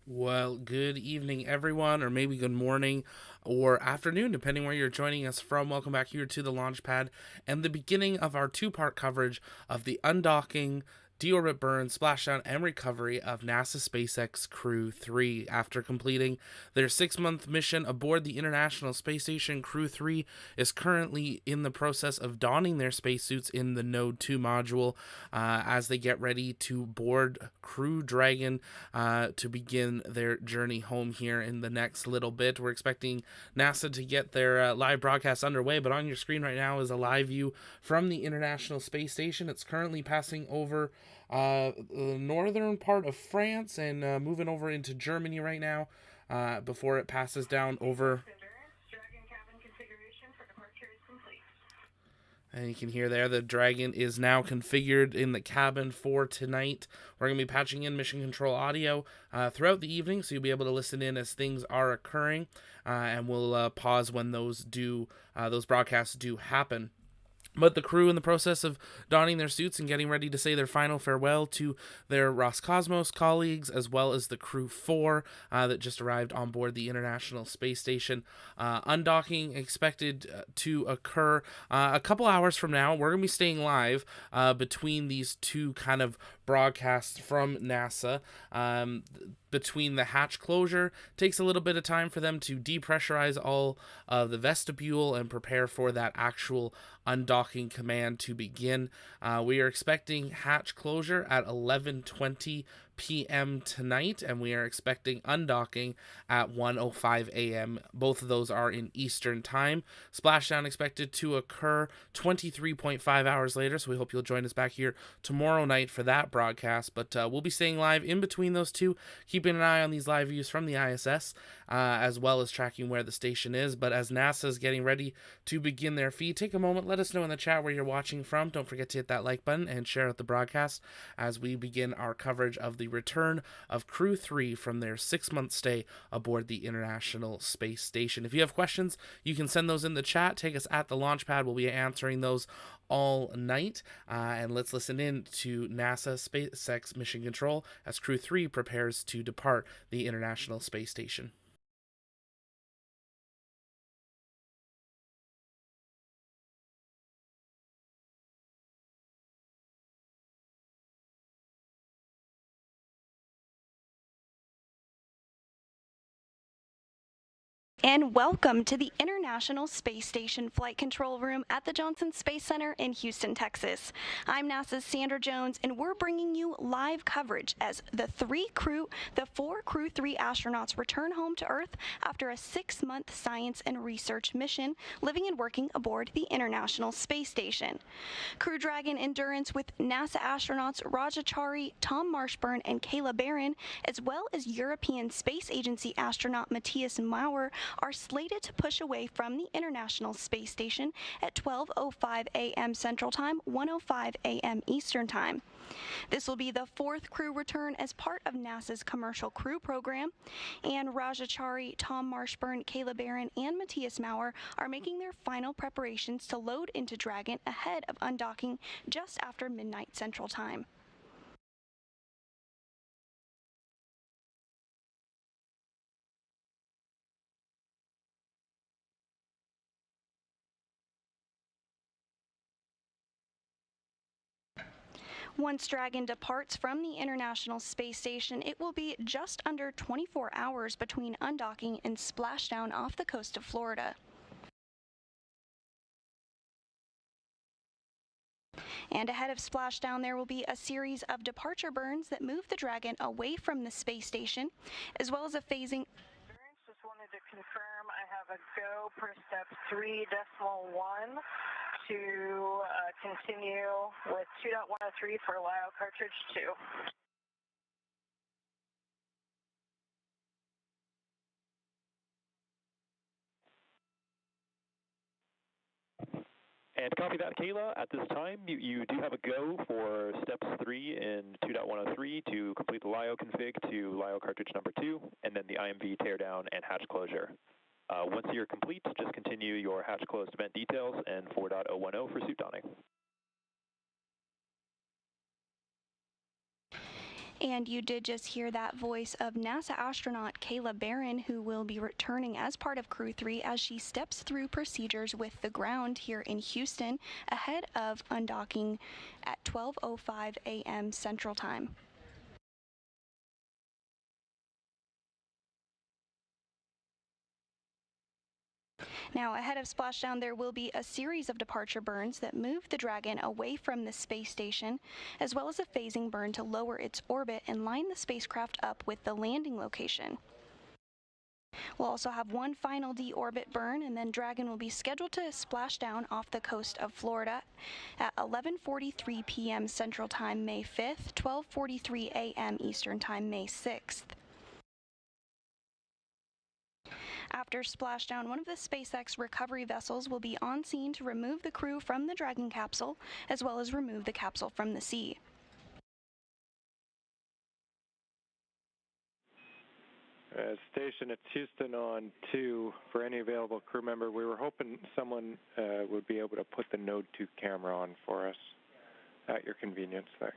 Well, good evening, everyone, or maybe good morning or afternoon, depending where you're joining us from. Welcome back here to the Launchpad and the beginning of our two-part coverage of the undocking, deorbit burn, splashdown, and recovery of NASA SpaceX Crew 3. After completing their 6-month mission aboard the International Space Station, Crew 3 is currently in the process of donning their spacesuits in the Node 2 module as they get ready to board Crew Dragon to begin their journey home here in the next little bit. We're expecting NASA to get their live broadcast underway, but on your screen right now is a live view from the International Space Station. It's currently passing over the northern part of France and moving over into Germany right now before it passes down over. And you can hear there the Dragon is now configured in the cabin for tonight. We're going to be patching in mission control audio throughout the evening, so you'll be able to listen in as things are occurring, and we'll pause when those broadcasts do happen. But the crew, in the process of donning their suits and getting ready to say their final farewell to their Roscosmos colleagues, as well as the Crew 4 that just arrived on board the International Space Station. Undocking expected to occur a couple hours from now. We're going to be staying live between these two kind of broadcasts from NASA. Between the hatch closure, takes a little bit of time for them to depressurize all of the vestibule and prepare for that actual undocking command to begin. We are expecting hatch closure at 11:20 p.m. tonight, and we are expecting undocking at 1:05 a.m. Both of those are in Eastern time. Splashdown expected to occur 23.5 hours later, so we hope you'll join us back here tomorrow night for that broadcast. But we'll be staying live in between those two, keeping an eye on these live views from the ISS, as well as tracking where the station is. But as NASA is getting ready to begin their feed, take a moment, let us know in the chat where you're watching from. Don't forget to hit that like button and share out the broadcast as we begin our coverage of the return of Crew 3 from their 6-month stay aboard the International Space Station. If you have questions, you can send those in the chat. Take us at the Launchpad. We'll be answering those all night. And let's listen in to NASA SpaceX Mission Control as Crew 3 prepares to depart the International Space Station. And welcome to the International Space Station Flight Control Room at the Johnson Space Center in Houston, Texas. I'm NASA's Sandra Jones, and we're bringing you live coverage as the four Crew 3 astronauts return home to Earth after a 6-month science and research mission, living and working aboard the International Space Station. Crew Dragon Endurance with NASA astronauts Chari, Tom Marshburn, and Kayla Barron, as well as European Space Agency astronaut Matthias Maurer, are slated to push away from the International Space Station at 12:05 a.m. Central Time, 1:05 a.m. Eastern Time. This will be the 4th crew return as part of NASA's Commercial Crew Program, and Chari, Tom Marshburn, Kayla Barron, and Matthias Maurer are making their final preparations to load into Dragon ahead of undocking just after midnight Central Time. Once Dragon departs from the International Space Station, it will be just under 24 hours between undocking and splashdown off the coast of Florida. And ahead of splashdown, there will be a series of departure burns that move the Dragon away from the space station, as well as a phasing. Just wanted to confirm I have a go per step 3.1 to continue with 2.103 for LIO cartridge 2. And copy that, Kayla. At this time, you do have a go for steps 3 in 2.103 to complete the LIO config to LIO cartridge number 2, and then the IMV teardown and hatch closure. Once you're complete, just continue your hatch closed event details and 4.010 for suit donning. And you did just hear that voice of NASA astronaut Kayla Barron, who will be returning as part of Crew 3 as she steps through procedures with the ground here in Houston ahead of undocking at 12:05 a.m. Central Time. Now, ahead of splashdown, there will be a series of departure burns that move the Dragon away from the space station, as well as a phasing burn to lower its orbit and line the spacecraft up with the landing location. We'll also have one final deorbit burn, and then Dragon will be scheduled to splash down off the coast of Florida at 11:43 p.m. Central Time, May 5th, 12:43 a.m. Eastern Time, May 6th. After splashdown, one of the SpaceX recovery vessels will be on scene to remove the crew from the Dragon capsule, as well as remove the capsule from the sea. Station, it's Houston on 2 for any available crew member. We were hoping someone would be able to put the Node 2 camera on for us at your convenience. Thanks.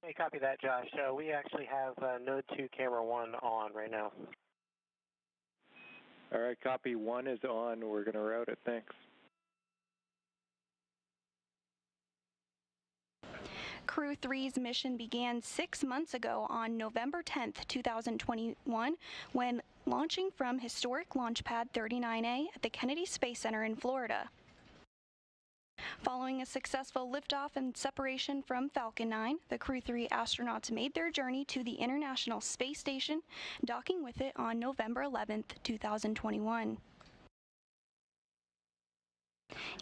Hey, copy that, Josh. We actually have Node 2 camera 1 on right now. All right, copy. 1 is on. We're going to route it. Thanks. Crew 3's mission began 6 months ago on November 10th, 2021, when launching from historic Launch Pad 39A at the Kennedy Space Center in Florida. Following a successful liftoff and separation from Falcon 9, the Crew 3 astronauts made their journey to the International Space Station, docking with it on November 11th, 2021.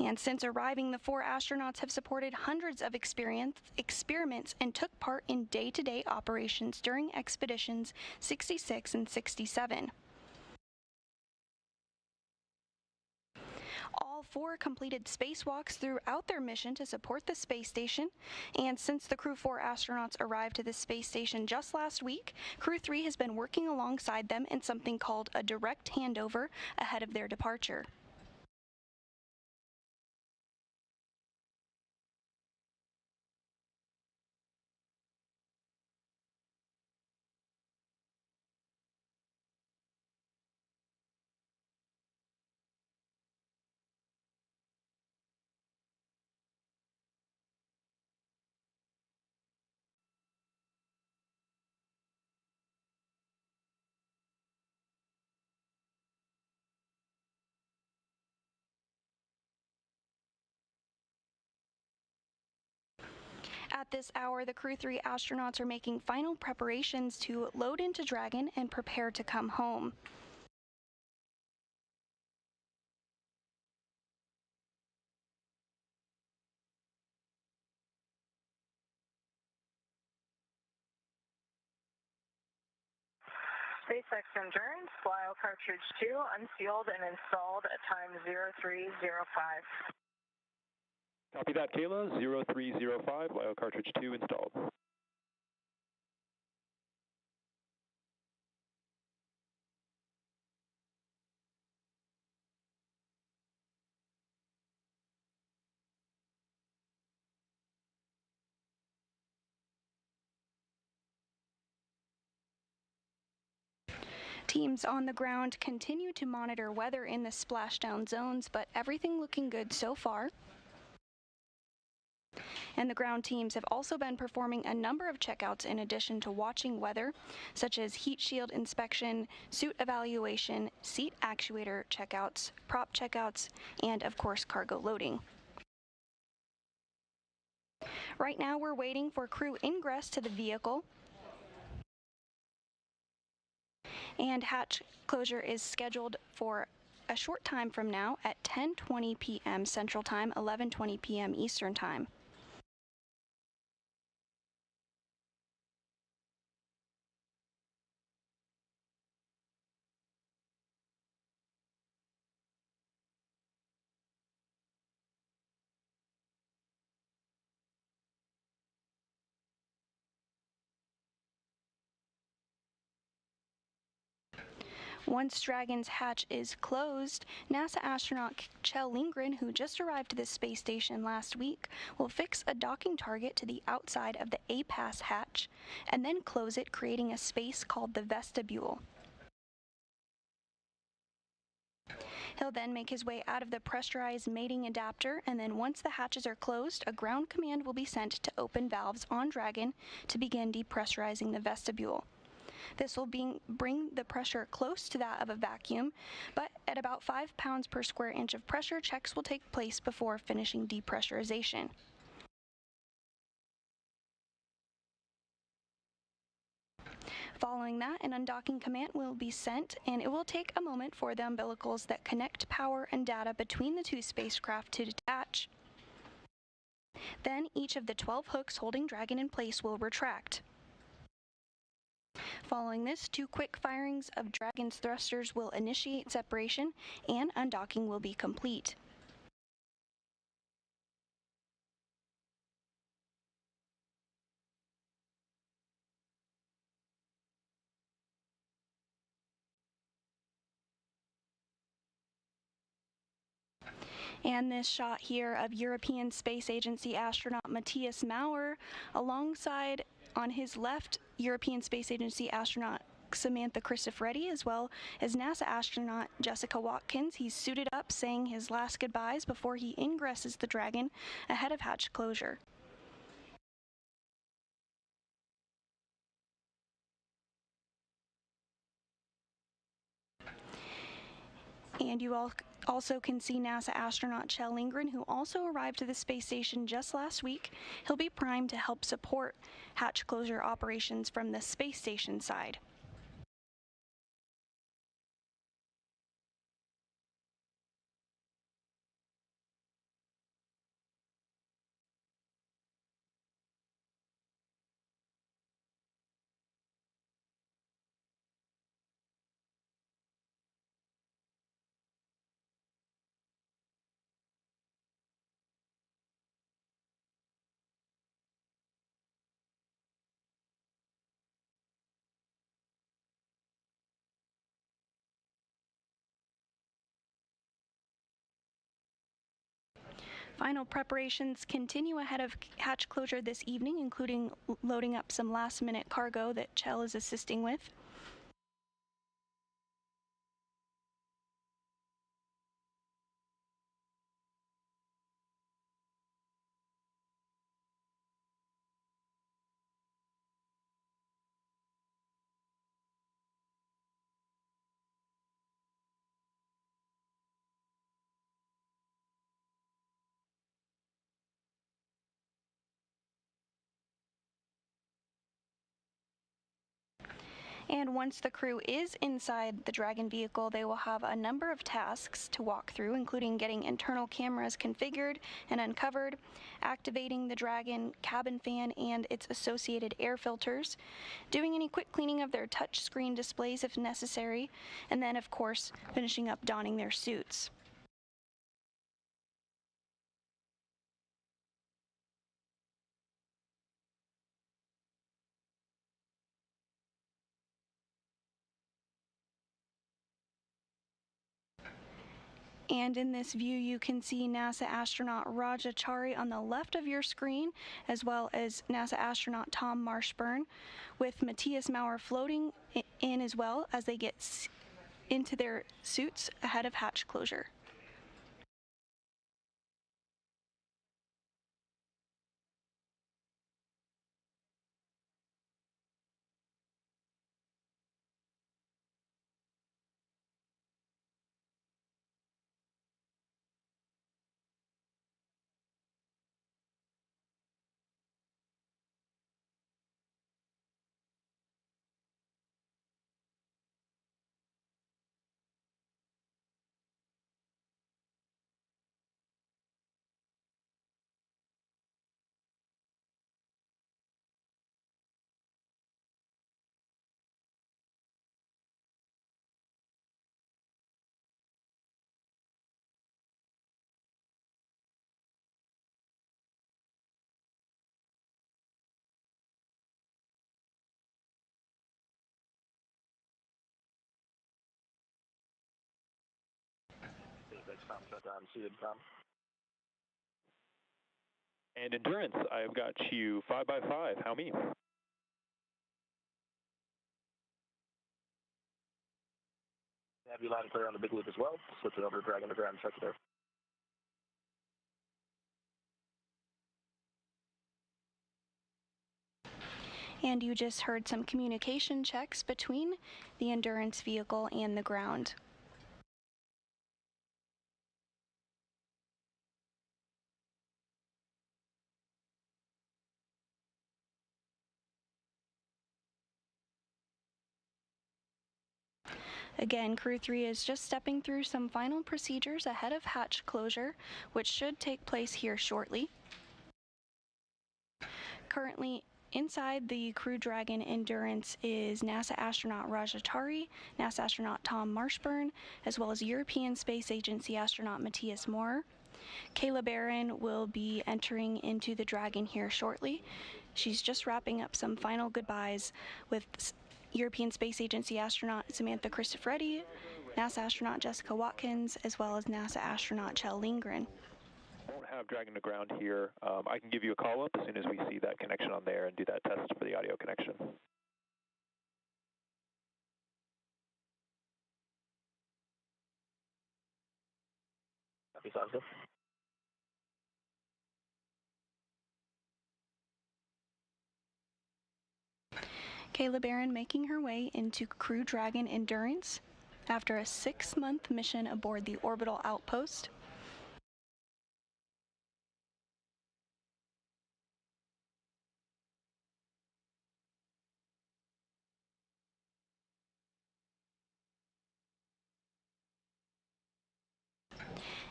And since arriving, the 4 astronauts have supported hundreds of experiments and took part in day-to-day operations during expeditions 66 and 67. All 4 completed spacewalks throughout their mission to support the space station, and since the Crew 4 astronauts arrived to the space station just last week, Crew 3 has been working alongside them in something called a direct handover ahead of their departure. At this hour, the Crew 3 astronauts are making final preparations to load into Dragon and prepare to come home. SpaceX Endurance, Lyo Cartridge 2, unsealed and installed at time 0305. Copy that, Kayla. 0305, Lyo Cartridge 2 installed. Teams on the ground continue to monitor weather in the splashdown zones, but everything looking good so far. And the ground teams have also been performing a number of checkouts in addition to watching weather, such as heat shield inspection, suit evaluation, seat actuator checkouts, prop checkouts, and of course cargo loading. Right now we're waiting for crew ingress to the vehicle, and hatch closure is scheduled for a short time from now at 10:20 p.m. Central Time, 11:20 p.m. Eastern Time. Once Dragon's hatch is closed, NASA astronaut Kjell Lindgren, who just arrived to the space station last week, will fix a docking target to the outside of the A-Pass hatch and then close it, creating a space called the vestibule. He'll then make his way out of the pressurized mating adapter, and then once the hatches are closed, a ground command will be sent to open valves on Dragon to begin depressurizing the vestibule. This will bring the pressure close to that of a vacuum, but at about 5 pounds per square inch of pressure, checks will take place before finishing depressurization. Following that, an undocking command will be sent, and it will take a moment for the umbilicals that connect power and data between the two spacecraft to detach. Then each of the 12 hooks holding Dragon in place will retract. Following this, 2 quick firings of Dragon's thrusters will initiate separation, and undocking will be complete. And this shot here of European Space Agency astronaut Matthias Maurer alongside, on his left, European Space Agency astronaut Samantha Cristoforetti, as well as NASA astronaut Jessica Watkins. He's suited up, saying his last goodbyes before he ingresses the Dragon ahead of hatch closure. And you all also can see NASA astronaut Kjell Lindgren, who also arrived to the space station just last week. He'll be primed to help support hatch closure operations from the space station side. Final preparations continue ahead of hatch closure this evening, including loading up some last-minute cargo that Kjell is assisting with. And once the crew is inside the Dragon vehicle, they will have a number of tasks to walk through, including getting internal cameras configured and uncovered, activating the Dragon cabin fan and its associated air filters, doing any quick cleaning of their touchscreen displays if necessary, and then, of course, finishing up donning their suits. And in this view, you can see NASA astronaut Raja Chari on the left of your screen, as well as NASA astronaut Tom Marshburn, with Matthias Maurer floating in as well as they get into their suits ahead of hatch closure. See you, Tom. And Endurance, I've got you 5x5. How me? Have you loud and clear on the big loop as well. Switch it over to Dragon to ground, check it there. And you just heard some communication checks between the Endurance vehicle and the ground. Again, Crew 3 is just stepping through some final procedures ahead of hatch closure, which should take place here shortly. Currently, inside the Crew Dragon Endurance is NASA astronaut Chari, NASA astronaut Tom Marshburn, as well as European Space Agency astronaut Matthias Maurer. Kayla Barron will be entering into the Dragon here shortly. She's just wrapping up some final goodbyes with European Space Agency astronaut Samantha Cristoforetti, NASA astronaut Jessica Watkins, as well as NASA astronaut Kjell Lindgren. Won't have Dragon to ground here. I can give you a call up as soon as we see that connection on there and do that test for the audio connection. Copy, sounds good. Kayla Barron making her way into Crew Dragon Endurance after a 6-month mission aboard the orbital outpost.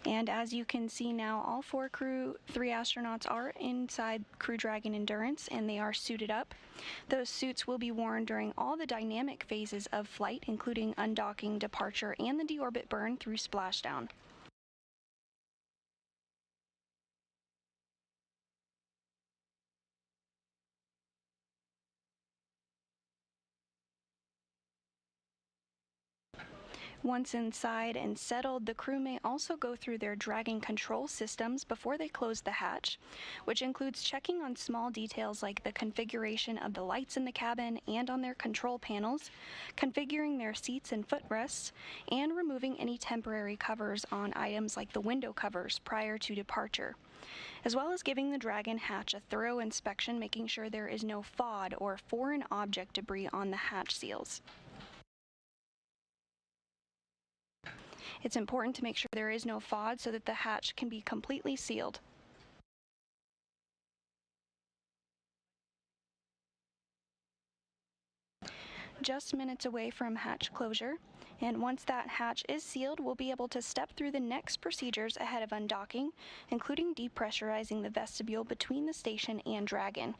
And as you can see now, all 4 Crew 3 astronauts are inside Crew Dragon Endurance, and they are suited up. Those suits will be worn during all the dynamic phases of flight, including undocking, departure, and the deorbit burn through splashdown. Once inside and settled, the crew may also go through their Dragon control systems before they close the hatch, which includes checking on small details like the configuration of the lights in the cabin and on their control panels, configuring their seats and footrests, and removing any temporary covers on items like the window covers prior to departure, as well as giving the Dragon hatch a thorough inspection, making sure there is no FOD or foreign object debris on the hatch seals. It's important to make sure there is no FOD so that the hatch can be completely sealed. Just minutes away from hatch closure, and once that hatch is sealed, we'll be able to step through the next procedures ahead of undocking, including depressurizing the vestibule between the station and Dragon.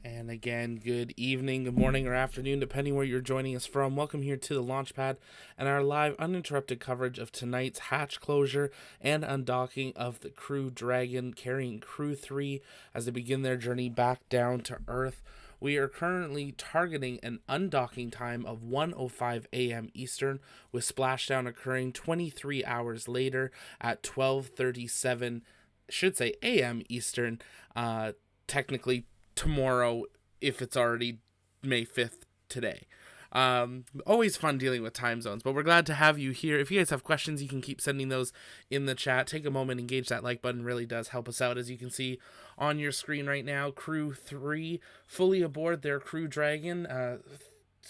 And again, good evening, good morning, or afternoon, depending where you're joining us from. Welcome here to the launch pad and our live, uninterrupted coverage of tonight's hatch closure and undocking of the Crew Dragon, carrying Crew 3 as they begin their journey back down to Earth. We are currently targeting an undocking time of 1:05 a.m. Eastern, with splashdown occurring 23 hours later at 12:37, a.m. Eastern, technically tomorrow if it's already May 5th today. Always fun dealing with time zones, but we're glad to have you here. If you guys have questions, you can keep sending those in the chat. Take a moment, engage that like button, really does help us out. As you can see on your screen right now, Crew 3 fully aboard their Crew Dragon,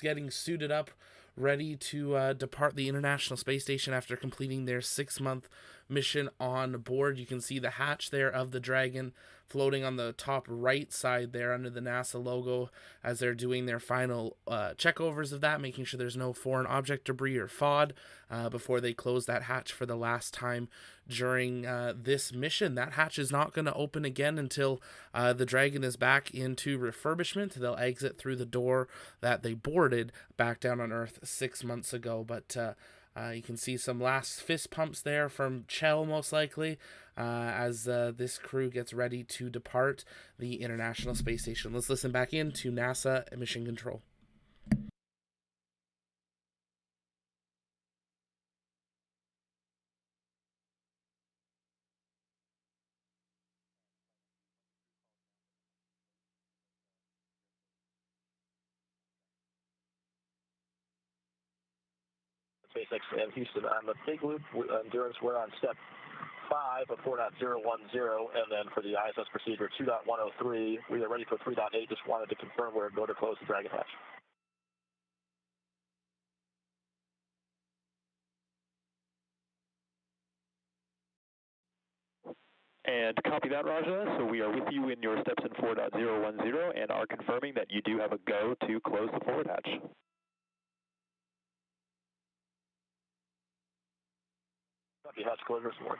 getting suited up, ready to depart the International Space Station after completing their 6-month mission on board. You can see the hatch there of the Dragon floating on the top right side there under the NASA logo as they're doing their final checkovers of that, making sure there's no foreign object debris or FOD before they close that hatch for the last time during this mission. That hatch is not going to open again until the Dragon is back into refurbishment. They'll exit through the door that they boarded back down on Earth 6 months ago, but you can see some last fist pumps there from Chell, most likely, as this crew gets ready to depart the International Space Station. Let's listen back in to NASA Mission Control. SpaceX and Houston on the big loop Endurance. We're on step 5 of 4.010, and then for the ISS procedure 2.103, we are ready for 3.8. Just wanted to confirm we're going to close the Dragon hatch. And copy that, Raja. So we are with you in your steps in 4.010 and are confirming that you do have a go to close the forward hatch. Copy, hatch closure is work.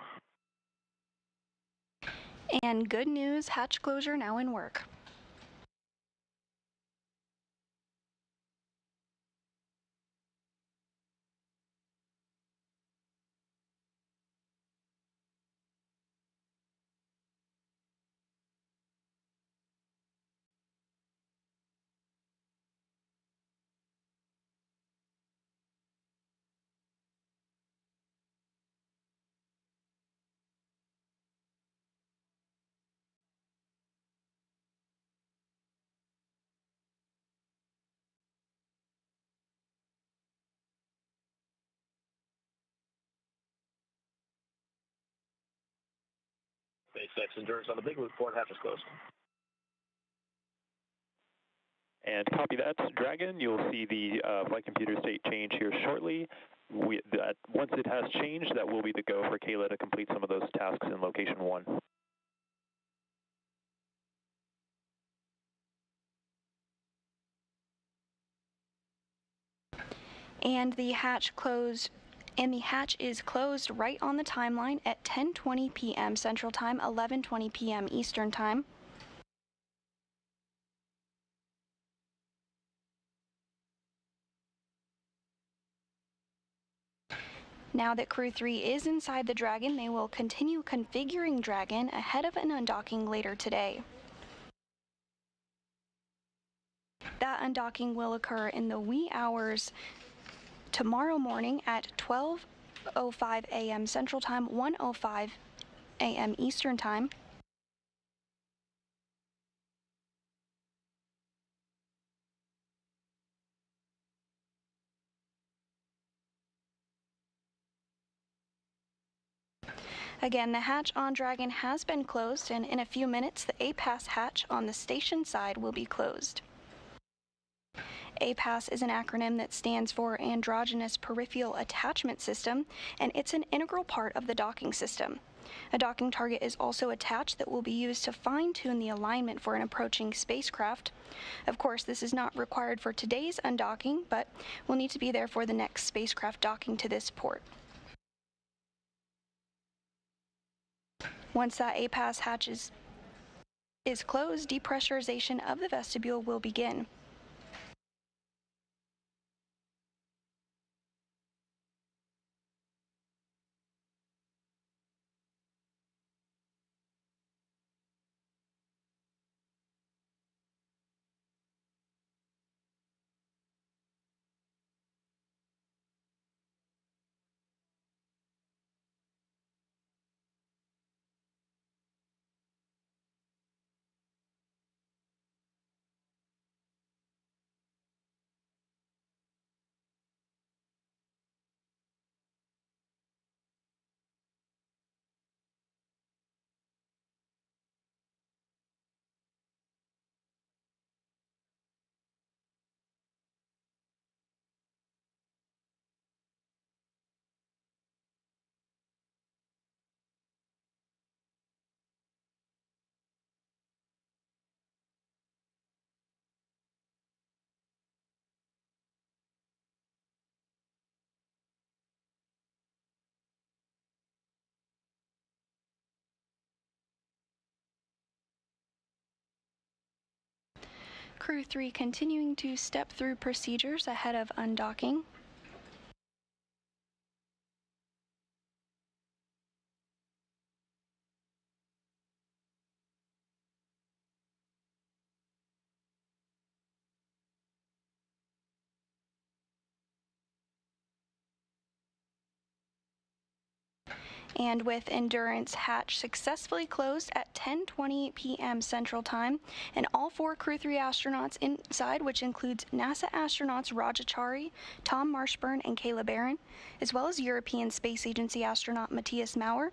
And good news, hatch closure now in work. SpaceX Endurance on the big loop, forward hatch is closed. And copy that, Dragon. You'll see the flight computer state change here shortly. Once it has changed, that will be the go for Kayla to complete some of those tasks in location 1. And the hatch is closed right on the timeline at 10:20 p.m. Central Time, 11:20 p.m. Eastern Time. Now that Crew 3 is inside the Dragon, they will continue configuring Dragon ahead of an undocking later today. That undocking will occur in the wee hours tomorrow morning at 12:05 a.m. Central Time, 1:05 a.m. Eastern Time. Again, the hatch on Dragon has been closed, and in a few minutes, the APAS hatch on the station side will be closed. APAS is an acronym that stands for Androgynous Peripheral Attachment System, and it's an integral part of the docking system. A docking target is also attached that will be used to fine-tune the alignment for an approaching spacecraft. Of course, this is not required for today's undocking, but will need to be there for the next spacecraft docking to this port. Once that APAS hatch is closed, depressurization of the vestibule will begin. Crew 3 continuing to step through procedures ahead of undocking. And with Endurance hatch successfully closed at 10:20 p.m. Central Time, and all 4 Crew 3 astronauts inside, which includes NASA astronauts Chari, Tom Marshburn, and Kayla Barron, as well as European Space Agency astronaut Matthias Maurer.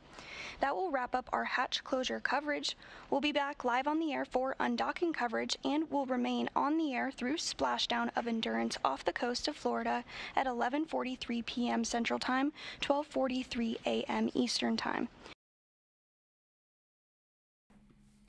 That will wrap up our hatch closure coverage. We'll be back live on the air for undocking coverage, and will remain on the air through splashdown of Endurance off the coast of Florida at 11:43 p.m. Central Time, 12:43 a.m. Eastern Time.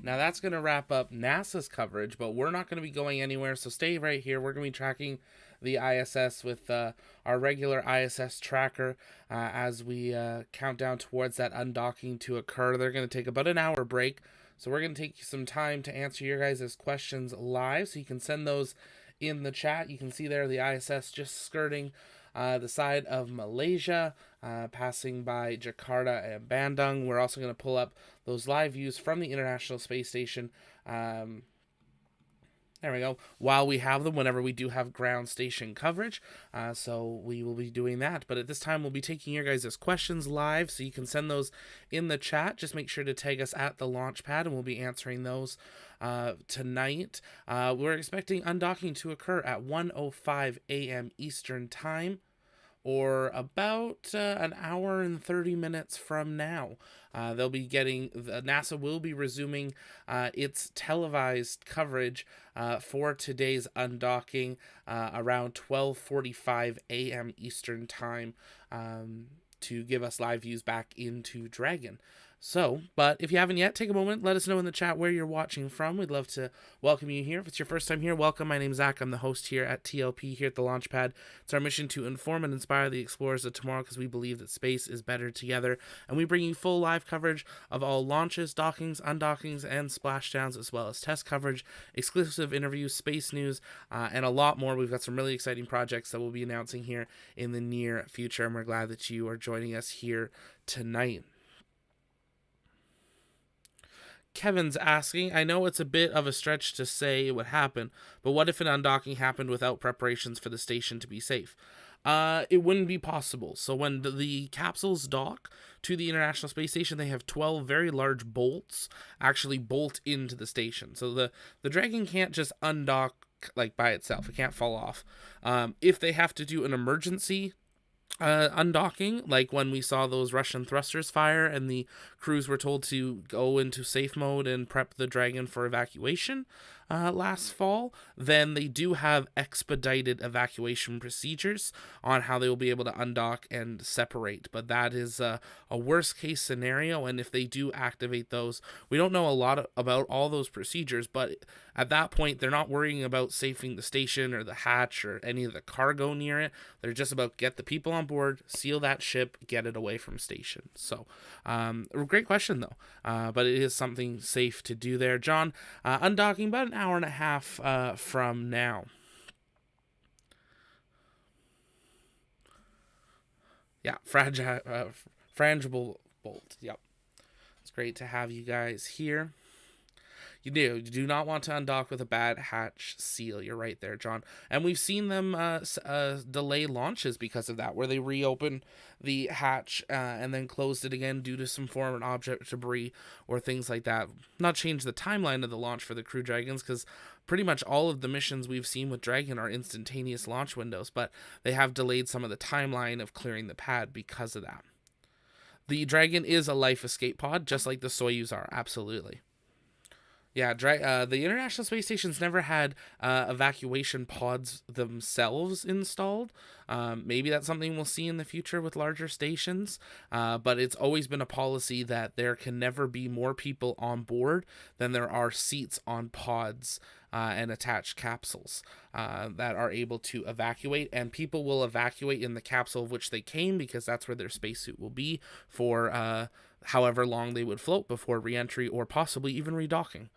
Now that's going to wrap up NASA's coverage, but we're not going to be going anywhere, so stay right here. We're going to be tracking the ISS with our regular ISS tracker as we count down towards that undocking to occur. They're going to take about an hour break, so we're going to take some time to answer your guys' questions live, so you can send those in the chat. You can see there the ISS just skirting the side of Malaysia, passing by Jakarta and Bandung. We're also going to pull up those live views from the International Space Station. There we go. While we have them, whenever we do have ground station coverage. So we will be doing that. But at this time, we'll be taking your guys' questions live, so you can send those in the chat. Just make sure to tag us at the launch pad, and we'll be answering those tonight. We're expecting undocking to occur at 1:05 a.m. Eastern Time, or about an hour and 30 minutes from now. NASA will be resuming its televised coverage for today's undocking around 12:45 a.m. Eastern Time to give us live views back into Dragon. So, but if you haven't yet, take a moment, let us know in the chat where you're watching from. We'd love to welcome you here. If it's your first time here, welcome. My name's Zach. I'm the host here at TLP, here at the Launchpad. It's our mission to inform and inspire the explorers of tomorrow, because we believe that space is better together. And we bring you full live coverage of all launches, dockings, undockings, and splashdowns, as well as test coverage, exclusive interviews, space news, and a lot more. We've got some really exciting projects that we'll be announcing here in the near future, and we're glad that you are joining us here tonight. Kevin's asking, I know it's a bit of a stretch to say it would happen, but what if an undocking happened without preparations for the station to be safe? It wouldn't be possible. So when the capsules dock to the International Space Station, they have 12 very large bolts actually bolt into the station. So the Dragon can't just undock like by itself. It can't fall off. If they have to do an emergency undocking, like when we saw those Russian thrusters fire and the crews were told to go into safe mode and prep the Dragon for evacuation last fall, then they do have expedited evacuation procedures on how they will be able to undock and separate. But that is a worst case scenario, and if they do activate those, we don't know a lot about all those procedures, but at that point they're not worrying about safing the station or the hatch or any of the cargo near it. They're just about get the people on board, seal that ship, get it away from station. So great question though, but it is something safe to do there. John, undocking about an hour and a half from now. Yeah, frangible bolt. Yep. It's great to have you guys here. You do not want to undock with a bad hatch seal. You're right there, John. And we've seen them delay launches because of that, where they reopen the hatch and then closed it again due to some foreign object debris or things like that. Not change the timeline of the launch for the Crew Dragons, because pretty much all of the missions we've seen with Dragon are instantaneous launch windows, but they have delayed some of the timeline of clearing the pad because of that. The Dragon is a life escape pod, just like the Soyuz are, absolutely. Yeah, the International Space Station's never had evacuation pods themselves installed. Maybe that's something we'll see in the future with larger stations, but it's always been a policy that there can never be more people on board than there are seats on pods and attached capsules that are able to evacuate, and people will evacuate in the capsule of which they came, because that's where their spacesuit will be for however long they would float before re-entry or possibly even redocking.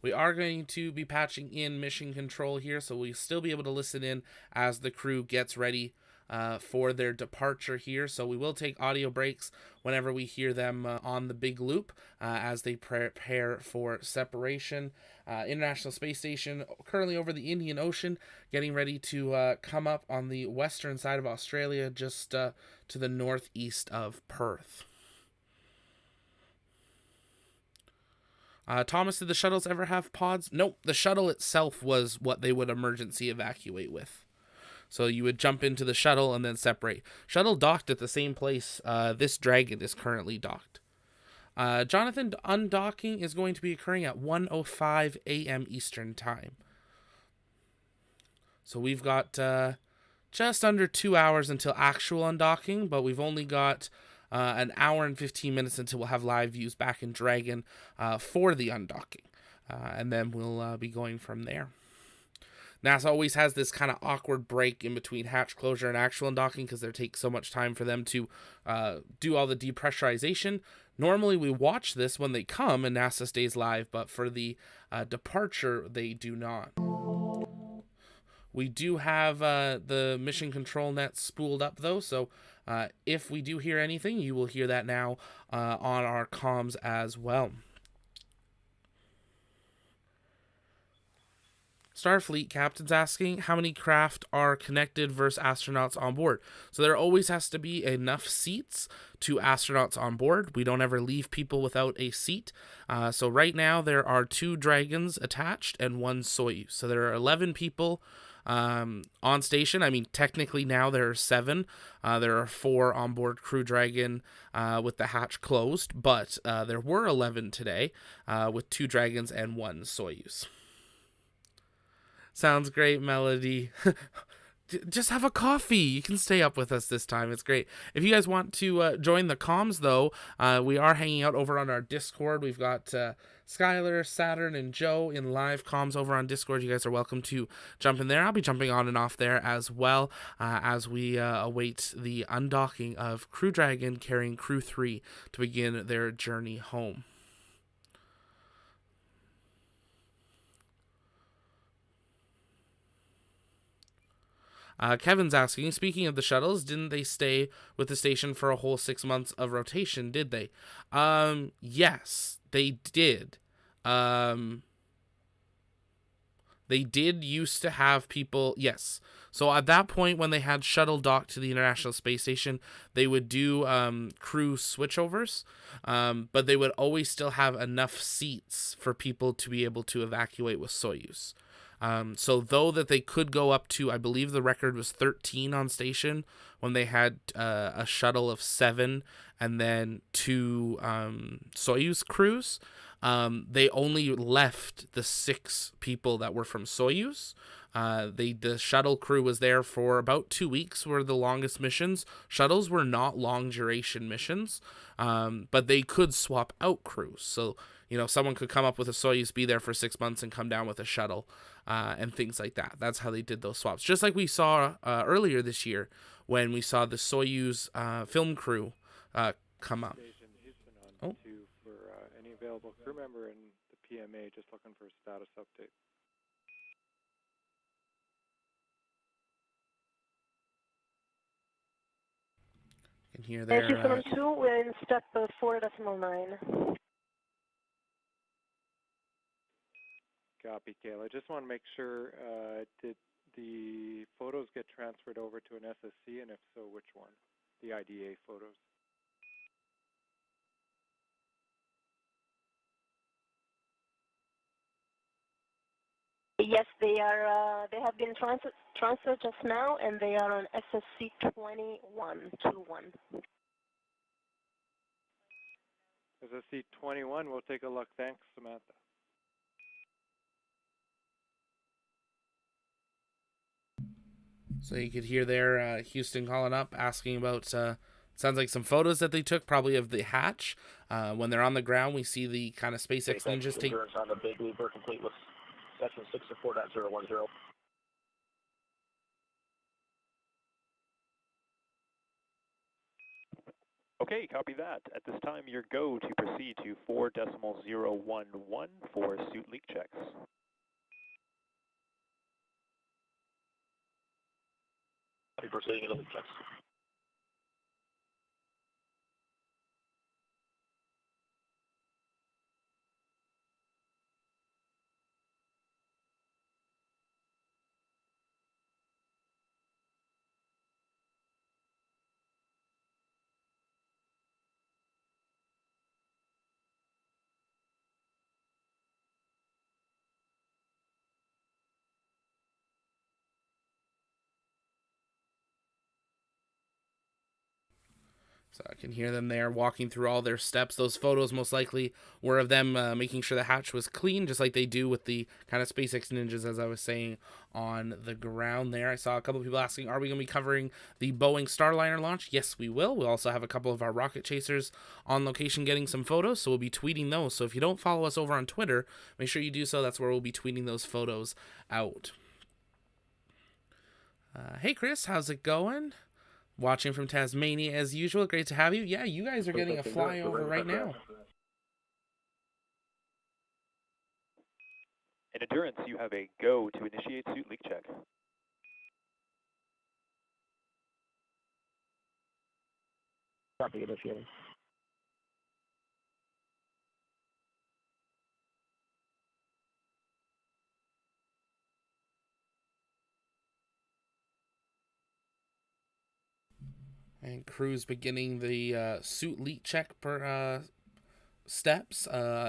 We are going to be patching in mission control here, so we'll still be able to listen in as the crew gets ready for their departure here. So we will take audio breaks whenever we hear them on the big loop as they prepare for separation. International Space Station currently over the Indian Ocean, getting ready to come up on the western side of Australia, just to the northeast of Perth. Thomas, did the shuttles ever have pods? Nope, the shuttle itself was what they would emergency evacuate with. So you would jump into the shuttle and then separate. Shuttle docked at the same place this Dragon is currently docked. Jonathan, undocking is going to be occurring at 1:05 a.m. Eastern Time. So we've got just under 2 hours until actual undocking, but we've only got an hour and 15 minutes until we'll have live views back in Dragon for the undocking. And then we'll be going from there. NASA always has this kind of awkward break in between hatch closure and actual undocking because it takes so much time for them to do all the depressurization. Normally we watch this when they come and NASA stays live, but for the departure, they do not. We do have the mission control net spooled up though, so if we do hear anything, you will hear that now on our comms as well. Starfleet captain's asking how many craft are connected versus astronauts on board. So there always has to be enough seats to astronauts on board. We don't ever leave people without a seat. So right now there are 2 Dragons attached and 1 Soyuz. So there are 11 people on station. I mean, technically now there are 7. There are 4 on board Crew Dragon with the hatch closed, but there were 11 today with 2 Dragons and 1 Soyuz. Sounds great, Melody. Just have a coffee. You can stay up with us this time. It's great. If you guys want to join the comms, though, we are hanging out over on our Discord. We've got Skylar, Saturn, and Joe in live comms over on Discord. You guys are welcome to jump in there. I'll be jumping on and off there as well as we await the undocking of Crew Dragon carrying Crew 3 to begin their journey home. Kevin's asking, speaking of the shuttles, didn't they stay with the station for a whole 6 months of rotation, did they? Yes, they did. They did used to have people, yes. So at that point, when they had shuttle docked to the International Space Station, they would do crew switchovers, but they would always still have enough seats for people to be able to evacuate with Soyuz. So though that they could go up to, I believe the record was 13 on station when they had a shuttle of 7 and then 2 Soyuz crews, they only left the 6 people that were from Soyuz. The shuttle crew was there for about 2 weeks, were the longest missions. Shuttles were not long duration missions, but they could swap out crews. So, you know, someone could come up with a Soyuz, be there for 6 months, and come down with a shuttle, and things like that. That's how they did those swaps. Just like we saw earlier this year when we saw the Soyuz film crew come up. Oh. For any available crew member in the PMA, just looking for a status update. You can hear there. Houston 2, we're in step 4.9. Copy, Kayla. I just want to make sure, did the photos get transferred over to an SSC, and if so, which one? The IDA photos. Yes, they are. They have been transferred just now, and they are on SSC 21. SSC 21. We'll take a look. Thanks, Samantha. So you could hear there Houston calling up, asking about, sounds like some photos that they took, probably of the hatch. When they're on the ground, we see the kind of SpaceX Ninjas take... on the big loop, we're complete with section 6 of 4.010. Okay, copy that. At this time, your go to proceed to 4.011 for suit leak checks. Proceeding to leak checks. So I can hear them there walking through all their steps. Those photos most likely were of them making sure the hatch was clean, just like they do with the kind of SpaceX ninjas, as I was saying, on the ground there. I saw a couple of people asking, are we going to be covering the Boeing Starliner launch? Yes, we will. We'll also have a couple of our rocket chasers on location getting some photos, so we'll be tweeting those. So if you don't follow us over on Twitter, make sure you do so. That's where we'll be tweeting those photos out. Hey, Chris, how's it going? Watching from Tasmania as usual. Great to have you. Yeah, you guys are getting a flyover right now. In Endurance, you have a go to initiate suit leak check. Copy, initiating. And crew's beginning the suit leak check per steps.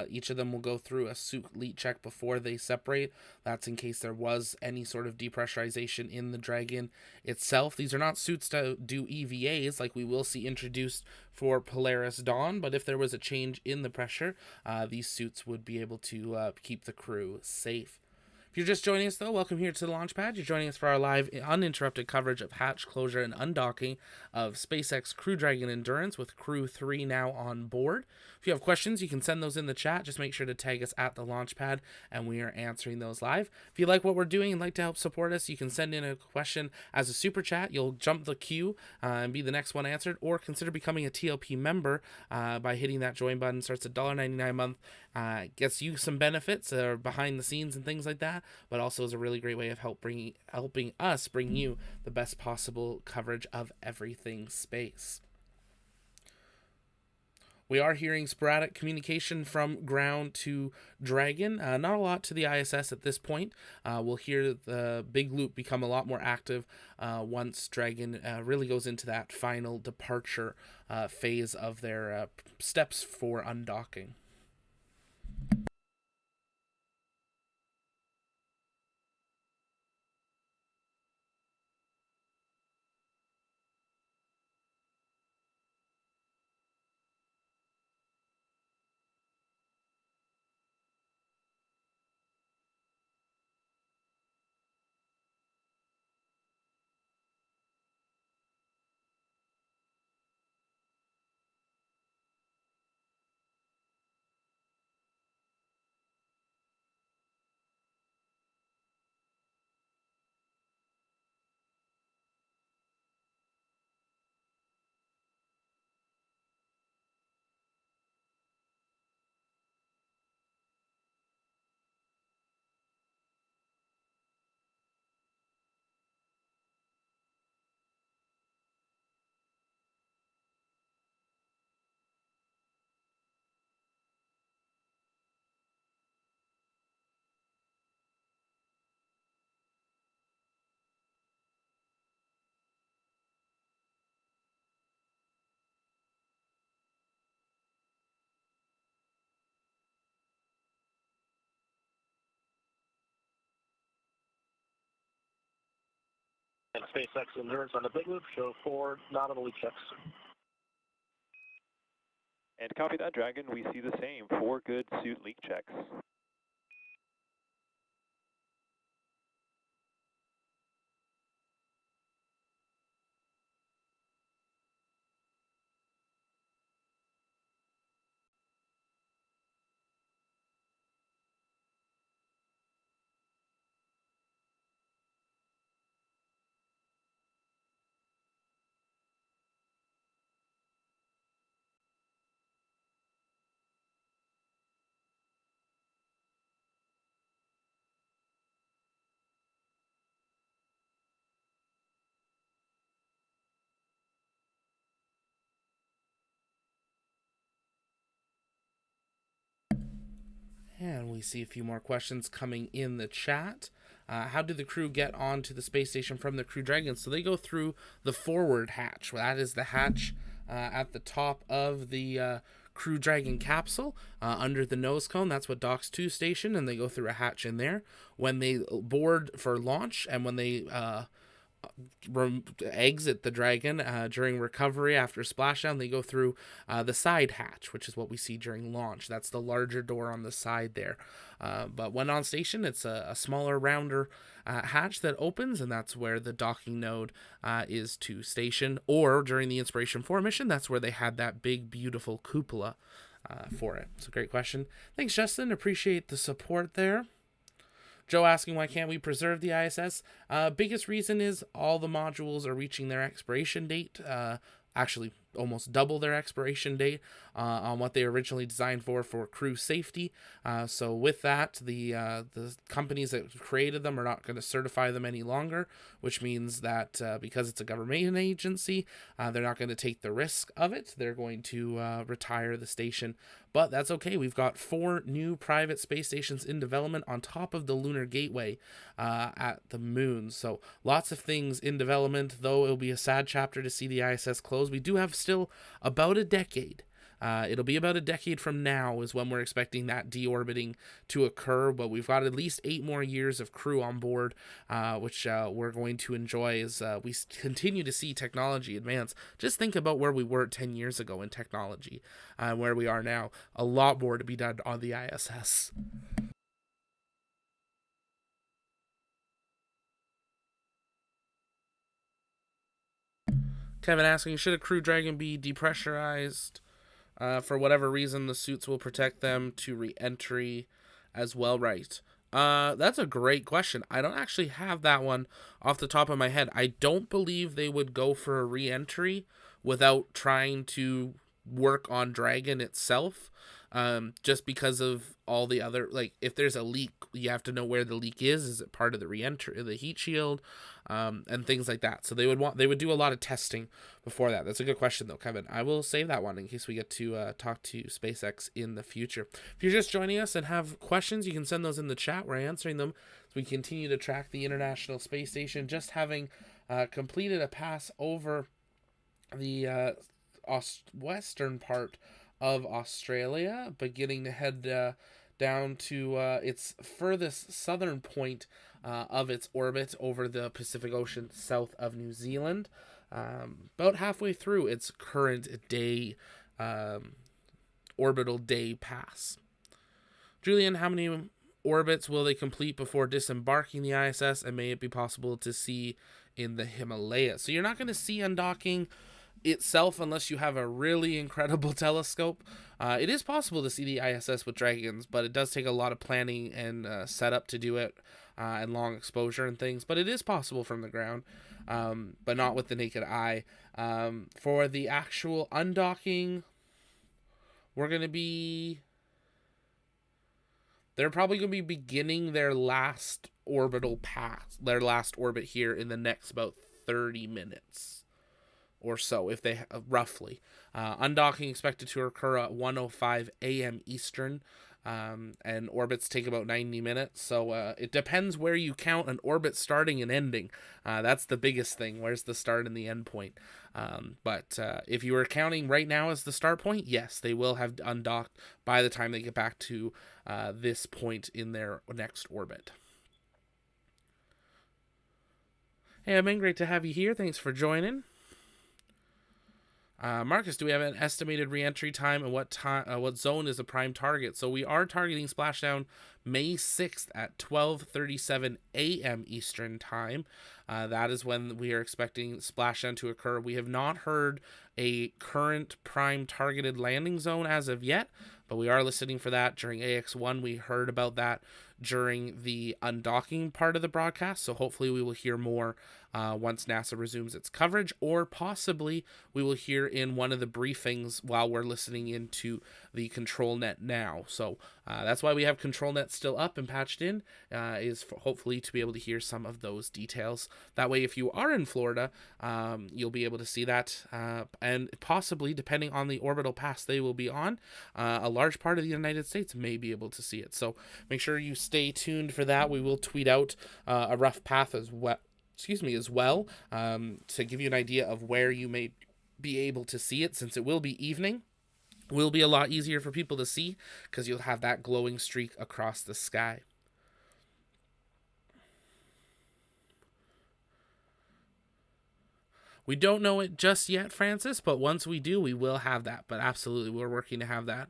Each of them will go through a suit leak check before they separate. That's in case there was any sort of depressurization in the Dragon itself. These are not suits to do EVAs like we will see introduced for Polaris Dawn, but if there was a change in the pressure, these suits would be able to keep the crew safe. If you're just joining us, though, welcome here to the launch pad. You're joining us for our live, uninterrupted coverage of hatch closure and undocking of SpaceX Crew Dragon Endurance with Crew 3 now on board. If you have questions, you can send those in the chat. Just make sure to tag us at the launch pad, and we are answering those live. If you like what we're doing and like to help support us, you can send in a question as a super chat. You'll jump the queue and be the next one answered, or consider becoming a TLP member by hitting that join button. Starts at $1.99 a month. Gets you some benefits behind the scenes and things like that, but also is a really great way of helping us bring you the best possible coverage of everything space. We are hearing sporadic communication from ground to Dragon. Not a lot to the ISS at this point. We'll hear the big loop become a lot more active once Dragon really goes into that final departure phase of their steps for undocking. And SpaceX Endurance on the big loop, show 4 nominal leak checks. And copy that, Dragon. We see the same. 4 good suit leak checks. And we see a few more questions coming in the chat. How did the crew get onto the space station from the Crew Dragon? So they go through the forward hatch. Well, that is the hatch at the top of the Crew Dragon capsule under the nose cone. That's what docks to station, and they go through a hatch in there. When they board for launch and when they exit the Dragon during recovery after splashdown, they go through the side hatch, which is what we see during launch. That's the larger door on the side there. But when on station, it's a smaller, rounder hatch that opens, and that's where the docking node is to station. Or during the Inspiration 4 mission, that's where they had that big, beautiful cupola for it. It's a great question. Thanks, Justin. Appreciate the support there. Joe asking, why can't we preserve the ISS? Biggest reason is all the modules are reaching their expiration date. Actually, almost double their expiration date on what they originally designed for crew safety. So with that, the companies that created them are not going to certify them any longer, which means that because it's a government agency, they're not going to take the risk of it. They're going to retire the station. But that's okay. We've got 4 new private space stations in development on top of the Lunar Gateway at the moon. So lots of things in development, though it'll be a sad chapter to see the ISS close. We do have still about a decade. It'll be about a decade from now is when we're expecting that deorbiting to occur, but we've got at least 8 more years of crew on board, which we're going to enjoy as we continue to see technology advance. Just think about where we were 10 years ago in technology, where we are now. A lot more to be done on the ISS. Kevin asking, should a Crew Dragon be depressurized? For whatever reason, the suits will protect them to re-entry as well, right? That's a great question. I don't actually have that one off the top of my head. I don't believe they would go for a re-entry without trying to work on Dragon itself. Just because of all the other, like, if there's a leak, you have to know where the leak is. Is it part of the re-entry, the heat shield, and things like that. So they would do a lot of testing before that. That's a good question though, Kevin. I will save that one in case we get to talk to SpaceX in the future. If you're just joining us and have questions, you can send those in the chat. We're answering them as we continue to track the International Space Station, just having completed a pass over the western part of Australia, beginning to head down to its furthest southern point of its orbit over the Pacific Ocean south of New Zealand, about halfway through its current day orbital day pass. Julian, how many orbits will they complete before disembarking the ISS, and may it be possible to see in the Himalayas? So you're not going to see undocking itself unless you have a really incredible telescope. It is possible to see the ISS with Dragons, but it does take a lot of planning and setup to do it, and long exposure and things, but it is possible from the ground, but not with the naked eye. For the actual undocking, they're probably going to be beginning their last orbital path, their last orbit here in the next about 30 minutes or so, if they roughly. Undocking expected to occur at 1:05 a.m. Eastern, and orbits take about 90 minutes. So it depends where you count an orbit starting and ending. That's the biggest thing. Where's the start and the end point? But if you were counting right now as the start point, yes, they will have undocked by the time they get back to this point in their next orbit. Hey, Amin, great to have you here. Thanks for joining. Marcus, do we have an estimated re-entry time, and what zone is a prime target? So we are targeting splashdown May 6th at 12:37 a.m. Eastern time. That is when we are expecting splashdown to occur. We have not heard a current prime targeted landing zone as of yet, but we are listening for that during AX1. We heard about that during the undocking part of the broadcast, so hopefully we will hear more once NASA resumes its coverage, or possibly we will hear in one of the briefings while we're listening into the control net now. So that's why we have control net still up and patched in, is hopefully to be able to hear some of those details. That way, if you are in Florida, you'll be able to see that, and possibly, depending on the orbital pass they will be on, a large part of the United States may be able to see it. So make sure you stay tuned for that. We will tweet out a rough path as well. To give you an idea of where you may be able to see it, since it will be evening. Will be a lot easier for people to see because you'll have that glowing streak across the sky. We don't know it just yet, Francis, but once we do, we will have that. But absolutely, we're working to have that.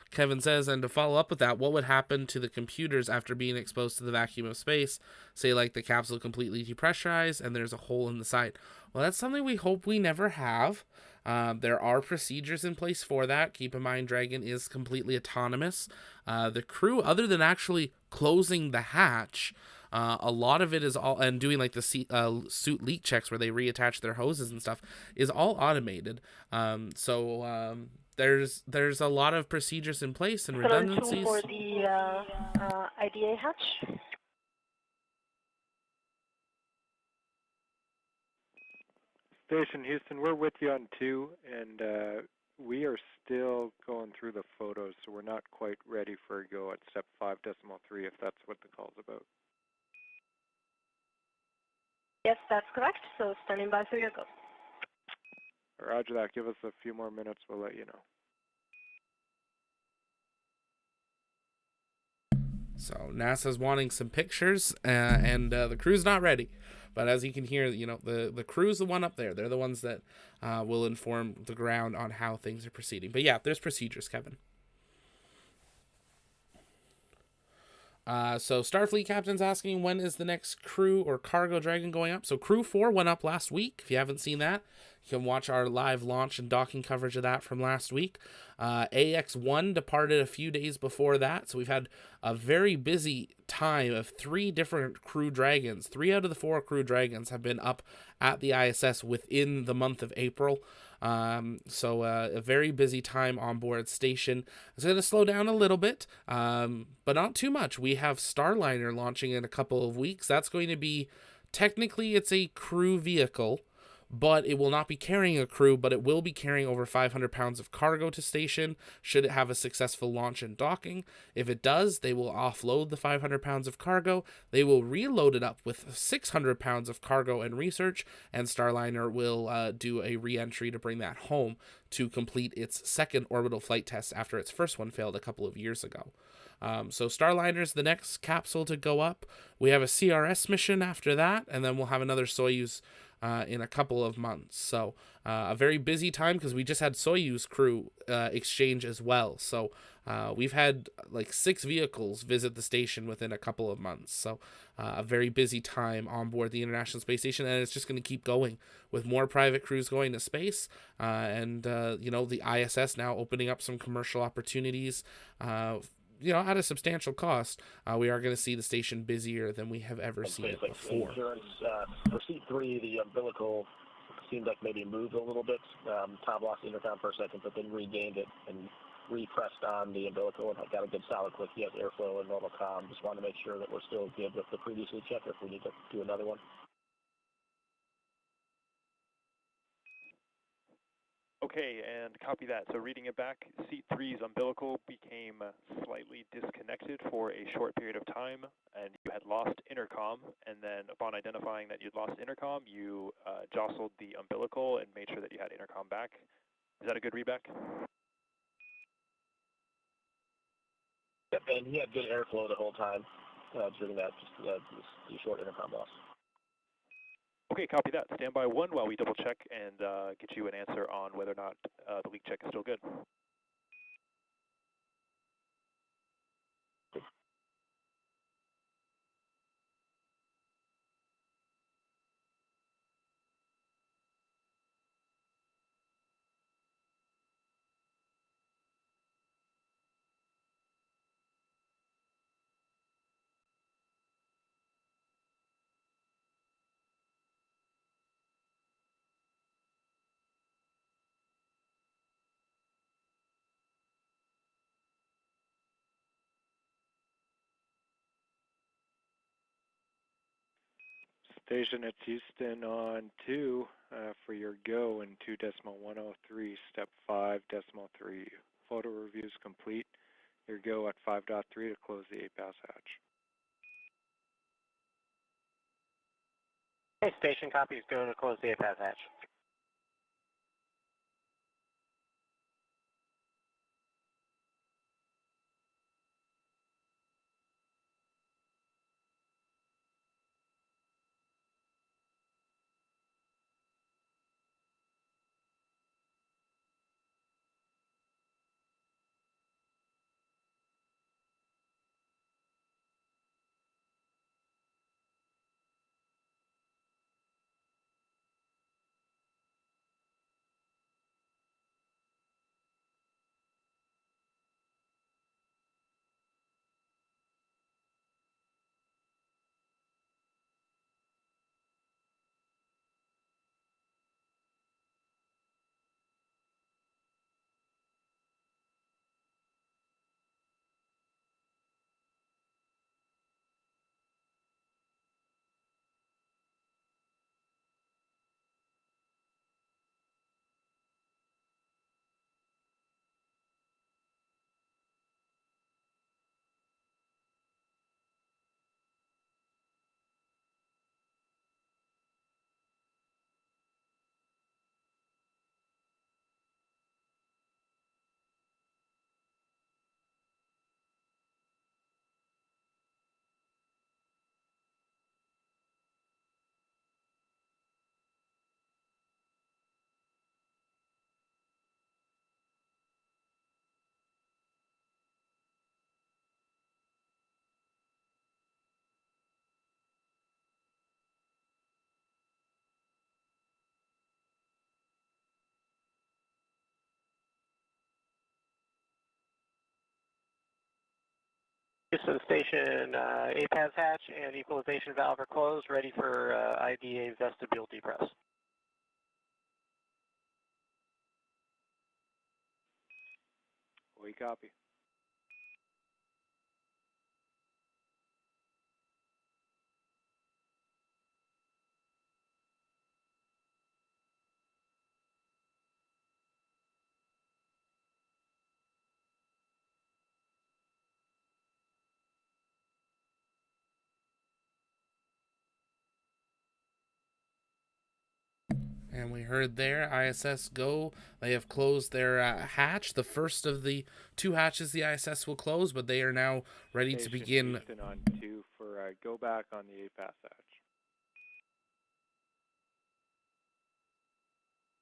Kevin says, and to follow up with that, what would happen to the computers after being exposed to the vacuum of space? Say, like, the capsule completely depressurized and there's a hole in the side. Well, that's something we hope we never have. There are procedures in place for that. Keep in mind, Dragon is completely autonomous. The crew, other than actually closing the hatch, a lot of it is all, and doing like the suit leak checks where they reattach their hoses and stuff, is all automated. There's a lot of procedures in place and redundancies. For the IDA hatch. Station Houston, we're with you on 2, and we are still going through the photos, so we're not quite ready for a go at step 5.3, if that's what the call's about. Yes, that's correct. So standing by for your go. Roger that. Give us a few more minutes. We'll let you know. So NASA's wanting some pictures, and the crew's not ready. But as you can hear, you know, the crew's the one up there. They're the ones that will inform the ground on how things are proceeding. But yeah, there's procedures, Kevin. So Starfleet Captain's asking, when is the next crew or cargo Dragon going up? So Crew 4 went up last week. If you haven't seen that, you can watch our live launch and docking coverage of that from last week. AX1 departed a few days before that. So we've had a very busy time of 3 different Crew Dragons. 3 out of the 4 Crew Dragons have been up at the ISS within the month of April. So a very busy time on board station. It's going to slow down a little bit, but not too much. We have Starliner launching in a couple of weeks. That's going to be, technically it's a crew vehicle, but it will not be carrying a crew, but it will be carrying over 500 pounds of cargo to station, should it have a successful launch and docking. If it does, they will offload the 500 pounds of cargo, they will reload it up with 600 pounds of cargo and research, and Starliner will do a re-entry to bring that home to complete its second orbital flight test after its first one failed a couple of years ago. So Starliner's the next capsule to go up. We have a CRS mission after that, and then we'll have another Soyuz in a couple of months. So a very busy time because we just had Soyuz crew exchange as well. So we've had like 6 vehicles visit the station within a couple of months. So a very busy time on board the International Space Station, and it's just going to keep going with more private crews going to space, and you know, the ISS now opening up some commercial opportunities. You know, at a substantial cost, we are going to see the station busier than we have ever seen it before. Endurance, for C3, the umbilical seemed like maybe moved a little bit. Tom lost the intercom for a second, but then regained it and repressed on the umbilical and got a good solid click. He has airflow and normal comm. Just want to make sure that we're still good with the previously checked if we need to do another one. Okay, and copy that. So reading it back, Seat 3's umbilical became slightly disconnected for a short period of time, and you had lost intercom, and then upon identifying that you'd lost intercom, you jostled the umbilical and made sure that you had intercom back. Is that a good readback? Yep, and he had good airflow the whole time during that the short intercom loss. Okay, copy that. Stand by 1 while we double check and get you an answer on whether or not the leak check is still good. Station, it's Houston on 2 for your go in 2.103, step 5.3. Photo reviews complete. Your go at 5.3 to close the APAS hatch. Okay, station copies go to close the APAS hatch. Houston station, APAS hatch and equalization valve are closed, ready for IDA vestibule depress. We copy. And we heard there, ISS go. They have closed their hatch. The first of the 2 hatches the ISS will close, but they are now ready to begin. Houston on 2 for go back on the APAS hatch.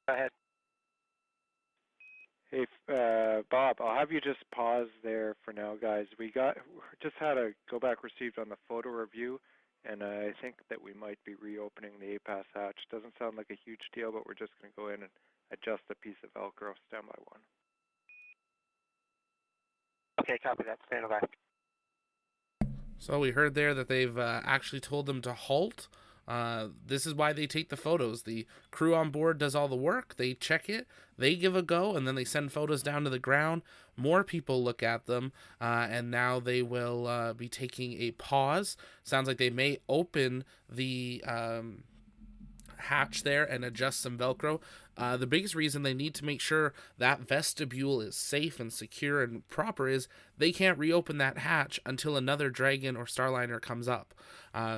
Go ahead. Hey, Bob, I'll have you just pause there for now, guys. We just had a go back received on the photo review, and I think that we might be reopening the APAS hatch. Doesn't sound like a huge deal, but we're just going to go in and adjust a piece of Velcro. Stand by 1. Okay, copy that. Stand by. So we heard there that they've actually told them to halt. This is why they take the photos. The crew on board does all the work. They check it. They give a go, and then they send photos down to the ground. More people look at them, and now they will be taking a pause. Sounds like they may open the hatch there and adjust some Velcro. The biggest reason they need to make sure that vestibule is safe and secure and proper is they can't reopen that hatch until another Dragon or Starliner comes up.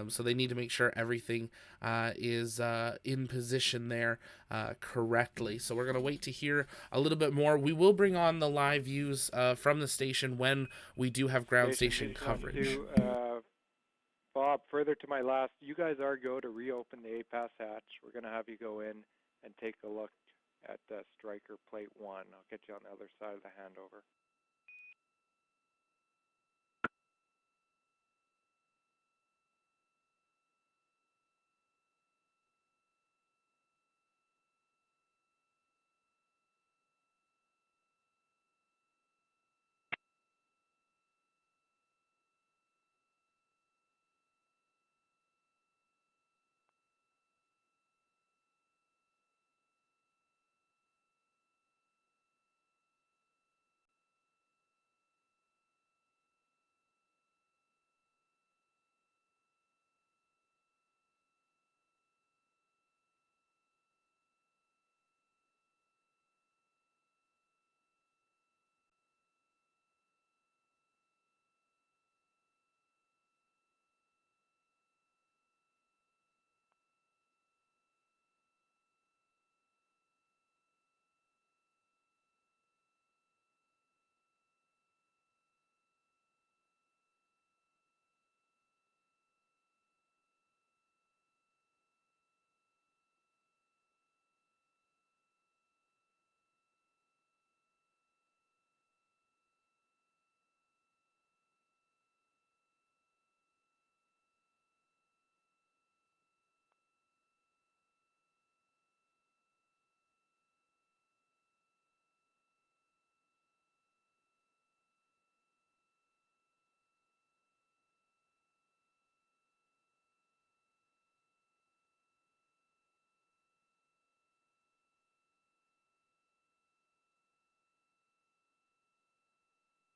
So they need to make sure everything is in position there correctly. So we're going to wait to hear a little bit more. We will bring on the live views from the station when we do have ground station coverage. Bob, further to my last, you guys are go to reopen the APAS hatch. We're going to have you go in and take a look at Striker Plate 1. I'll get you on the other side of the handover.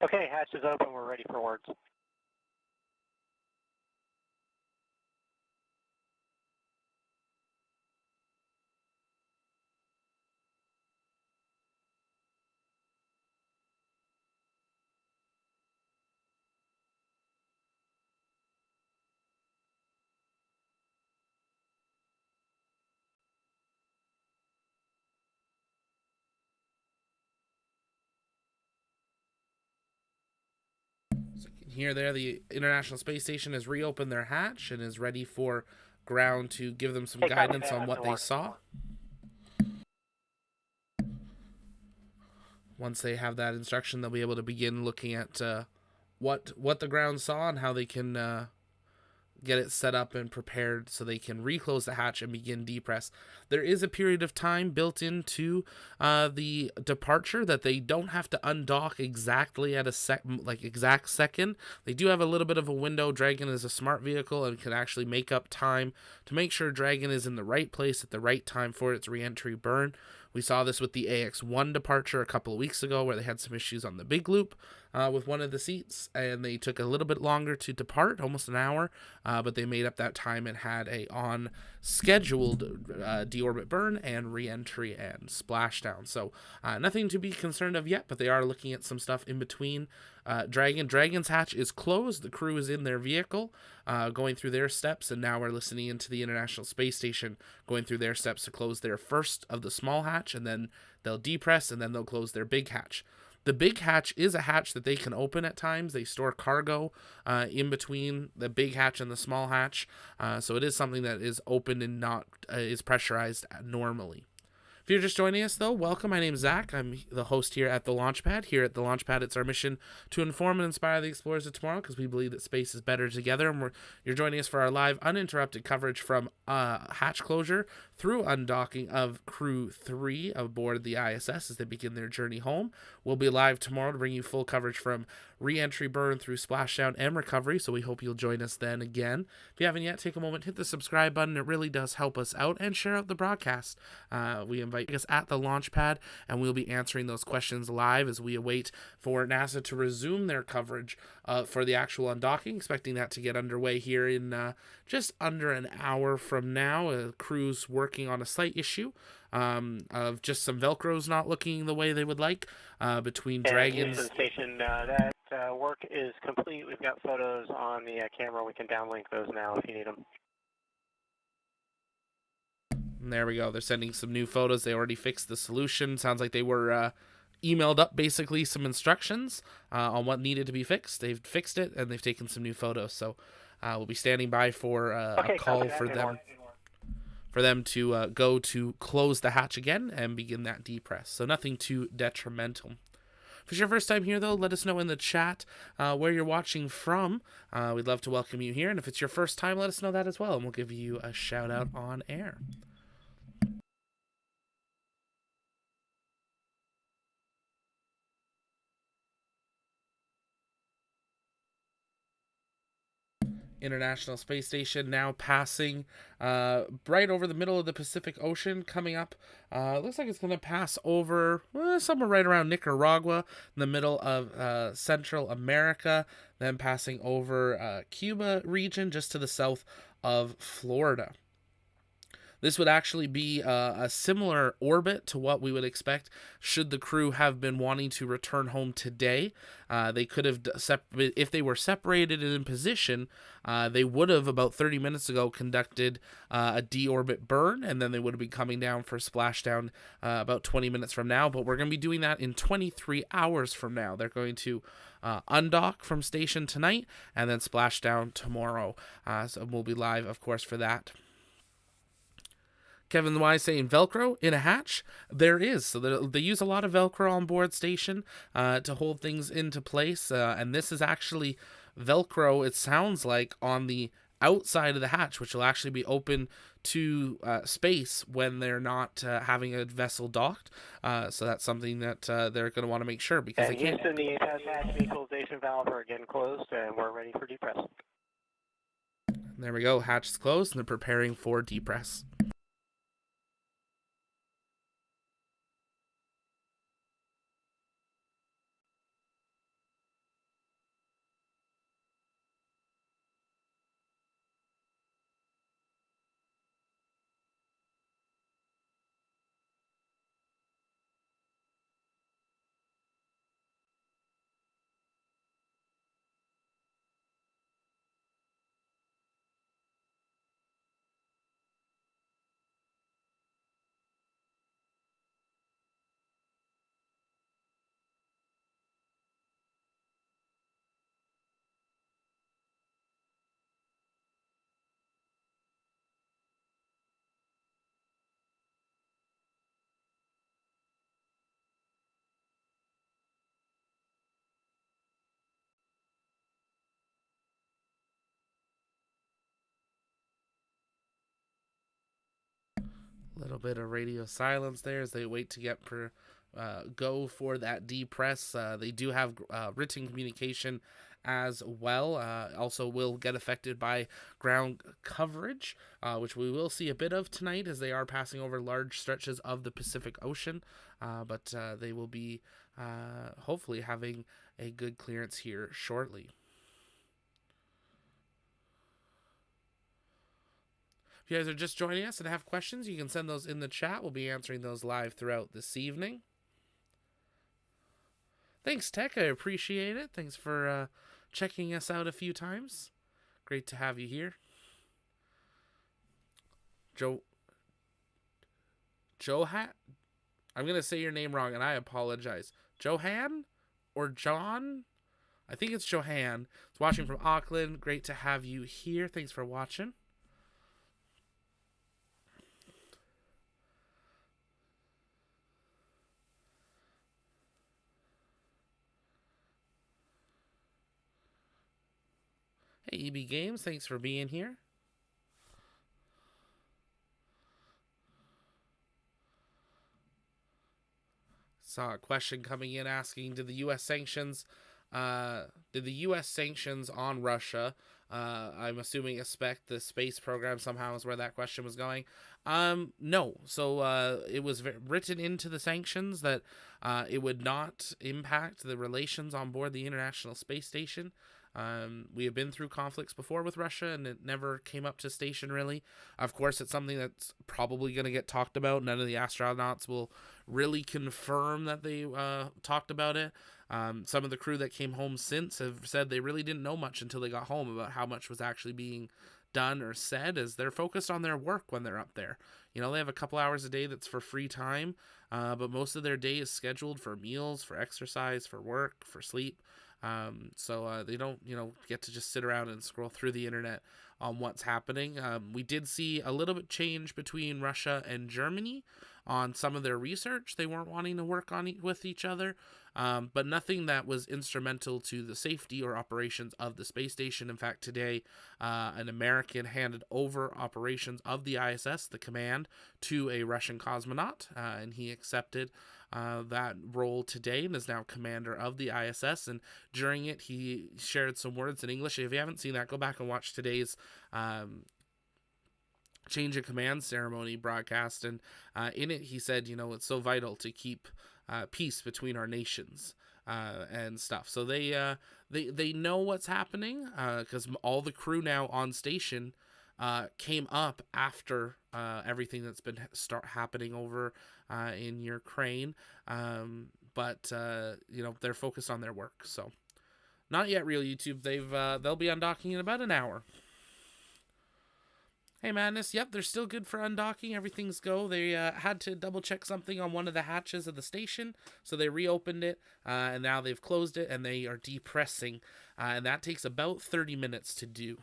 Okay, hatch is open. We're ready for words. So you can hear there the International Space Station has reopened their hatch and is ready for ground to give them some guidance on what they saw. Once they have that instruction, they'll be able to begin looking at what the ground saw and how they can get it set up and prepared so they can reclose the hatch and begin depress. There is a period of time built into the departure that they don't have to undock exactly at a exact second. They do have a little bit of a window. Dragon is a smart vehicle and can actually make up time to make sure Dragon is in the right place at the right time for its re-entry burn. We saw this with the AX-1 departure a couple of weeks ago where they had some issues on the big loop with one of the seats, and they took a little bit longer to depart, almost an hour, but they made up that time and had a on-scheduled deorbit burn and re-entry and splashdown. So nothing to be concerned of yet, but they are looking at some stuff in between. Dragon's hatch is closed. The crew is in their vehicle going through their steps, and now we're listening into the International Space Station going through their steps to close their first of the small hatch, and then they'll depress, and then they'll close their big hatch. The big hatch is a hatch that they can open at times. They store cargo in between the big hatch and the small hatch, so it is something that is open and not is pressurized normally. If you're just joining us, though, welcome. My name is Zach. I'm the host here at the Launchpad. Here at the Launchpad, it's our mission to inform and inspire the explorers of tomorrow because we believe that space is better together. And you're joining us for our live, uninterrupted coverage from hatch closure through undocking of Crew 3 aboard the ISS as they begin their journey home. We'll be live tomorrow to bring you full coverage from re-entry burn through splashdown and recovery, so we hope you'll join us then again. If you haven't yet, take a moment, hit the subscribe button. It really does help us out, and share out the broadcast. We invite us at the Launchpad, and we'll be answering those questions live as we await for NASA to resume their coverage for the actual undocking, expecting that to get underway here in just under an hour from now. Crew's working on a slight issue of just some Velcros not looking the way they would like between Dragons. Houston Station, that work is complete. We've got photos on the camera. We can downlink those now if you need them. And there we go. They're sending some new photos. They already fixed the solution. Sounds like they were emailed up basically some instructions on what needed to be fixed. They've fixed it, and they've taken some new photos. So we'll be standing by for a call for them. For them to go to close the hatch again and begin that depress. So nothing too detrimental. If it's your first time here, though, let us know in the chat where you're watching from. We'd love to welcome you here. And if it's your first time, let us know that as well, and we'll give you a shout out on air. International Space Station now passing right over the middle of the Pacific Ocean, coming up. Looks like it's going to pass over somewhere right around Nicaragua, in the middle of Central America, then passing over Cuba region just to the south of Florida. This would actually be a similar orbit to what we would expect should the crew have been wanting to return home today. They could have, if they were separated and in position, they would have about 30 minutes ago conducted a deorbit burn, and then they would have been coming down for splashdown about 20 minutes from now. But we're going to be doing that in 23 hours from now. They're going to undock from station tonight and then splash down tomorrow. So we'll be live, of course, for that. Kevin Y saying Velcro in a hatch? There is. So they use a lot of Velcro on board station to hold things into place. And this is actually Velcro, it sounds like, on the outside of the hatch, which will actually be open to space when they're not having a vessel docked. So that's something that they're going to want to make sure, because they can't. Houston, the hatch equalization valve are again closed, and we're ready for depress. There we go. Hatch is closed, and they're preparing for depress. A little bit of radio silence there as they wait to get go for that depress. They do have written communication as well. Also will get affected by ground coverage, which we will see a bit of tonight as they are passing over large stretches of the Pacific Ocean. But they will be hopefully having a good clearance here shortly. If you guys are just joining us and have questions, you can send those in the chat. We'll be answering those live throughout this evening. Thanks, Tech. I appreciate it. Thanks for checking us out a few times. Great to have you here. Johan? I'm going to say your name wrong, and I apologize. Johan? Or John? I think it's Johan. It's watching from Auckland. Great to have you here. Thanks for watching. Hey, EB Games, thanks for being here. Saw a question coming in asking, did the U.S. sanctions on Russia, I'm assuming affect the space program somehow is where that question was going. No. So it was written into the sanctions that it would not impact the relations on board the International Space Station. We have been through conflicts before with Russia, and it never came up to station, really. Of course, it's something that's probably going to get talked about. None of the astronauts will really confirm that they talked about it. Some of the crew that came home since have said they really didn't know much until they got home about how much was actually being done or said, as they're focused on their work when they're up there. You know, they have a couple hours a day that's for free time, but most of their day is scheduled for meals, for exercise, for work, for sleep. So they don't, get to just sit around and scroll through the internet on what's happening. We did see a little bit change between Russia and Germany on some of their research. They weren't wanting to work on with each other, but nothing that was instrumental to the safety or operations of the space station. In fact, today, an American handed over operations of the ISS, the command, to a Russian cosmonaut, and he accepted that role today and is now commander of the ISS. And during it, he shared some words in English. If you haven't seen that, go back and watch today's change of command ceremony broadcast. And in it, he said, it's so vital to keep peace between our nations and stuff. So they know what's happening because all the crew now on station came up after everything that's been happening over in Ukraine, but they're focused on their work. So not yet, real YouTube. They'll be undocking in about an hour. Hey, Madness. Yep, they're still good for undocking. Everything's go. They had to double check something on one of the hatches of the station, so they reopened it, and now they've closed it, and they are depressing, and that takes about 30 minutes to do.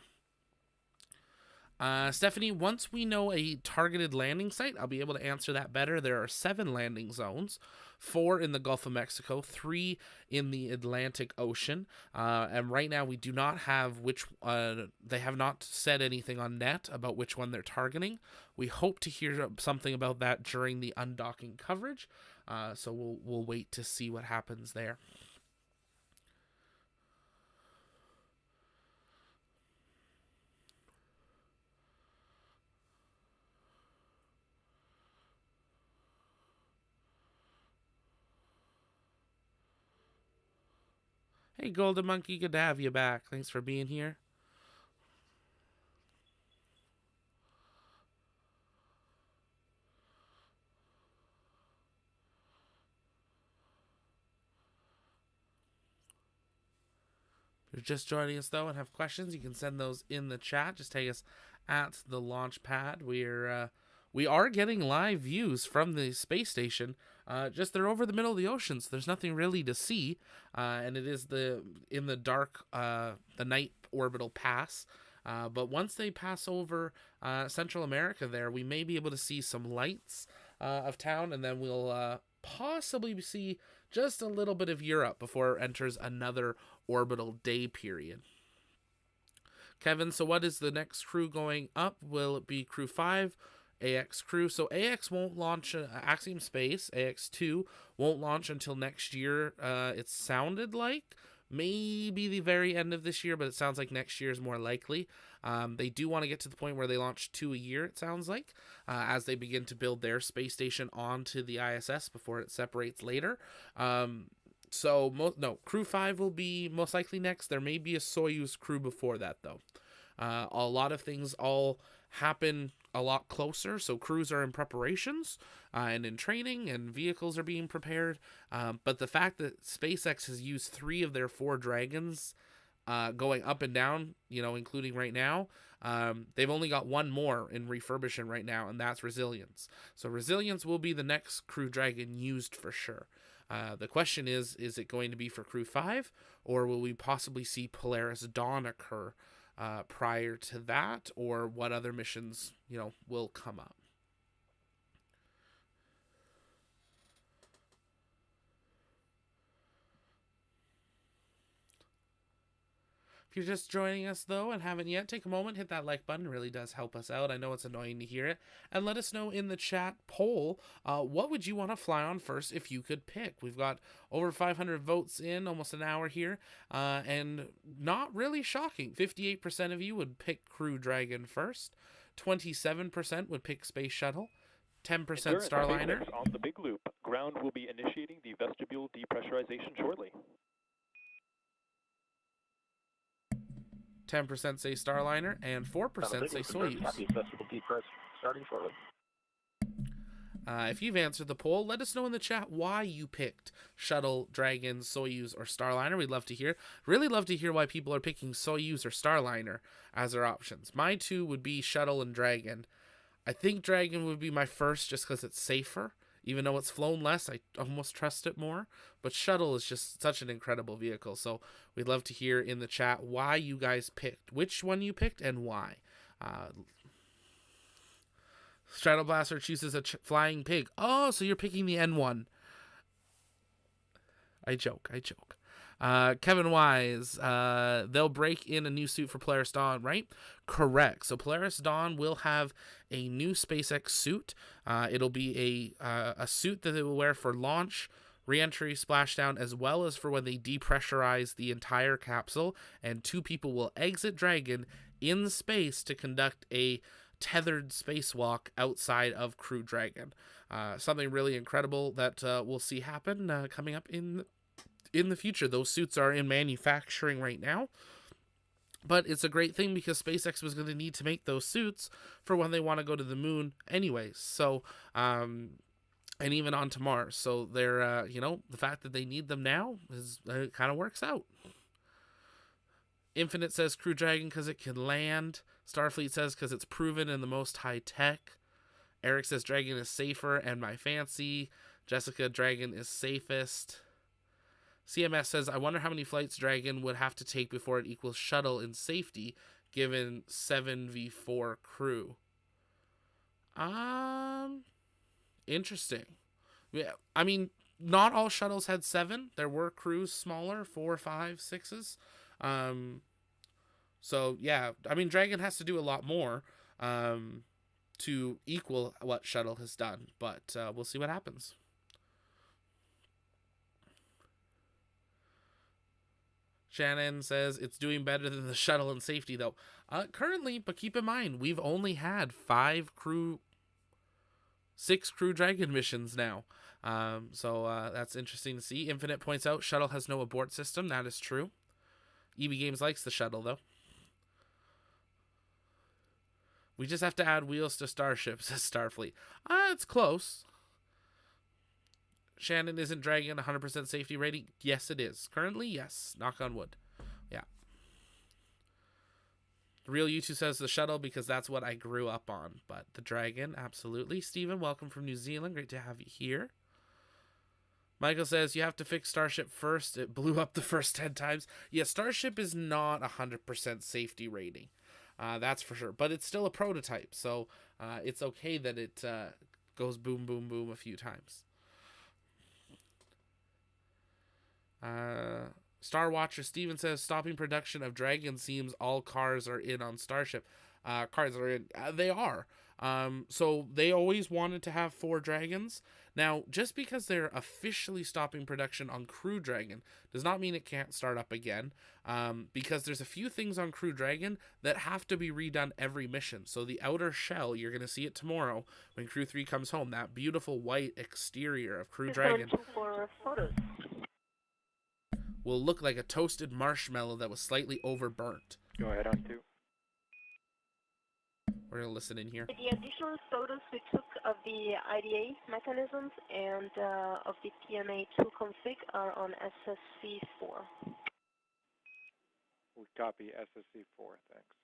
Stephanie, once we know a targeted landing site, I'll be able to answer that better. There are 7 landing zones, 4 in the Gulf of Mexico, 3 in the Atlantic Ocean, and right now we do not have they have not said anything on net about which one they're targeting. We hope to hear something about that during the undocking coverage, so we'll wait to see what happens there. Hey, Golden Monkey, good to have you back. Thanks for being here. If you're just joining us, though, and have questions, you can send those in the chat. Just take us at the launch pad. We are getting live views from the space station. Just they're over the middle of the ocean, so there's nothing really to see. And it is in the dark, the night orbital pass. But once they pass over Central America there, we may be able to see some lights of town, and then we'll possibly see just a little bit of Europe before it enters another orbital day period. Kevin, so what is the next crew going up? Will it be crew 5, AX crew. So AX won't launch, Axiom Space, AX2, won't launch until next year. It sounded like maybe the very end of this year, but it sounds like next year is more likely. They do want to get to the point where they launch 2 a year, it sounds like, as they begin to build their space station onto the ISS before it separates later. Crew 5 will be most likely next. There may be a Soyuz crew before that, though. A lot of things all happen a lot closer, so crews are in preparations and in training, and vehicles are being prepared. But the fact that SpaceX has used 3 of their 4 Dragons going up and down, including right now, they've only got 1 more in refurbishment right now, and that's Resilience. So Resilience will be the next Crew Dragon used for sure. The question is it going to be for Crew 5, or will we possibly see Polaris Dawn occur prior to that, or what other missions, will come up? If you're just joining us, though, and haven't yet, take a moment, hit that like button. It really does help us out. I know it's annoying to hear it. And let us know in the chat poll, what would you want to fly on first if you could pick? We've got over 500 votes in, almost an hour here, and not really shocking. 58% of you would pick Crew Dragon first. 27% would pick Space Shuttle. 10% Starliner. On the big loop, ground will be initiating the vestibule depressurization shortly. 10% say Starliner, and 4% say Soyuz. Starting shortly. If you've answered the poll, let us know in the chat why you picked Shuttle, Dragon, Soyuz, or Starliner. We'd love to hear. Really love to hear why people are picking Soyuz or Starliner as their options. My 2 would be Shuttle and Dragon. I think Dragon would be my first just because it's safer. Even though it's flown less, I almost trust it more. But Shuttle is just such an incredible vehicle. So we'd love to hear in the chat why you guys picked, which one you picked, and why. Straddle Blaster chooses a flying pig. Oh, so you're picking the N1. I joke. Kevin Wise, they'll break in a new suit for Polaris Dawn, right? Correct. So Polaris Dawn will have a new SpaceX suit. It'll be a suit that they will wear for launch, re-entry, splashdown, as well as for when they depressurize the entire capsule, and 2 people will exit Dragon in space to conduct a tethered spacewalk outside of Crew Dragon. Something really incredible that we'll see happen coming up in the future. Those suits are in manufacturing right now, but it's a great thing because SpaceX was going to need to make those suits for when they want to go to the moon anyways. So, and even on to Mars. So they're, the fact that they need them now is kind of works out. Infinite says Crew Dragon because it can land. Starfleet says because it's proven and the most high tech. Eric says Dragon is safer and my fancy. Jessica, Dragon is safest. CMS says, I wonder how many flights Dragon would have to take before it equals Shuttle in safety, given 7v4 crew. Interesting. Yeah, I mean, not all shuttles had 7. There were crews smaller, 4, 5, 6s. So, yeah, I mean, Dragon has to do a lot more to equal what Shuttle has done, but we'll see what happens. Shannon says it's doing better than the Shuttle in safety, though. Currently, but keep in mind, we've only had 6 Crew Dragon missions now. So that's interesting to see. Infinite points out Shuttle has no abort system. That is true. EV Games likes the Shuttle, though. We just have to add wheels to starships, says Starfleet. It's close. Shannon, isn't Dragon 100% safety rating? Yes, it is. Currently, yes. Knock on wood. Yeah. The real YouTube says the Shuttle because that's what I grew up on. But the Dragon, absolutely. Steven, welcome from New Zealand. Great to have you here. Michael says, you have to fix Starship first. It blew up the first 10 times. Yeah, Starship is not 100% safety rating. That's for sure. But it's still a prototype. So it's okay that it goes boom, boom, boom a few times. Star Watcher Steven says, stopping production of Dragon seems all cars are in on Starship. Cars are in. They are. So they always wanted to have 4 Dragons. Now, just because they're officially stopping production on Crew Dragon does not mean it can't start up again, because there's a few things on Crew Dragon that have to be redone every mission. So the outer shell, you're going to see it tomorrow when Crew 3 comes home, that beautiful white exterior of Crew Dragon will look like a toasted marshmallow that was slightly overburnt. Go ahead on 2. We're going to listen in here. The additional photos we took of the IDA mechanisms and of the PMA2 config are on SSC4. We copy SSC4, thanks.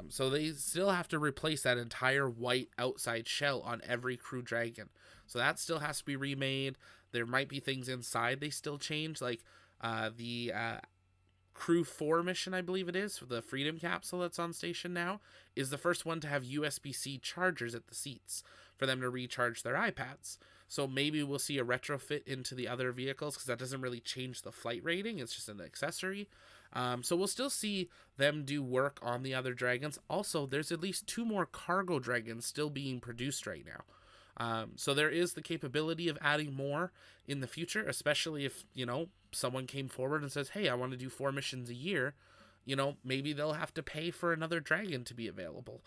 So they still have to replace that entire white outside shell on every Crew Dragon. So that still has to be remade. There might be things inside they still change, like the Crew 4 mission, I believe it is, for the Freedom Capsule that's on station now, is the first one to have USB-C chargers at the seats for them to recharge their iPads. So maybe we'll see a retrofit into the other vehicles, because that doesn't really change the flight rating. It's just an accessory. So we'll still see them do work on the other Dragons. Also, there's at least 2 more cargo Dragons still being produced right now. So there is the capability of adding more in the future, especially if, someone came forward and says, hey, I want to do 4 missions a year. Maybe they'll have to pay for another Dragon to be available.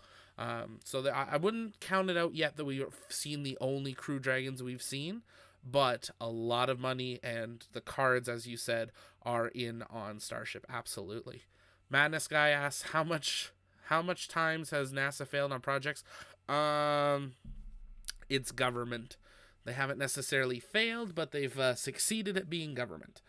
So I wouldn't count it out yet that we've seen the only Crew Dragons we've seen, but a lot of money, and the cards, as you said, are in on Starship. Absolutely. Madness Guy asks, how much times has NASA failed on projects? It's government. They haven't necessarily failed, but they've succeeded at being government.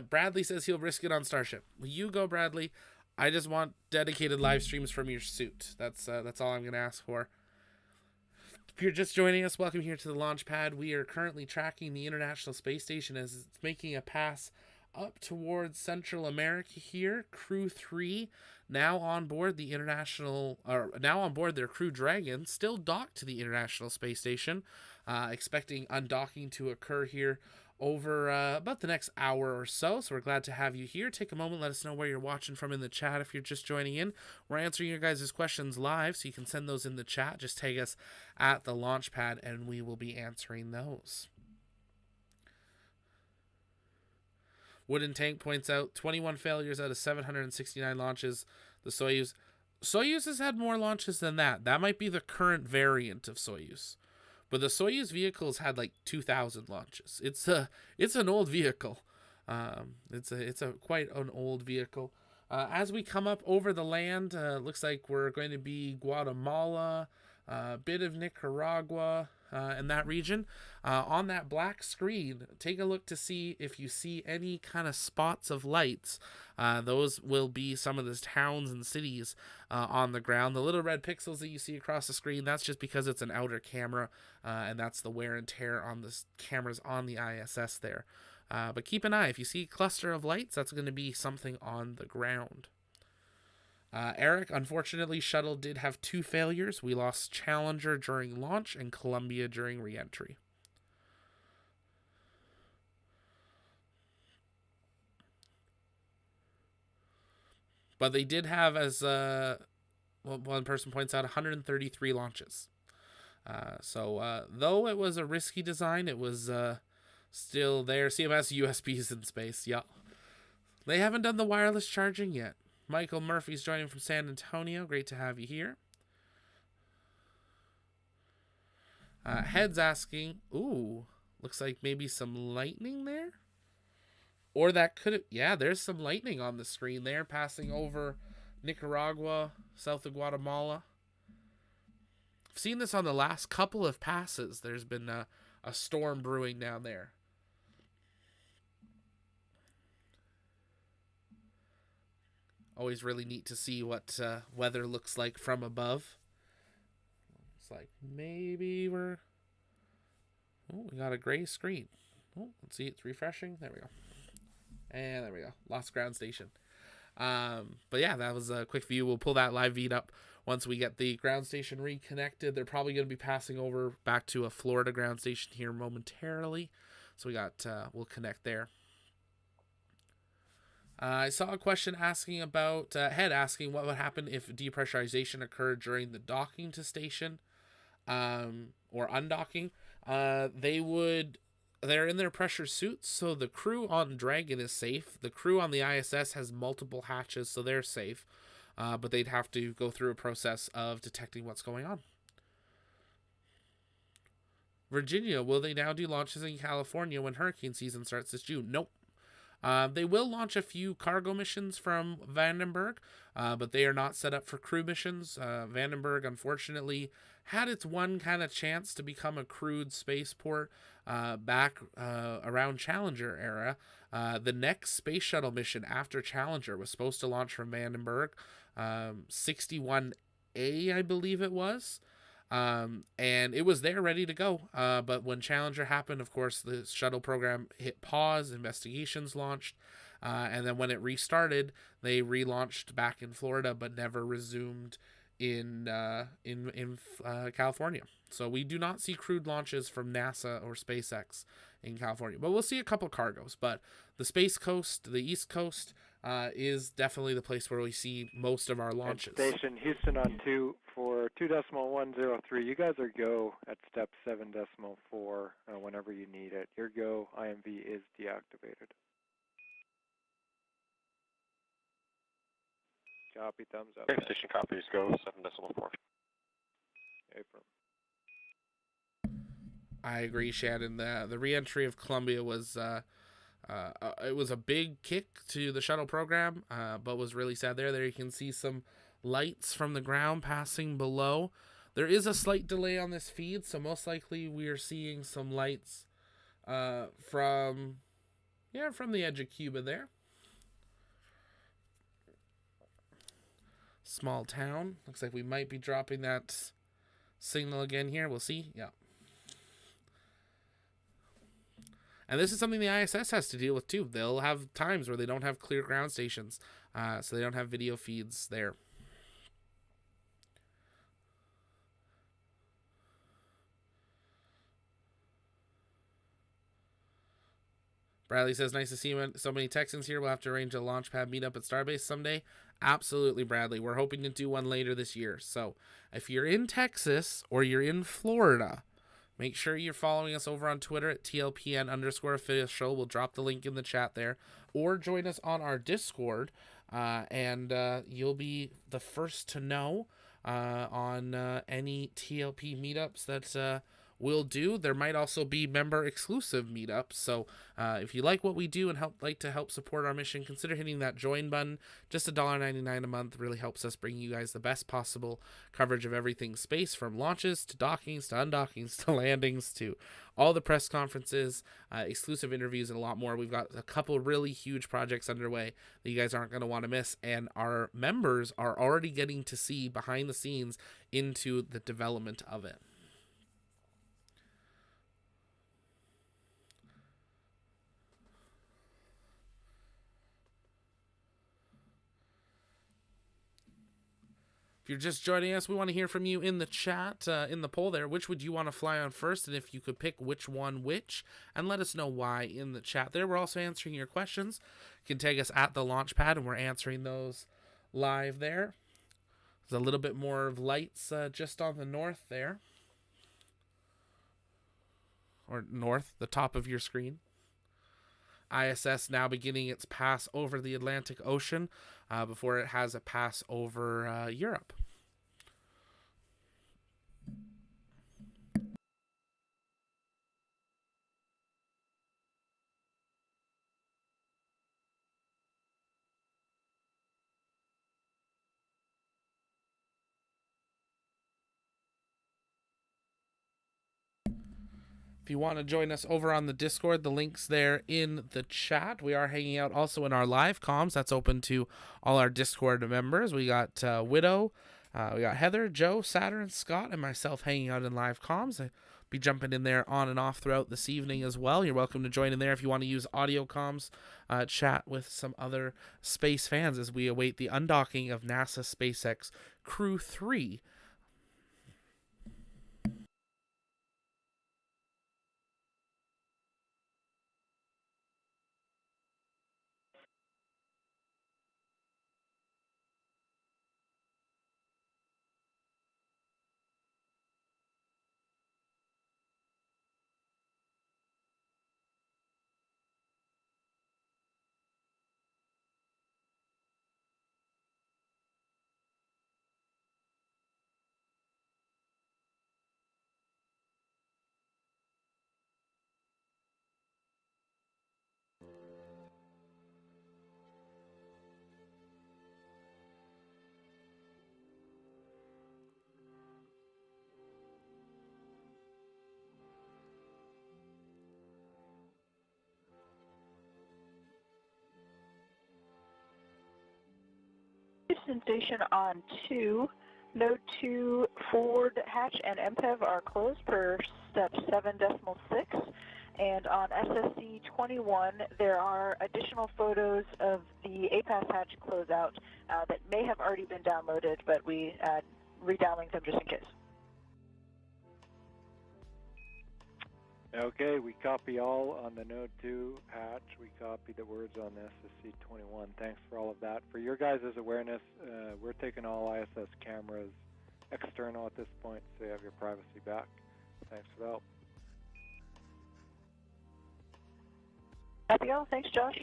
Bradley says he'll risk it on Starship. You go, Bradley. I just want dedicated live streams from your suit. That's all I'm going to ask for. If you're just joining us, welcome here to the launch pad. We are currently tracking the International Space Station as it's making a pass up towards Central America here. Crew 3 now on board their Crew Dragon, still docked to the International Space Station, expecting undocking to occur here over about the next hour or so. So we're glad to have you here. Take a moment, let us know where you're watching from in the chat if you're just joining in. We're answering your guys' questions live, so you can send those in the chat. Just tag us at the launch pad and we will be answering those. Wooden Tank points out 21 failures out of 769 launches. The Soyuz has had more launches than that. That might be the current variant of Soyuz. But the Soyuz vehicles had like 2,000 launches. It's an old vehicle. It's quite an old vehicle. As we come up over the land, looks like we're going to be Guatemala, a bit of Nicaragua, in that region. On that black screen, take a look to see if you see any kind of spots of lights. Those will be some of the towns and cities on the ground. The little red pixels that you see across the screen, that's just because it's an outer camera, and that's the wear and tear on the cameras on the ISS there. But keep an eye. If you see a cluster of lights, that's going to be something on the ground. Eric, unfortunately, Shuttle did have 2 failures. We lost Challenger during launch and Columbia during re-entry. But they did have, as one person points out, 133 launches. So though it was a risky design, it was still there. CMS USBs in space. Yeah. They haven't done the wireless charging yet. Michael Murphy's joining from San Antonio. Great to have you here. Head's asking, ooh, looks like maybe some lightning there. Or that could have, yeah, there's some lightning on the screen there, passing over Nicaragua, south of Guatemala. I've seen this on the last couple of passes. There's been a storm brewing down there. Always really neat to see what weather looks like from above. It's like maybe we got a gray screen. Oh, let's see, it's refreshing. There we go. And there we go. Lost ground station. But yeah, that was a quick view. We'll pull that live feed up once we get the ground station reconnected. They're probably going to be passing over back to a Florida ground station here momentarily. So we'll connect there. I saw a question asking about asking what would happen if depressurization occurred during the docking to station, or undocking. They're in their pressure suits, so the crew on Dragon is safe. The crew on the ISS has multiple hatches, so they're safe. But they'd have to go through a process of detecting what's going on. Virginia, will they now do launches in California when hurricane season starts this June? Nope. They will launch a few cargo missions from Vandenberg, but they are not set up for crew missions. Vandenberg, unfortunately, had its one kind of chance to become a crewed spaceport back around Challenger era. The next space shuttle mission after Challenger was supposed to launch from Vandenberg, 61A, I believe it was. And it was there ready to go. But when Challenger happened, of course, the shuttle program hit pause, investigations launched, and then when it restarted, they relaunched back in Florida, but never resumed in California. So we do not see crewed launches from NASA or SpaceX in California, but we'll see a couple cargos. But the Space Coast, the East Coast, is definitely the place where we see most of our launches. And Station Houston on 2 for 2.103. You guys are go at step 7.4 whenever you need it. Your go IMV is deactivated. Copy, thumbs up. Station copies, go 7.4. April. I agree, Shannon. The re-entry of Columbia was it was a big kick to the shuttle program, but was really sad there. There you can see some lights from the ground passing below. There is a slight delay on this feed, so most likely we are seeing some lights from the edge of Cuba there. Small town. Looks like we might be dropping that signal again here. We'll see. Yeah. And this is something the ISS has to deal with too. They'll have times where they don't have clear ground stations, so they don't have video feeds there. Bradley says, nice to see so many Texans here. We'll have to arrange a launch pad meetup at Starbase someday. Absolutely, Bradley. We're hoping to do one later this year. So if you're in Texas or you're in Florida, make sure you're following us over on Twitter at TLPN_official. We'll drop the link in the chat there. Or join us on our Discord, and you'll be the first to know on any TLP meetups that we'll do. There might also be member exclusive meetups. So if you like what we do and like to help support our mission, consider hitting that join button. Just $1.99 a month really helps us bring you guys the best possible coverage of everything space, from launches to dockings to undockings to landings to all the press conferences, exclusive interviews, and a lot more. We've got a couple really huge projects underway that you guys aren't going to want to miss, and our members are already getting to see behind the scenes into the development of it. If you're just joining us, we want to hear from you in the chat, in the poll there. Which would you want to fly on first? And if you could pick which one, which, and let us know why in the chat there. We're also answering your questions. You can tag us at the launch pad, and we're answering those live there. There's a little bit more of lights just on the north there. Or north, the top of your screen. ISS now beginning its pass over the Atlantic Ocean before it has a pass over Europe. If you want to join us over on the Discord, the link's there in the chat. We are hanging out also in our live comms. That's open to all our Discord members. We got Widow, we got Heather, Joe, Saturn, Scott, and myself hanging out in live comms. I'll be jumping in there on and off throughout this evening as well. You're welcome to join in there if you want to use audio comms, chat with some other space fans as we await the undocking of NASA SpaceX Crew 3. Houston Station on 2. Node 2 forward hatch and MPEV are closed per step 7.6. And on SSC 21, there are additional photos of the APAS hatch closeout that may have already been downloaded, but we re-downloading them just in case. Okay, we copy all on the Node 2 hatch. We copy the words on the SSC-21. Thanks for all of that. For your guys' awareness, we're taking all ISS cameras external at this point, so you have your privacy back. Thanks for the help. Happy all. Thanks, Josh.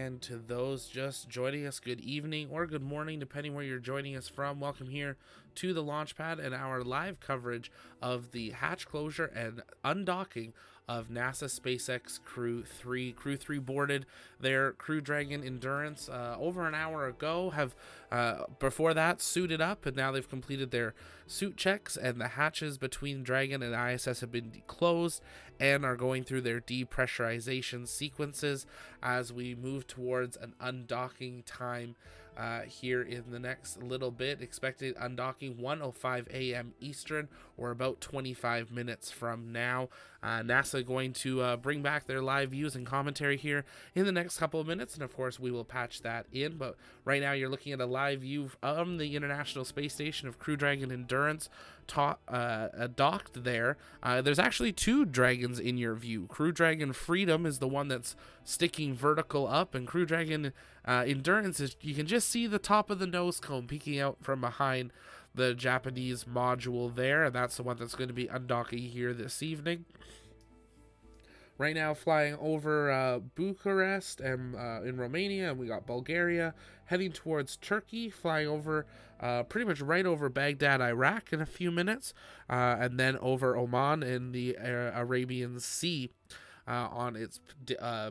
And to those just joining us, good evening or good morning, depending where you're joining us from. Welcome here to the launch pad and our live coverage of the hatch closure and undocking of NASA SpaceX Crew 3. Crew 3 boarded their Crew Dragon Endurance over an hour ago, have before that suited up, and now they've completed their suit checks, and the hatches between Dragon and ISS have been closed and are going through their depressurization sequences as we move towards an undocking time here in the next little bit. Expected undocking 1:05 a.m. Eastern, or about 25 minutes from now. NASA going to bring back their live views and commentary here in the next couple of minutes, and of course we will patch that in. But right now you're looking at a live view from the International Space Station of Crew Dragon Endurance docked there. There's actually two dragons in your view. Crew Dragon Freedom is the one that's sticking vertical up, and Crew Dragon Endurance is, you can just see the top of the nose cone peeking out from behind the Japanese module there, and that's the one that's going to be undocking here this evening. Right now flying over Bucharest and in Romania, and we got Bulgaria heading towards Turkey, flying over pretty much right over Baghdad, Iraq in a few minutes, and then over Oman in the Arabian Sea on its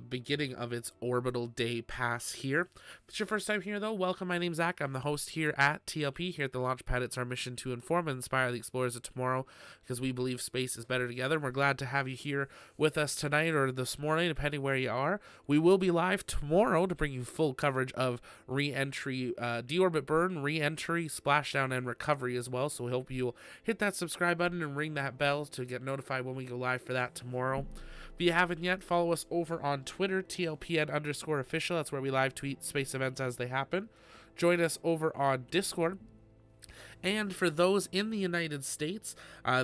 beginning of its orbital day pass here. If it's your first time here, though, welcome. My name's Zach. I'm the host here at TLP. Here at the launch pad, it's our mission to inform and inspire the explorers of tomorrow, because we believe space is better together. And we're glad to have you here with us tonight or this morning, depending where you are. We will be live tomorrow to bring you full coverage of re-entry, deorbit burn, re-entry, splashdown, and recovery as well. So we hope you'll hit that subscribe button and ring that bell to get notified when we go live for that tomorrow. If you haven't yet, follow us over on Twitter, TLPN_official. That's where we live tweet space events as they happen. Join us over on Discord. And for those in the United States,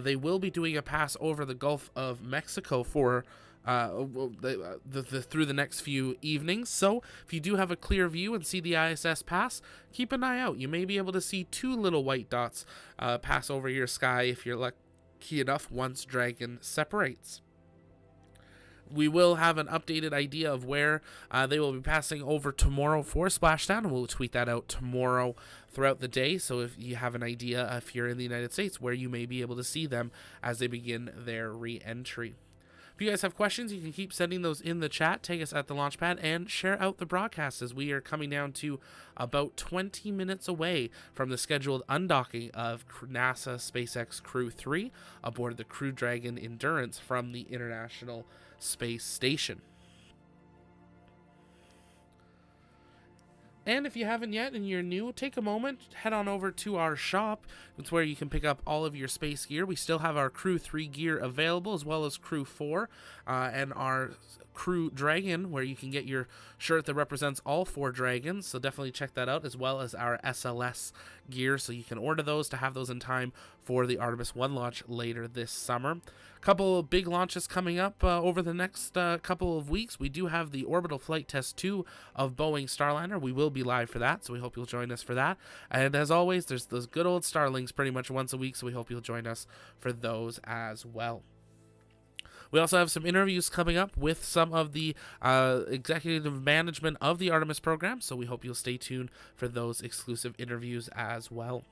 they will be doing a pass over the Gulf of Mexico for through the next few evenings. So if you do have a clear view and see the ISS pass, keep an eye out. You may be able to see two little white dots pass over your sky if you're lucky enough once Dragon separates. We will have an updated idea of where they will be passing over tomorrow for splashdown, and we'll tweet that out tomorrow throughout the day. So if you have an idea, if you're in the United States, where you may be able to see them as they begin their re-entry. If you guys have questions, you can keep sending those in the chat. Take us at the Launchpad and share out the broadcast, as we are coming down to about 20 minutes away from the scheduled undocking of NASA SpaceX Crew 3 aboard the Crew Dragon Endurance from the International Space Station. And if you haven't yet and you're new, take a moment, head on over to our shop. It's where you can pick up all of your space gear. We still have our Crew 3 gear available, as well as Crew 4 and our Crew Dragon, where you can get your shirt that represents all 4 dragons. So definitely check that out, as well as our SLS gear, so you can order those to have those in time for the Artemis 1 launch later this summer. A couple of big launches coming up over the next couple of weeks. We do have the Orbital Flight Test 2 of Boeing Starliner. We will be live for that, so we hope you'll join us for that. And as always, there's those good old Starlings pretty much once a week, so we hope you'll join us for those as well. We also have some interviews coming up with some of the executive management of the Artemis program, so we hope you'll stay tuned for those exclusive interviews as well.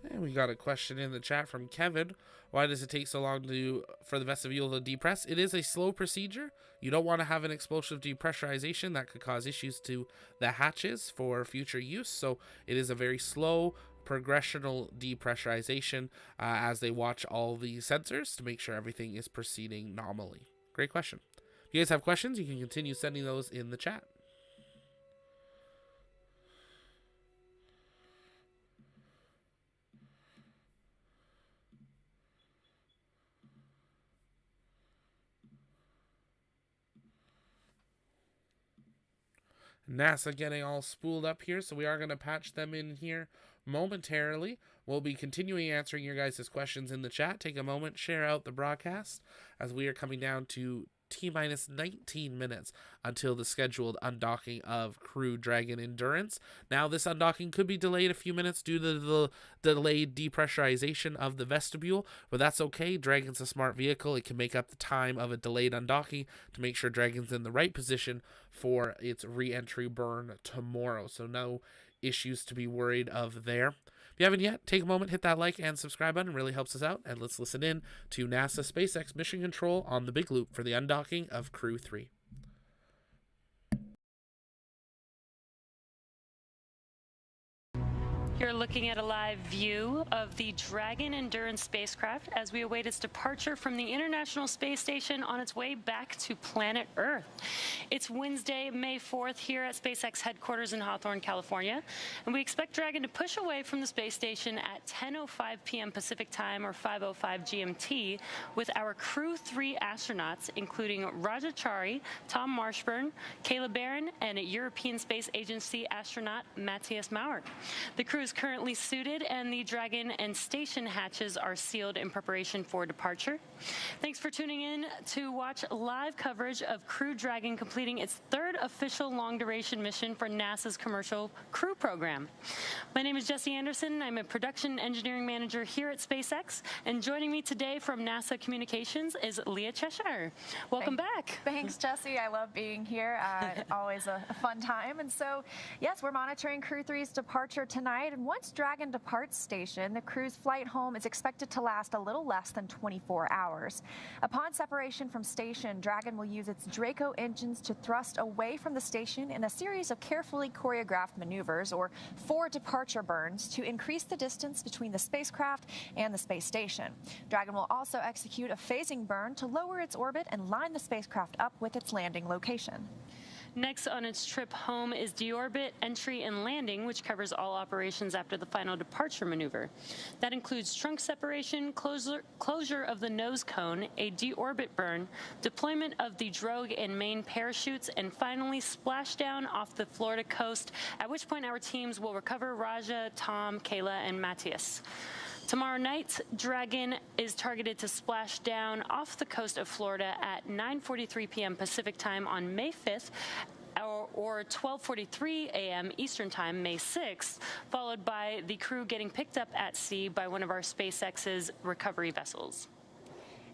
And we got a question in the chat from Kevin. Why does it take so long for the vestibule to depress? It is a slow procedure. You don't want to have an explosive depressurization that could cause issues to the hatches for future use. So it is a very slow progressional depressurization as they watch all the sensors to make sure everything is proceeding normally. Great question. If you guys have questions, you can continue sending those in the chat. NASA getting all spooled up here, so we are going to patch them in here momentarily. We'll be continuing answering your guys' questions in the chat. Take a moment, share out the broadcast, as we are coming down to T-minus 19 minutes until the scheduled undocking of Crew Dragon Endurance. Now, this undocking could be delayed a few minutes due to the delayed depressurization of the vestibule, but that's okay. Dragon's a smart vehicle. It can make up the time of a delayed undocking to make sure Dragon's in the right position for its re-entry burn tomorrow. So no issues to be worried of there. If you haven't yet, take a moment, hit that like and subscribe button. It really helps us out. And let's listen in to NASA SpaceX mission control on the big loop for the undocking of Crew 3. You're looking at a live view of the Dragon Endurance spacecraft as we await its departure from the International Space Station on its way back to planet Earth. It's Wednesday, May 4th here at SpaceX headquarters in Hawthorne, California, and we expect Dragon to push away from the space station at 10:05 p.m. Pacific Time or 5:05 GMT with our Crew 3 astronauts, including Chari, Tom Marshburn, Kayla Barron, and European Space Agency astronaut Matthias Maurer. The crew is currently suited, and the Dragon and station hatches are sealed in preparation for departure. Thanks for tuning in to watch live coverage of Crew Dragon completing its third official long-duration mission for NASA's Commercial Crew Program. My name is Jesse Anderson. I'm a production engineering manager here at SpaceX, and joining me today from NASA Communications is Leah Cheshire. Welcome back. Thanks, Jesse. I love being here. Always a fun time. And so, yes, we're monitoring Crew 3's departure tonight. And once Dragon departs station, the crew's flight home is expected to last a little less than 24 hours. Upon separation from station, Dragon will use its Draco engines to thrust away from the station in a series of carefully choreographed maneuvers, or 4 departure burns, to increase the distance between the spacecraft and the space station. Dragon will also execute a phasing burn to lower its orbit and line the spacecraft up with its landing location. Next on its trip home is deorbit, entry, and landing, which covers all operations after the final departure maneuver. That includes trunk separation, closure of the nose cone, a deorbit burn, deployment of the drogue and main parachutes, and finally splashdown off the Florida coast, at which point our teams will recover Raja, Tom, Kayla, and Matthias. Tomorrow night, Dragon is targeted to splash down off the coast of Florida at 9:43 p.m. Pacific Time on May 5th, or 12:43 a.m. Eastern Time, May 6th, followed by the crew getting picked up at sea by one of our SpaceX's recovery vessels.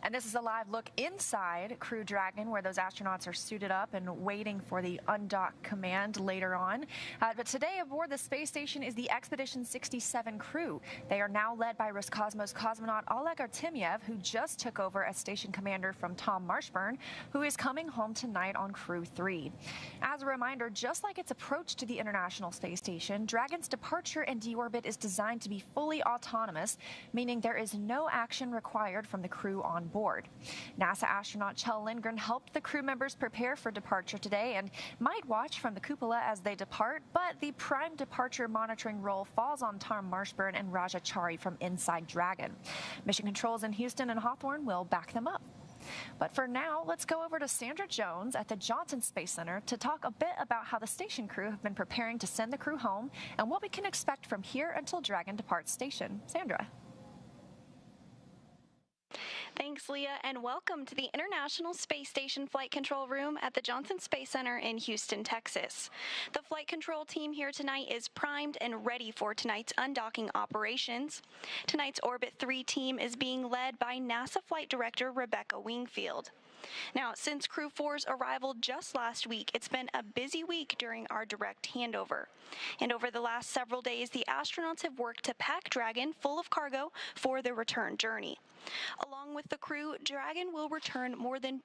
And this is a live look inside Crew Dragon, where those astronauts are suited up and waiting for the undock command later on. But today aboard the space station is the Expedition 67 crew. They are now led by Roscosmos cosmonaut Oleg Artemyev, who just took over as station commander from Tom Marshburn, who is coming home tonight on Crew 3. As a reminder, just like its approach to the International Space Station, Dragon's departure and deorbit is designed to be fully autonomous, meaning there is no action required from the crew on board. NASA astronaut Kjell Lindgren helped the crew members prepare for departure today and might watch from the cupola as they depart, but the prime departure monitoring role falls on Tom Marshburn and Chari from inside Dragon. Mission controls in Houston and Hawthorne will back them up. But for now, let's go over to Sandra Jones at the Johnson Space Center to talk a bit about how the station crew have been preparing to send the crew home and what we can expect from here until Dragon departs station. Sandra. Thanks, Leah, and welcome to the International Space Station Flight Control Room at the Johnson Space Center in Houston, Texas. The flight control team here tonight is primed and ready for tonight's undocking operations. Tonight's Orbit 3 team is being led by NASA Flight Director Rebecca Wingfield. Now, since Crew 4's arrival just last week, it's been a busy week during our direct handover. And over the last several days, the astronauts have worked to pack Dragon full of cargo for their return journey. Along with the crew, Dragon will return more than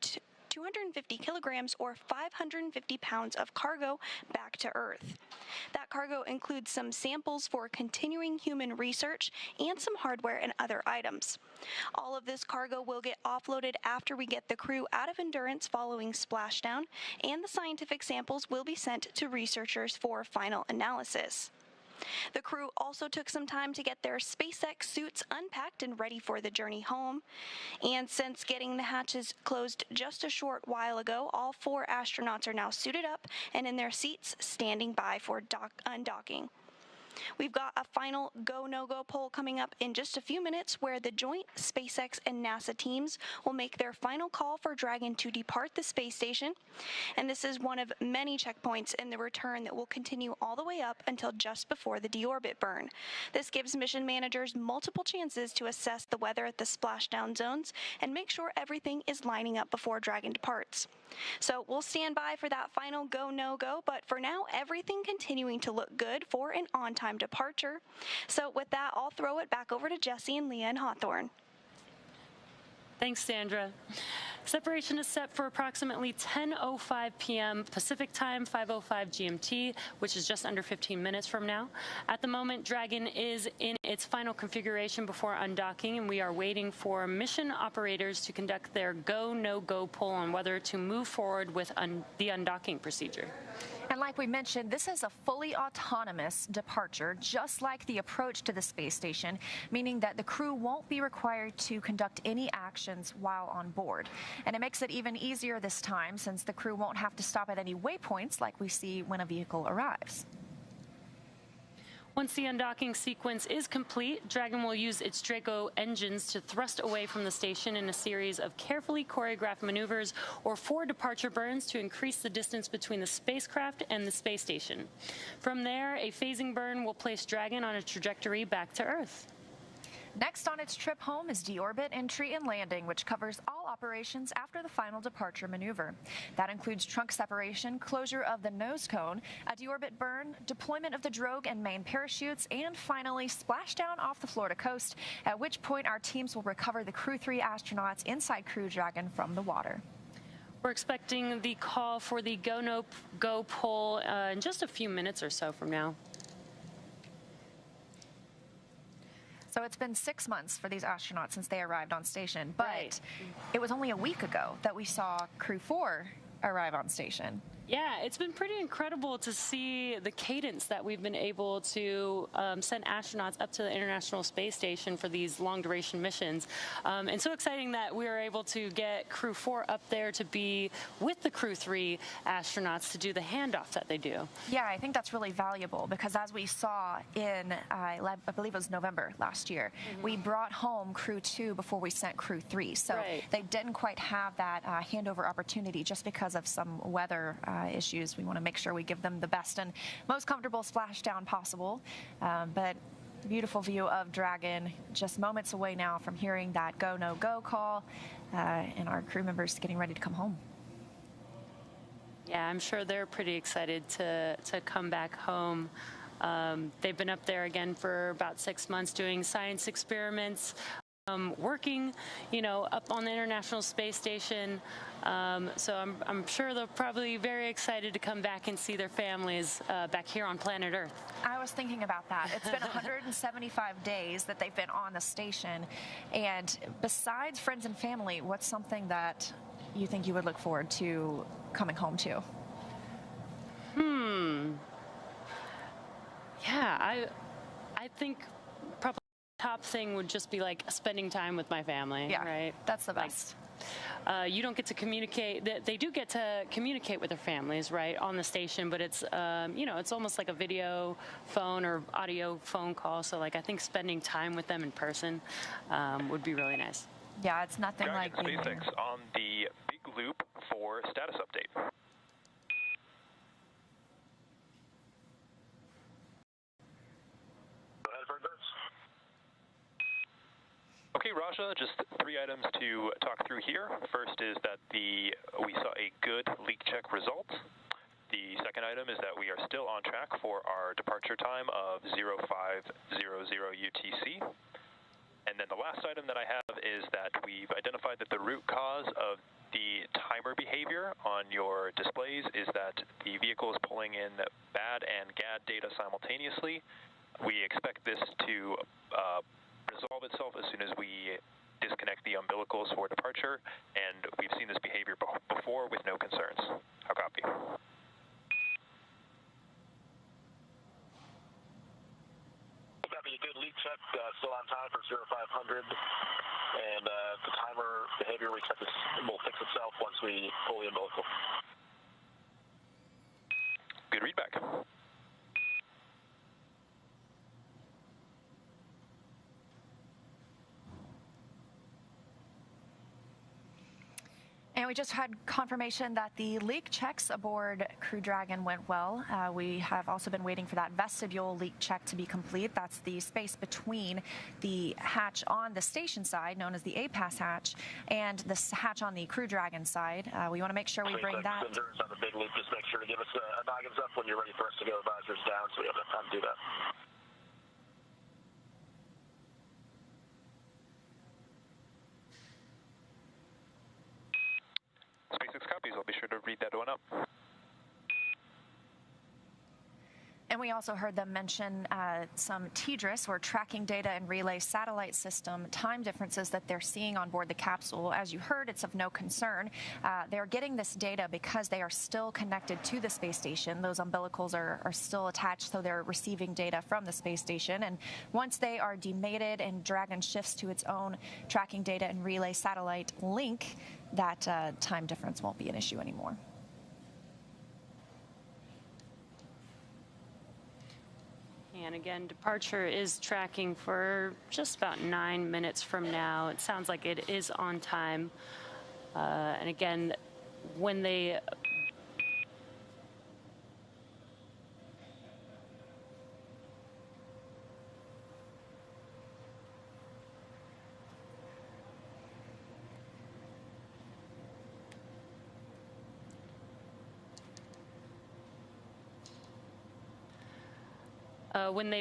250 kilograms or 550 pounds of cargo back to Earth. That cargo includes some samples for continuing human research and some hardware and other items. All of this cargo will get offloaded after we get the crew out of Endurance following splashdown, and the scientific samples will be sent to researchers for final analysis. The crew also took some time to get their SpaceX suits unpacked and ready for the journey home. And since getting the hatches closed just a short while ago, all 4 astronauts are now suited up and in their seats standing by for undocking. We've got a final go, no-go poll coming up in just a few minutes where the joint SpaceX and NASA teams will make their final call for Dragon to depart the space station. And this is one of many checkpoints in the return that will continue all the way up until just before the deorbit burn. This gives mission managers multiple chances to assess the weather at the splashdown zones and make sure everything is lining up before Dragon departs. So we'll stand by for that final go, no-go, but for now, everything continuing to look good for an on-time departure. So with that, I'll throw it back over to Jesse and Leah in Hawthorne. Thanks, Sandra. Separation is set for approximately 10:05 p.m. Pacific Time, 5:05 GMT, which is just under 15 minutes from now. At the moment, Dragon is in its final configuration before undocking, and we are waiting for mission operators to conduct their go, no-go poll on whether to move forward with the undocking procedure. And like we mentioned, this is a fully autonomous departure, just like the approach to the space station, meaning that the crew won't be required to conduct any actions while on board. And it makes it even easier this time since the crew won't have to stop at any waypoints like we see when a vehicle arrives. Once the undocking sequence is complete, Dragon will use its Draco engines to thrust away from the station in a series of carefully choreographed maneuvers or 4 departure burns to increase the distance between the spacecraft and the space station. From there, a phasing burn will place Dragon on a trajectory back to Earth. Next on its trip home is deorbit, entry, and landing, which covers all operations after the final departure maneuver. That includes trunk separation, closure of the nose cone, a deorbit burn, deployment of the drogue and main parachutes, and finally splashdown off the Florida coast, at which point our teams will recover the Crew 3 astronauts inside Crew Dragon from the water. We're expecting the call for the go, no, go poll in just a few minutes or so from now. So it's been 6 months for these astronauts since they arrived on station, but It was only a week ago that we saw Crew 4 arrive on station. Yeah, it's been pretty incredible to see the cadence that we've been able to send astronauts up to the International Space Station for these long-duration missions. And so exciting that we were able to get Crew 4 up there to be with the Crew 3 astronauts to do the handoff that they do. Yeah, I think that's really valuable because as we saw in, I believe it was November last year, we brought home Crew 2 before we sent Crew 3. So they didn't quite have that handover opportunity just because of some weather issues. We want to make sure we give them the best and most comfortable splashdown possible. But beautiful view of Dragon, just moments away now from hearing that go, no, go call, and our crew members getting ready to come home. Yeah, I'm sure they're pretty excited to come back home. They've been up there again for about 6 months doing science experiments, working, up on the International Space Station. So I'm sure they're probably very excited to come back and see their families back here on planet Earth. I was thinking about that. It's been 175 days that they've been on the station. And besides friends and family, what's something that you think you would look forward to coming home to? Yeah, I think probably the top thing would just be like spending time with my family. Yeah, right? That's the best. You don't get to communicate. They do get to communicate with their families, right, on the station, but it's, it's almost like a video phone or audio phone call. So, I think spending time with them in person would be really nice. Yeah, it's nothing like SpaceX on the big loop for status update. Okay, Raja, just 3 items to talk through here. First is that we saw a good leak check result. The second item is that we are still on track for our departure time of 0500 UTC. And then the last item that I have is that we've identified that the root cause of the timer behavior on your displays is that the vehicle is pulling in BAD and GAD data simultaneously. We expect this to resolve itself as soon as we disconnect the umbilicals for departure, and we've seen this behavior before with no concerns. How copy? Copy, good leak check, still on time for 0500, and the timer behavior we expect will fix itself once we pull the umbilical. Good readback. And we just had confirmation that the leak checks aboard Crew Dragon went well. We have also been waiting for that vestibule leak check to be complete. That's the space between the hatch on the station side, known as the A-Pass hatch, and the hatch on the Crew Dragon side. We want to make sure we bring that. Endurance on the big loop, just make sure to give us a noggins up when you're ready for us to go visors down, so we have enough time to do that. SpaceX copies. I'll be sure to read that one up. And we also heard them mention some TDRS, or tracking data and relay satellite system, time differences that they're seeing on board the capsule. As you heard, it's of no concern. They're getting this data because they are still connected to the space station. Those umbilicals are still attached, so they're receiving data from the space station. And once they are demated and Dragon shifts to its own tracking data and relay satellite link, that time difference won't be an issue anymore. And again, departure is tracking for just about 9 minutes from now. It sounds like it is on time. And again, when they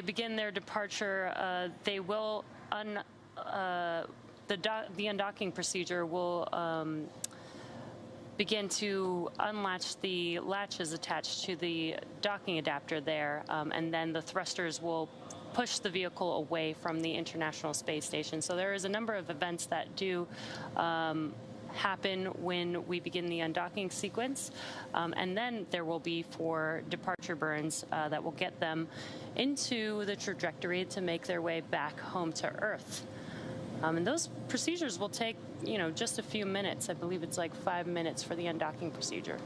begin their departure, they will the undocking procedure will begin to unlatch the latches attached to the docking adapter there, and then the thrusters will push the vehicle away from the International Space Station. So there is a number of events that do happen when we begin the undocking sequence, and then there will be 4 departure burns that will get them into the trajectory to make their way back home to Earth. And those procedures will take, just a few minutes. I believe it's like 5 minutes for the undocking procedure.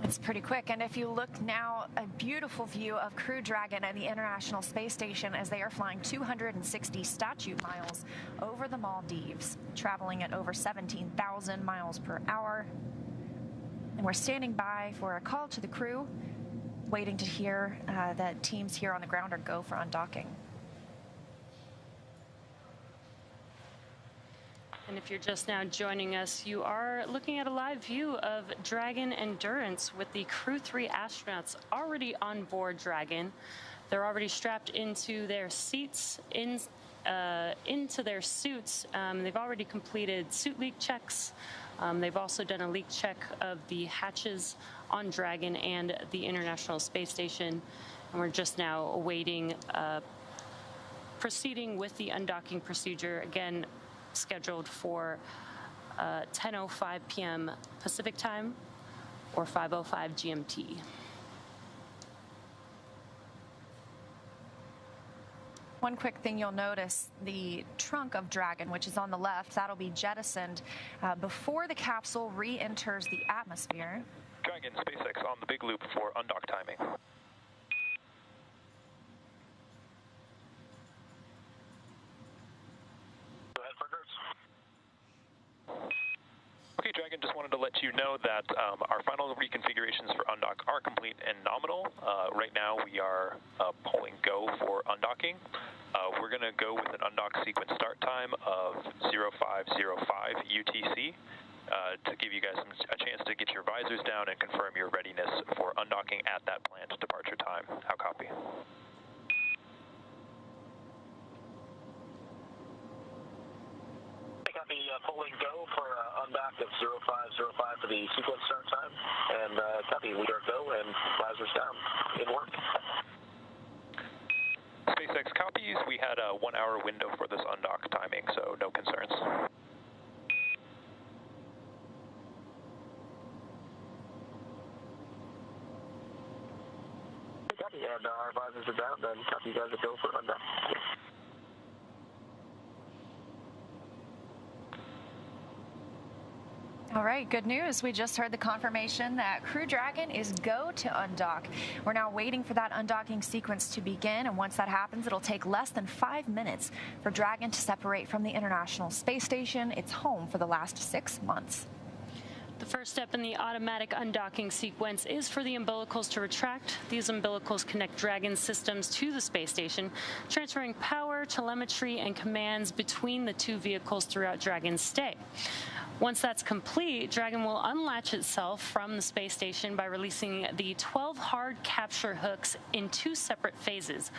It's pretty quick. And if you look now, a beautiful view of Crew Dragon and the International Space Station as they are flying 260 statute miles over the Maldives, traveling at over 17,000 miles per hour. And we're standing by for a call to the crew, waiting to hear that teams here on the ground are go for undocking. And if you're just now joining us, you are looking at a live view of Dragon Endurance with the Crew 3 astronauts already on board Dragon. They're already strapped into their seats, into their suits. They've already completed suit leak checks. They've also done a leak check of the hatches on Dragon and the International Space Station. And we're just now awaiting proceeding with the undocking procedure. Again, scheduled for 10:05 p.m. Pacific time or 5:05 GMT. One quick thing you'll notice, the trunk of Dragon, which is on the left, that'll be jettisoned before the capsule re-enters the atmosphere. Dragon, SpaceX on the big loop for undock timing. Okay, Dragon, just wanted to let you know that our final reconfigurations for undock are complete and nominal. Right now we are pulling go for undocking. We're going to go with an undock sequence start time of 0505 UTC to give you guys a chance to get your visors down and confirm your readiness for undocking at that planned departure time. How copy? Copy, polling go for undock of 0505 for the sequence start time. And copy, we are go and visors down. In work. SpaceX copies. We had a 1 hour window for this undock timing, so no concerns. Copy, and our visors are down, then copy, you guys are go for undock. All right, good news. We just heard the confirmation that Crew Dragon is go to undock. We're now waiting for that undocking sequence to begin, and once that happens, it'll take less than 5 minutes for Dragon to separate from the International Space Station, its home for the last 6 months. The first step in the automatic undocking sequence is for the umbilicals to retract. These umbilicals connect Dragon systems to the space station, transferring power, telemetry, and commands between the two vehicles throughout Dragon's stay. Once that's complete, Dragon will unlatch itself from the space station by releasing the 12 hard capture hooks in 2 separate phases.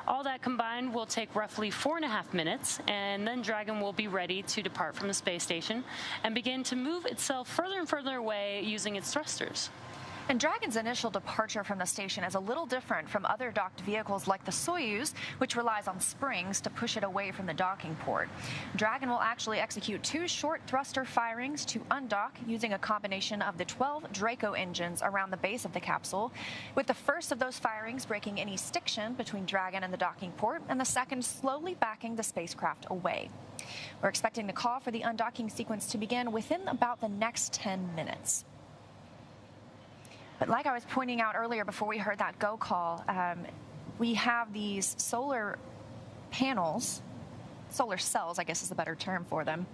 All that combined will take roughly 4.5 minutes, and then Dragon will be ready to depart from the space station and begin to move itself further and further away using its thrusters. And Dragon's initial departure from the station is a little different from other docked vehicles like the Soyuz, which relies on springs to push it away from the docking port. Dragon will actually execute 2 short thruster firings to undock using a combination of the 12 Draco engines around the base of the capsule, with the first of those firings breaking any stiction between Dragon and the docking port, and the second slowly backing the spacecraft away. We're expecting the call for the undocking sequence to begin within about the next 10 minutes. But like I was pointing out earlier before we heard that go call, we have these solar panels, solar cells, I guess is the better term for them,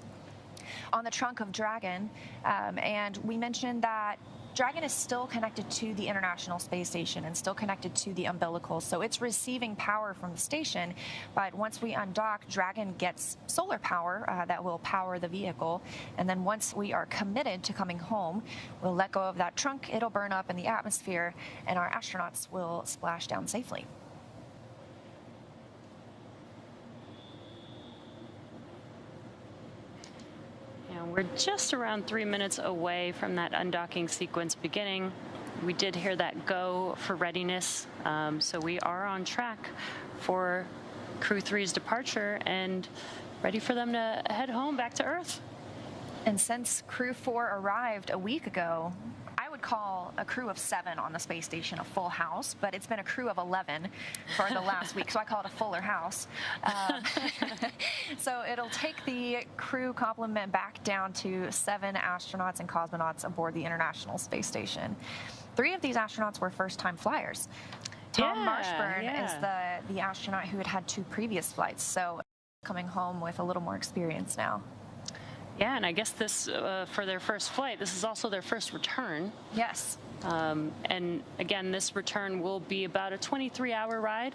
on the trunk of Dragon. And we mentioned that Dragon is still connected to the International Space Station and still connected to the umbilicals, so it's receiving power from the station. But once we undock, Dragon gets solar power that will power the vehicle. And then once we are committed to coming home, we'll let go of that trunk, it'll burn up in the atmosphere, and our astronauts will splash down safely. We're just around 3 minutes away from that undocking sequence beginning. We did hear that go for readiness, so we are on track for Crew 3's departure and ready for them to head home back to Earth. And since Crew 4 arrived a week ago, I would call a crew of 7 on the space station a full house, but it's been a crew of 11 for the last week, so I call it a fuller house. So it'll take the crew complement back down to 7 astronauts and cosmonauts aboard the International Space Station. 3 of these astronauts were first-time flyers. Tom Marshburn is the astronaut who had had 2 previous flights, so coming home with a little more experience now. Yeah, and I guess this, for their first flight, this is also their first return. Yes. And again, this return will be about a 23-hour ride.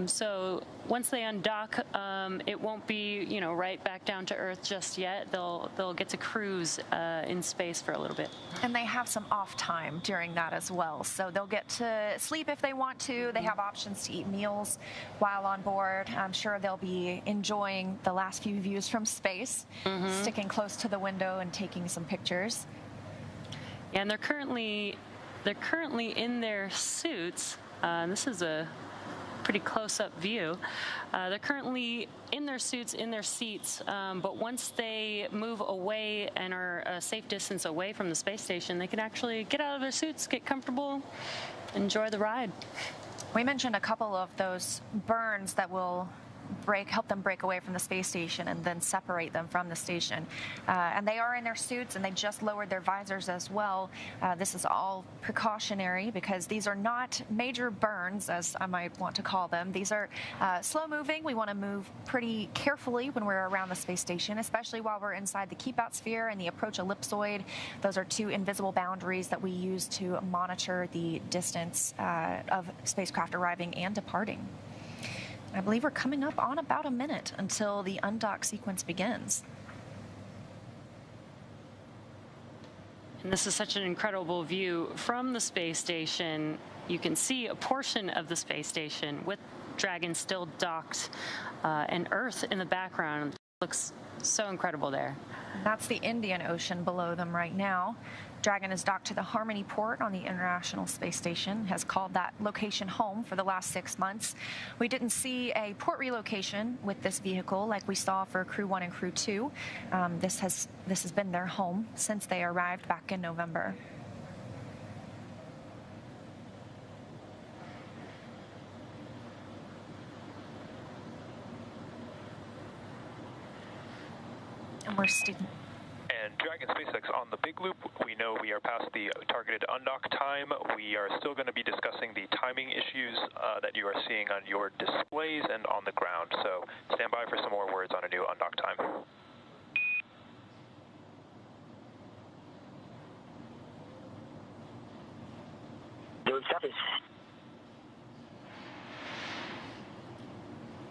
So once they undock, it won't be, you know, right back down to Earth just yet. They'll get to cruise in space for a little bit. And they have some off time during that as well. So they'll get to sleep if they want to. They have options to eat meals while on board. I'm sure they'll be enjoying the last few views from space, sticking close to the window and taking some pictures. Yeah, and they're currently in their suits. This is a pretty close-up view. They're currently in their suits, in their seats, but once they move away and are a safe distance away from the space station, they can actually get out of their suits, get comfortable, enjoy the ride. We mentioned a couple of those burns that will help them break away from the space station and then separate them from the station. And they are in their suits, and they just lowered their visors as well. This is all precautionary because these are not major burns, as I might want to call them. These are slow moving. We want to move pretty carefully when we're around the space station, especially while we're inside the keep out sphere and the approach ellipsoid. Those are 2 invisible boundaries that we use to monitor the distance of spacecraft arriving and departing. I believe we're coming up on about a minute until the undock sequence begins. And this is such an incredible view from the space station. You can see a portion of the space station with Dragon still docked and Earth in the background. looks so incredible there. That's the Indian Ocean below them right now. Dragon is docked to the Harmony port on the International Space Station, has called that location home for the last 6 months. We didn't see a port relocation with this vehicle like we saw for Crew 1 and Crew 2. This has been their home since they arrived back in November. And we're And Dragon SpaceX on the big loop, we know we are past the targeted undock time. We are still going to be discussing the timing issues that you are seeing on your displays and on the ground. So stand by for some more words on a new undock time.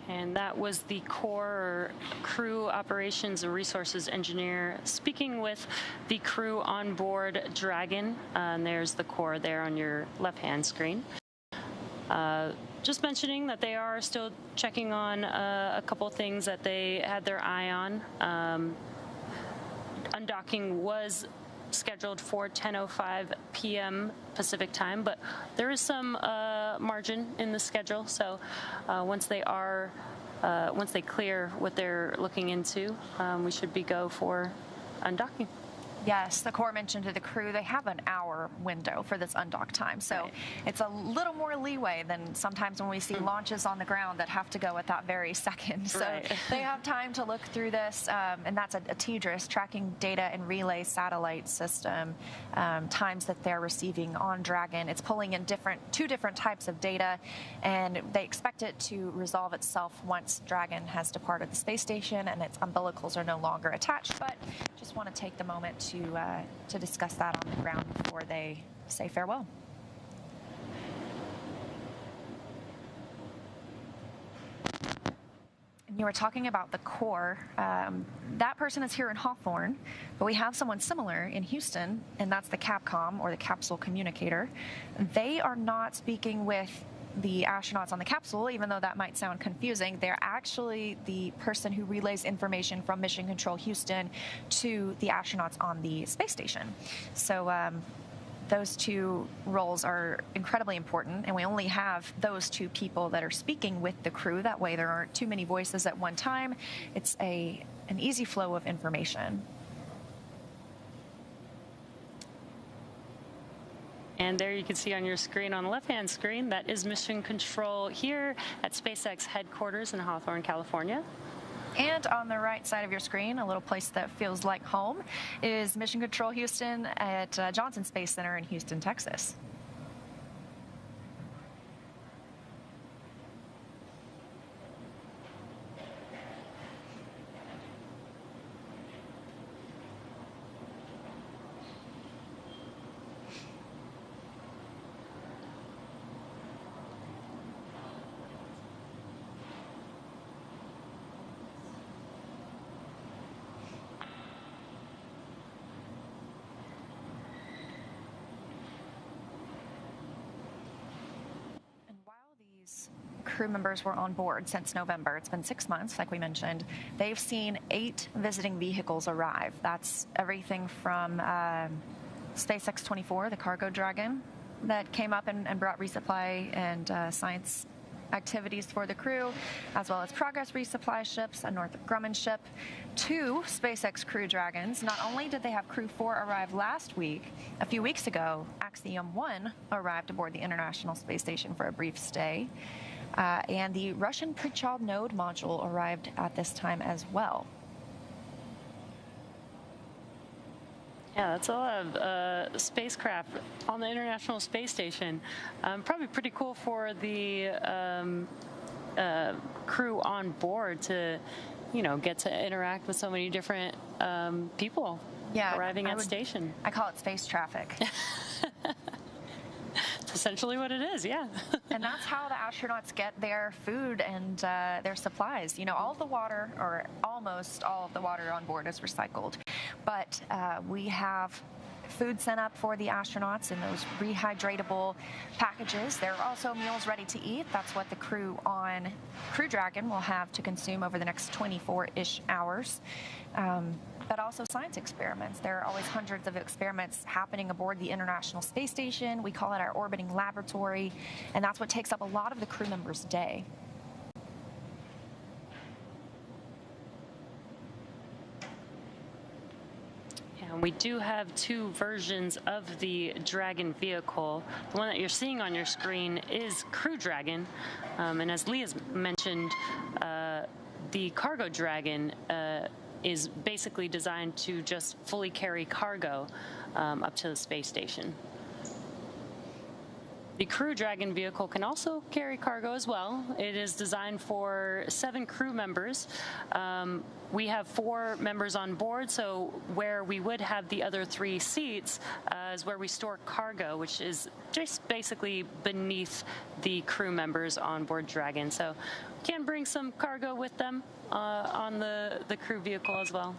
And that was the core crew operations and resources engineer speaking with the crew on board Dragon. And there's the core there on your left-hand screen. Just mentioning that they are still checking on a couple things that they had their eye on. Undocking was scheduled for 10:05 p.m. Pacific time, but there is some margin in the schedule. So once they clear what they're looking into, we should be go for undocking. Yes, the Corps mentioned to the crew they have an hour window for this undock time, so it's a little more leeway than sometimes when we see launches on the ground that have to go at that very second. So they have time to look through this, and that's a TDRS, Tracking Data and Relay Satellite System, times that they're receiving on Dragon. It's pulling in two different types of data, and they expect it to resolve itself once Dragon has departed the space station and its umbilicals are no longer attached. But just want to take the moment to discuss that on the ground before they say farewell. And you were talking about the core. That person is here in Hawthorne, but we have someone similar in Houston, and that's the Capcom, or the Capsule communicator. They are not speaking with the astronauts on the capsule, even though that might sound confusing. They're actually the person who relays information from Mission Control Houston to the astronauts on the space station. So those two roles are incredibly important, and we only have those two people that are speaking with the crew. That way there aren't too many voices at one time. It's an easy flow of information. And there you can see on your screen, on the left-hand screen, that is Mission Control here at SpaceX headquarters in Hawthorne, California. And on the right side of your screen, a little place that feels like home, is Mission Control Houston at Johnson Space Center in Houston, Texas. Crew members were on board since November. It's been 6 months, like we mentioned. They've seen 8 visiting vehicles arrive. That's everything from SpaceX 24, the cargo Dragon, that came up and brought resupply and science activities for the crew, as well as Progress resupply ships, a Northrop Grumman ship, 2 SpaceX Crew Dragons. Not only did they have Crew 4 arrive last week, a few weeks ago, Axiom 1 arrived aboard the International Space Station for a brief stay. And the Russian Pre-child node module arrived at this time as well. Yeah, that's a lot of spacecraft on the International Space Station. Probably pretty cool for the crew on board to, get to interact with so many different people arriving at station. I call it space traffic. It's essentially what it is, yeah. And that's how the astronauts get their food and their supplies. All of the water, or almost all of the water on board, is recycled. But we have food sent up for the astronauts in those rehydratable packages. There are also meals ready to eat. That's what the crew on Crew Dragon will have to consume over the next 24-ish hours. But also science experiments. There are always hundreds of experiments happening aboard the International Space Station. We call it our orbiting laboratory, and that's what takes up a lot of the crew members' day. And we do have two versions of the Dragon vehicle. The one that you're seeing on your screen is Crew Dragon, and as Leah's mentioned, the Cargo Dragon is basically designed to just fully carry cargo up to the space station. The Crew Dragon vehicle can also carry cargo as well. It is designed for 7 crew members. We have 4 members on board, so where we would have the other 3 seats is where we store cargo, which is just basically beneath the crew members on board Dragon. So we can bring some cargo with them on the crew vehicle as well.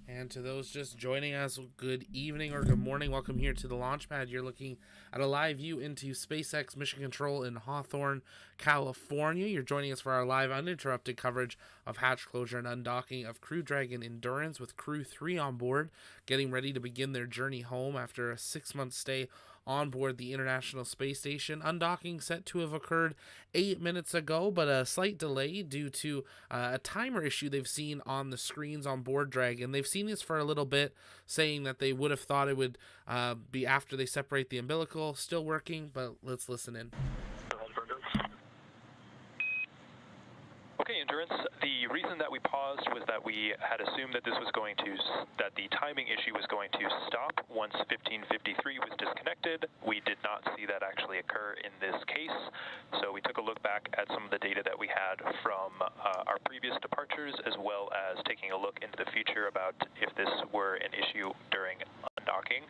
And to those just joining us, good evening or good morning. Welcome here to the launch pad. You're looking at a live view into SpaceX Mission Control in Hawthorne, California. You're joining us for our live uninterrupted coverage of hatch closure and undocking of Crew Dragon Endurance with Crew 3 on board, getting ready to begin their journey home after a 6-month stay on board the International Space Station. Undocking set to have occurred 8 minutes ago, but a slight delay due to a timer issue they've seen on the screens on board Dragon. They've seen this for a little bit, saying that they would have thought it would be after they separate the umbilical. Still working, but let's listen in. Okay, Endurance, the reason that we paused was that we had assumed that that the timing issue was going to stop once 1553 was disconnected. We did not see that actually occur in this case, so we took a look back at some of the data that we had from our previous departures, as well as taking a look into the future about if this were an issue during undocking.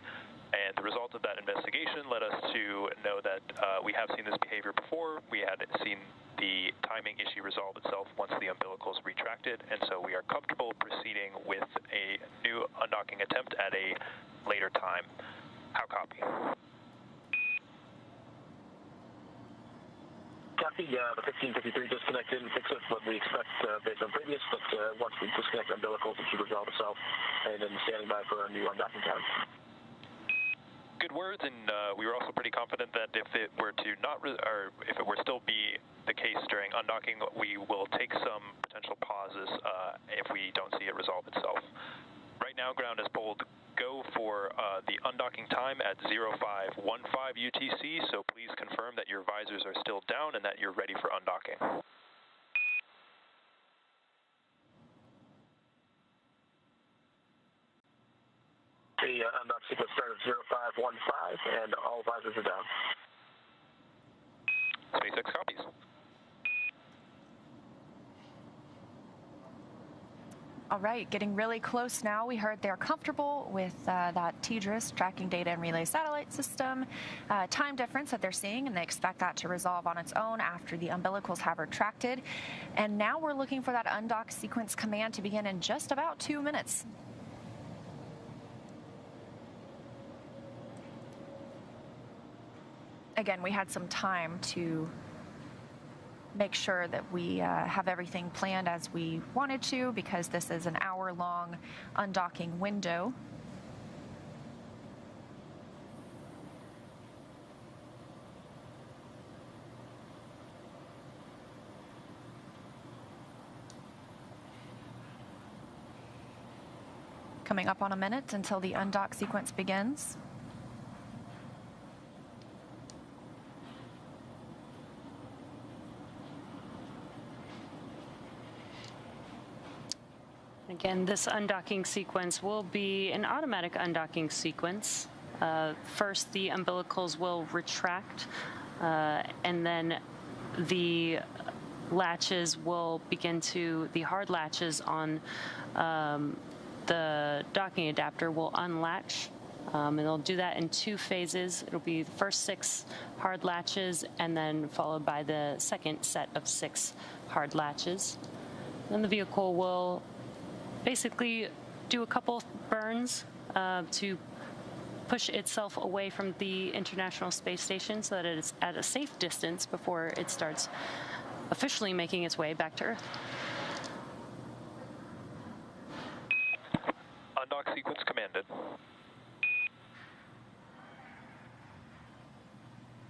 And the result of that investigation led us to know that we have seen this behavior before. We had seen the timing issue resolve itself once the umbilicals retracted, and so we are comfortable proceeding with a new undocking attempt at a later time. How copy? Copy, the 1553 disconnected and fix it, what we expect based on previous, but once we disconnect umbilicals, it should resolve itself, and then standing by for a new undocking time. Good words, and we were also pretty confident that if it were to if it were still be the case during undocking, we will take some potential pauses if we don't see it resolve itself. Right now, ground has pulled go for the undocking time at 0515 UTC, so please confirm that your visors are still down and that you're ready for undocking. The undock sequence started at 0515, and all visors are down. SpaceX copies. All right, getting really close now. We heard they're comfortable with that TDRS, tracking data and relay satellite system, time difference that they're seeing, and they expect that to resolve on its own after the umbilicals have retracted. And now we're looking for that undock sequence command to begin in just about 2 minutes. Again, we had some time to make sure that we have everything planned as we wanted to, because this is an hour-long undocking window. Coming up on a minute until the undock sequence begins. Again, this undocking sequence will be an automatic undocking sequence. First, the umbilicals will retract, and then the latches will begin to, the hard latches on the docking adapter will unlatch. And they'll do that in 2 phases. It'll be the first 6 hard latches and then followed by the second set of 6 hard latches. Then the vehicle will basically do a couple burns to push itself away from the International Space Station so that it's at a safe distance before it starts officially making its way back to Earth. Undock sequence commanded.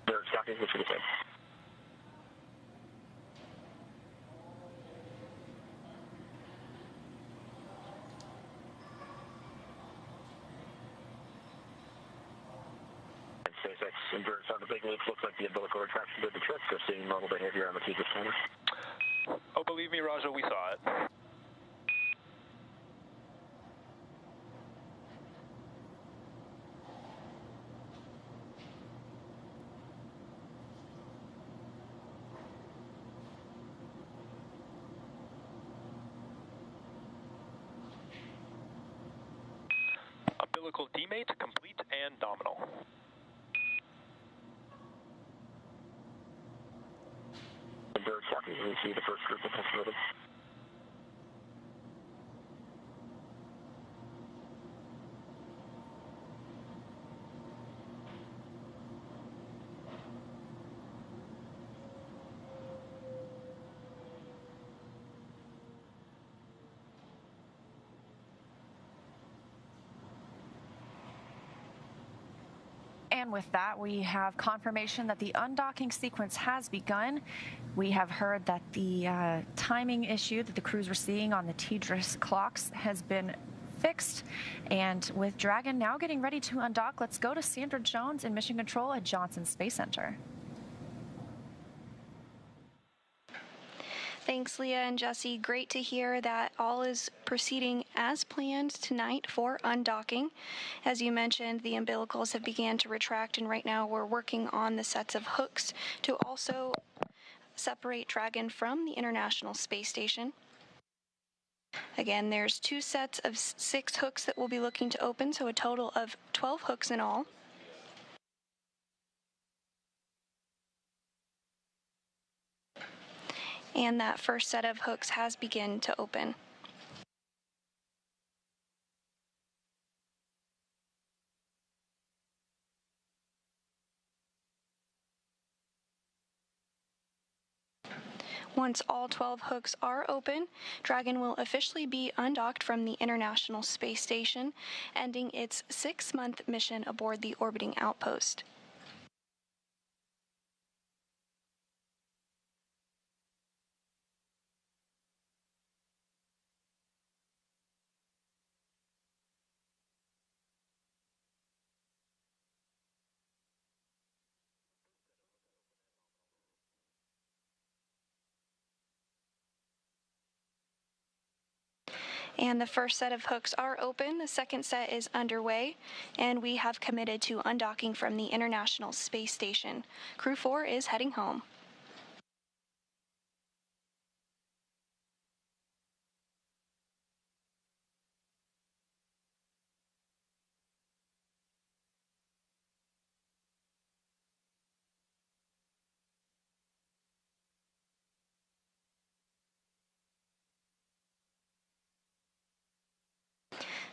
There's docking, what should we say? SpaceX inverts on the big loop. Looks like the umbilical retraction did the trick. We're seeing normal behavior on the T scanner. Oh, believe me, Raja, we saw it. Umbilical demate complete and nominal. Invert docking, we see the first group of estimated. And with that, we have confirmation that the undocking sequence has begun. We have heard that the timing issue that the crews were seeing on the TDRS clocks has been fixed. And with Dragon now getting ready to undock, let's go to Sandra Jones in Mission Control at Johnson Space Center. Thanks, Leah and Jesse. Great to hear that all is proceeding as planned tonight for undocking. As you mentioned, the umbilicals have began to retract, and right now we're working on the sets of hooks to also separate Dragon from the International Space Station. Again, there's 2 sets of 6 hooks that we'll be looking to open, so a total of 12 hooks in all. And that first set of hooks has begun to open. Once all 12 hooks are open, Dragon will officially be undocked from the International Space Station, ending its 6-month mission aboard the orbiting outpost. And the first set of hooks are open, the second set is underway, and we have committed to undocking from the International Space Station. Crew 4 is heading home.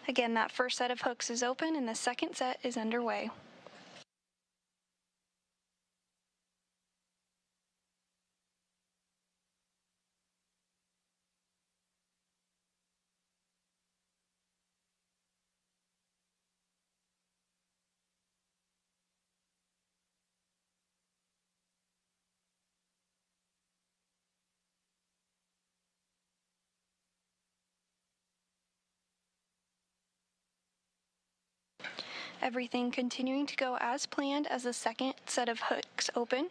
Again, that first set of hooks is open and the second set is underway. Everything continuing to go as planned as the second set of hooks open.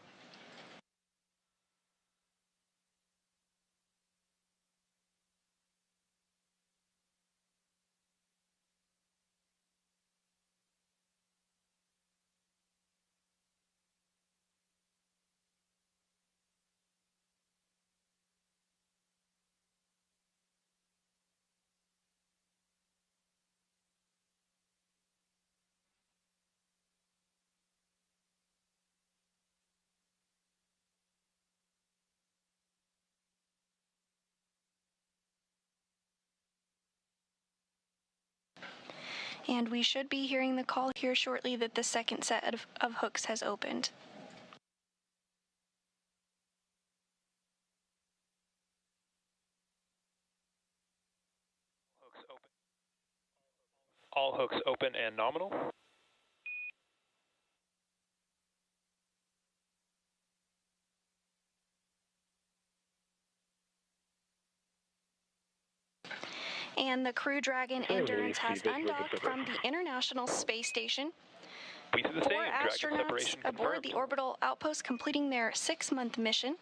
And we should be hearing the call here shortly that the second set of hooks has opened. Hooks open. All hooks open and nominal. And the Crew Dragon Endurance has undocked from the International Space Station. 4 astronauts aboard the orbital outpost completing their 6-month mission.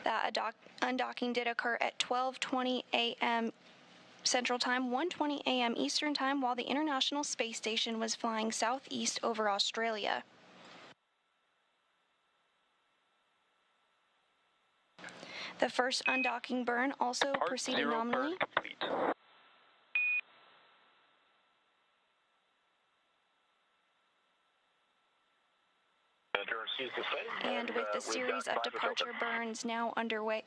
That undocking did occur at 12:20 a.m. Central Time, 1:20 a.m. Eastern Time, while the International Space Station was flying southeast over Australia. The first undocking burn also proceeded nominally. And with the series of departure burns now underway.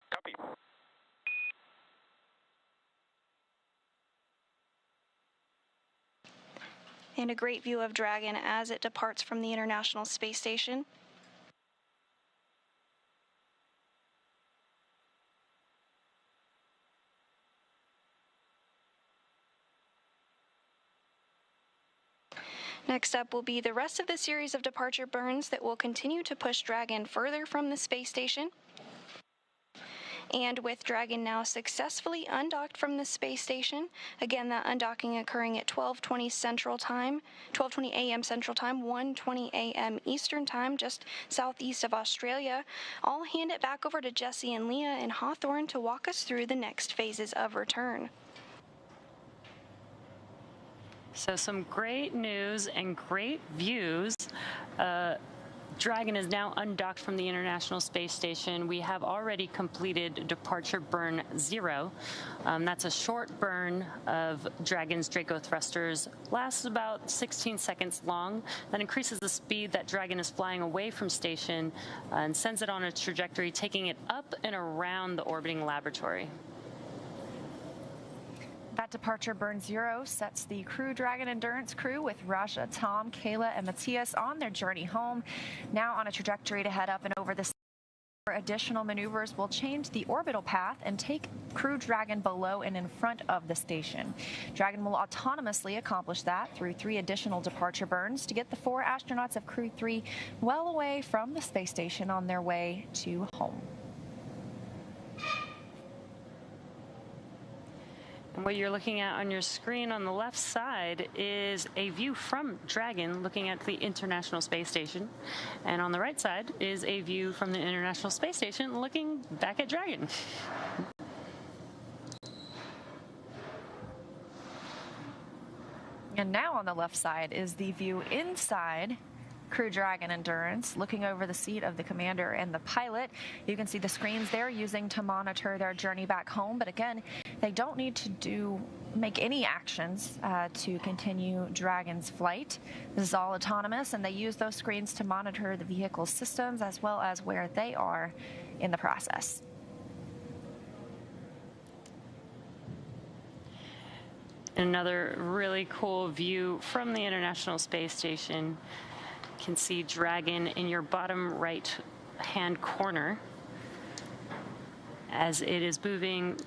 Copy. And a great view of Dragon as it departs from the International Space Station. Next up will be the rest of the series of departure burns that will continue to push Dragon further from the space station. And with Dragon now successfully undocked from the space station, again that undocking occurring at 12:20 Central Time, 12:20 a.m. Central Time, 1:20 a.m. Eastern Time, just southeast of Australia, I'll hand it back over to Jesse and Leah in Hawthorne to walk us through the next phases of return. So some great news and great views. Dragon is now undocked from the International Space Station. We have already completed departure burn 0. That's a short burn of Dragon's Draco thrusters, lasts about 16 seconds long. That increases the speed that Dragon is flying away from station and sends it on a trajectory, taking it up and around the orbiting laboratory. That departure burn 0 sets the Crew Dragon Endurance crew with Raja, Tom, Kayla, and Matthias on their journey home, now on a trajectory to head up and over the station. Additional maneuvers will change the orbital path and take Crew Dragon below and in front of the station. Dragon will autonomously accomplish that through 3 additional departure burns to get the 4 astronauts of Crew 3 well away from the space station on their way to home. And what you're looking at on your screen on the left side is a view from Dragon looking at the International Space Station. And on the right side is a view from the International Space Station looking back at Dragon. And now on the left side is the view inside Crew Dragon Endurance, looking over the seat of the commander and the pilot. You can see the screens they're using to monitor their journey back home, but again, they don't need to make any actions to continue Dragon's flight. This is all autonomous, and they use those screens to monitor the vehicle's systems as well as where they are in the process. Another really cool view from the International Space Station. You can see Dragon in your bottom right hand corner as it is moving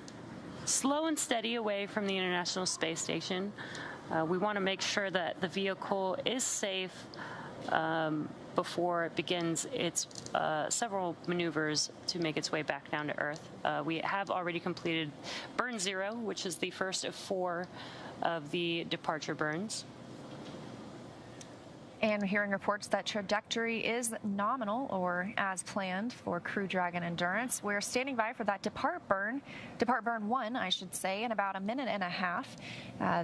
slow and steady away from the International Space Station. We want to make sure that the vehicle is safe before it begins its several maneuvers to make its way back down to Earth. We have already completed burn 0, which is the first of 4 of the departure burns. And we're hearing reports that trajectory is nominal or as planned for Crew Dragon Endurance. We're standing by for that depart burn 1, I should say, in about a minute and a half.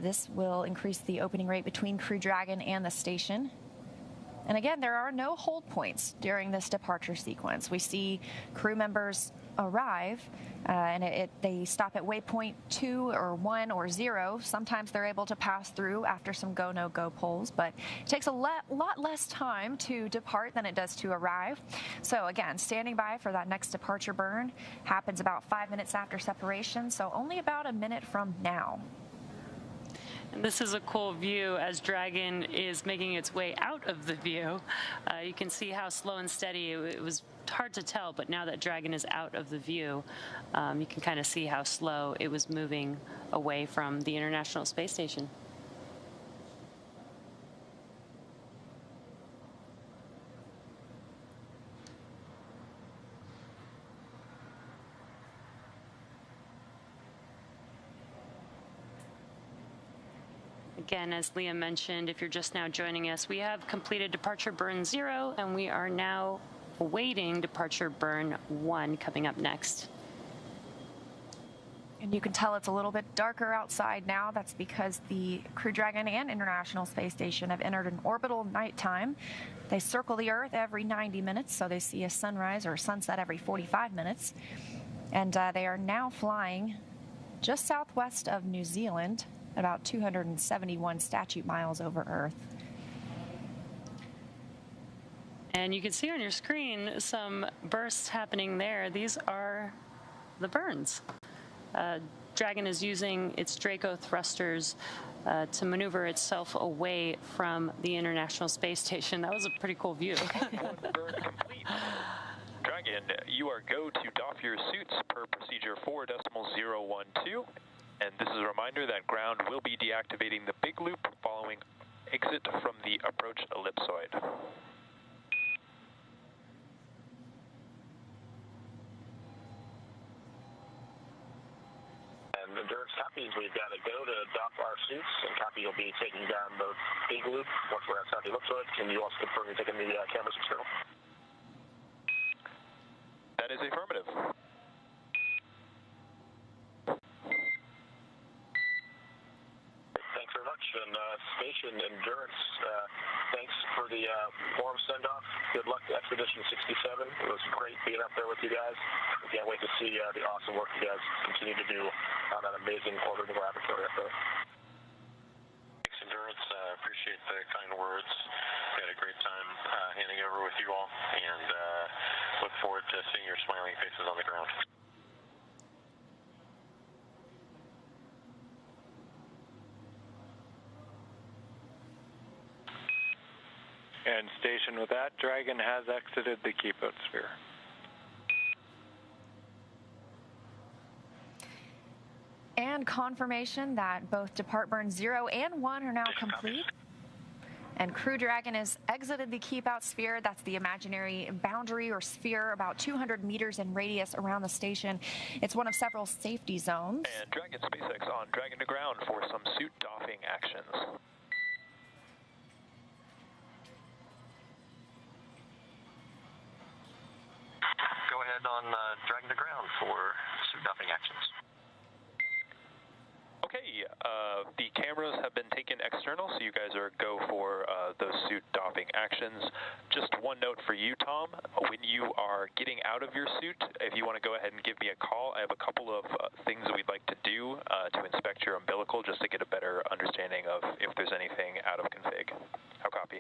This will increase the opening rate between Crew Dragon and the station. And again, there are no hold points during this departure sequence. We see crew members arrive, and they stop at waypoint 2 or 1 or 0. Sometimes they're able to pass through after some go, no go polls, but it takes a lot less time to depart than it does to arrive. So again, standing by for that next departure burn happens about 5 minutes after separation, so only about a minute from now. And this is a cool view as Dragon is making its way out of the view. You can see how slow and steady it was. Hard to tell, but now that Dragon is out of the view, you can kind of see how slow it was moving away from the International Space Station. Again, as Liam mentioned, if you're just now joining us, we have completed departure burn 0, and we are now awaiting departure burn 1 coming up next. And you can tell it's a little bit darker outside now. That's because the Crew Dragon and International Space Station have entered an orbital nighttime. They circle the Earth every 90 minutes, so they see a sunrise or sunset every 45 minutes. And they are now flying just southwest of New Zealand, about 271 statute miles over Earth. And you can see on your screen some bursts happening there. These are the burns. Dragon is using its Draco thrusters to maneuver itself away from the International Space Station. That was a pretty cool view. One burn complete. Dragon, you are go to doff your suits per procedure 4.012. And this is a reminder that ground will be deactivating the big loop following exit from the approach ellipsoid. And Endurance copies, we've got to go to dock our suits, and copy will be taking down the big loop once we're outside the ellipsoid. Can you also confirm you're taking the cameras external? That is affirmative. Thanks very much. And Station Endurance, thanks for the warm send-off. Good luck to Expedition 67. It was great being up there with you guys. We can't wait to see the awesome work you guys continue to do on that amazing orbital laboratory up there. Thanks, Endurance. Appreciate the kind words. We had a great time handing over with you all, and look forward to seeing your smiling faces on the ground. And Station, with that, Dragon has exited the keep-out sphere. And confirmation that both Depart Burn 0 and 1 are now complete. And Crew Dragon has exited the keep-out sphere. That's the imaginary boundary or sphere about 200 meters in radius around the station. It's one of several safety zones. And Dragon SpaceX on Dragon to ground for some suit doffing actions. Go ahead on Dragon to ground for suit doffing actions. Okay, the cameras have been taken external, so you guys are go for those suit doffing actions. Just one note for you, Tom. When you are getting out of your suit, if you want to go ahead and give me a call, I have a couple of things that we'd like to do to inspect your umbilical, just to get a better understanding of if there's anything out of config. How copy?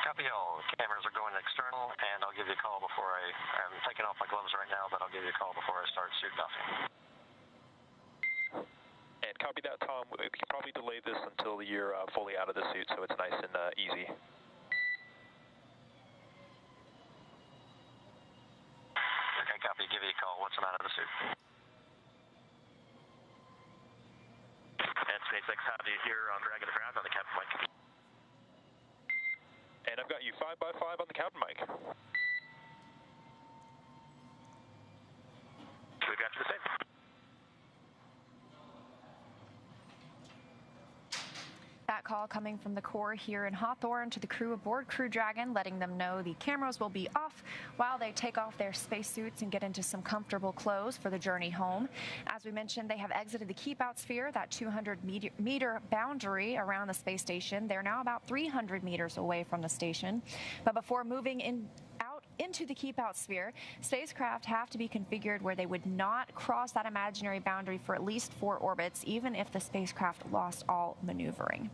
Copy all. Cameras are going external, and I'll give you a call before I'm taking off my gloves right now, but I'll give you a call before I start suit doffing. And copy that, Tom. We can probably delay this until you're fully out of the suit, so it's nice and easy. Okay, copy. Give you a call once I'm out of the suit. And SpaceX, how do you hear on Dragon to ground on the captain mic? And I've got you 5x5 on the cabin mic. We've got you the same. That call coming from the Corps here in Hawthorne to the crew aboard Crew Dragon, letting them know the cameras will be off while they take off their spacesuits and get into some comfortable clothes for the journey home. As we mentioned, they have exited the keep-out sphere, that 200-meter boundary around the space station. They're now about 300 meters away from the station. But before moving out into the keep-out sphere, spacecraft have to be configured where they would not cross that imaginary boundary for at least 4 orbits, even if the spacecraft lost all maneuvering.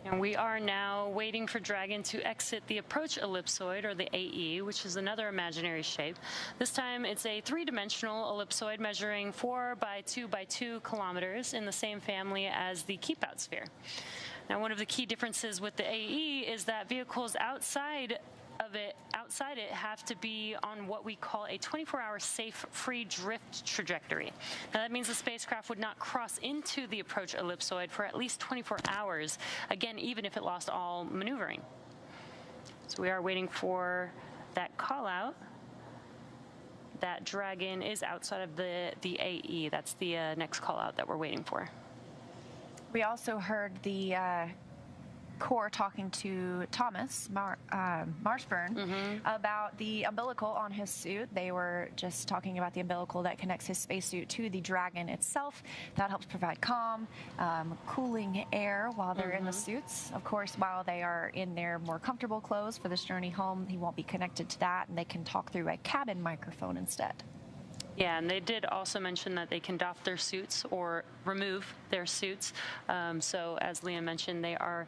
And we are now waiting for Dragon to exit the approach ellipsoid, or the AE, which is another imaginary shape. This time it's a 3-dimensional ellipsoid measuring 4 by 2 by 2 kilometers in the same family as the keep-out sphere. Now, one of the key differences with the AE is that vehicles outside it have to be on what we call a 24-hour safe free drift trajectory. Now, that means the spacecraft would not cross into the approach ellipsoid for at least 24 hours, again, even if it lost all maneuvering. So we are waiting for that call out. That Dragon is outside of the AE. That's the next call out that we're waiting for. We also heard the Corps talking to Thomas Marshburn about the umbilical on his suit. They were just talking about the umbilical that connects his spacesuit to the Dragon itself. That helps provide calm, cooling air while they're in the suits. Of course, while they are in their more comfortable clothes for this journey home, he won't be connected to that, and they can talk through a cabin microphone instead. Yeah, and they did also mention that they can doff their suits or remove their suits. So as Liam mentioned, they are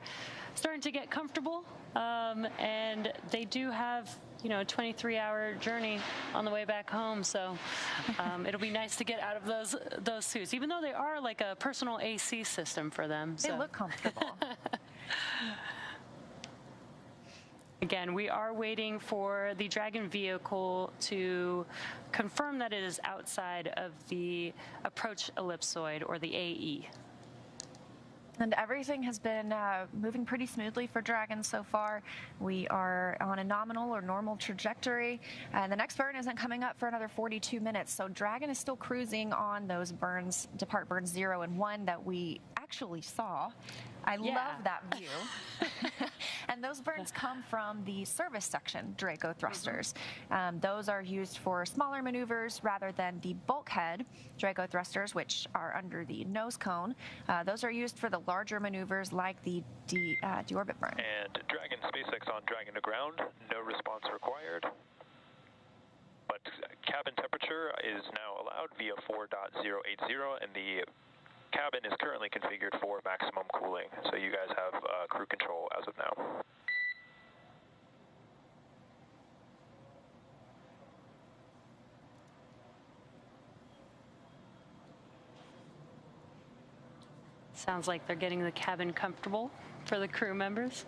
starting to get comfortable, and they do have, a 23-hour journey on the way back home. So it'll be nice to get out of those suits, even though they are like a personal AC system for them. They look comfortable. Again, we are waiting for the Dragon vehicle to confirm that it is outside of the approach ellipsoid, or the AE. And everything has been moving pretty smoothly for Dragon so far. We are on a nominal or normal trajectory, and the next burn isn't coming up for another 42 minutes. So Dragon is still cruising on those burns, depart burns 0 and 1 that we actually saw. I love that view. And those burns come from the service section Draco thrusters. Those are used for smaller maneuvers rather than the bulkhead Draco thrusters, which are under the nose cone. Those are used for the larger maneuvers like the deorbit burn. And Dragon SpaceX on Dragon to ground, no response required. But cabin temperature is now allowed via 4.080, and the cabin is currently configured for maximum cooling, so you guys have crew control as of now. Sounds like they're getting the cabin comfortable for the crew members.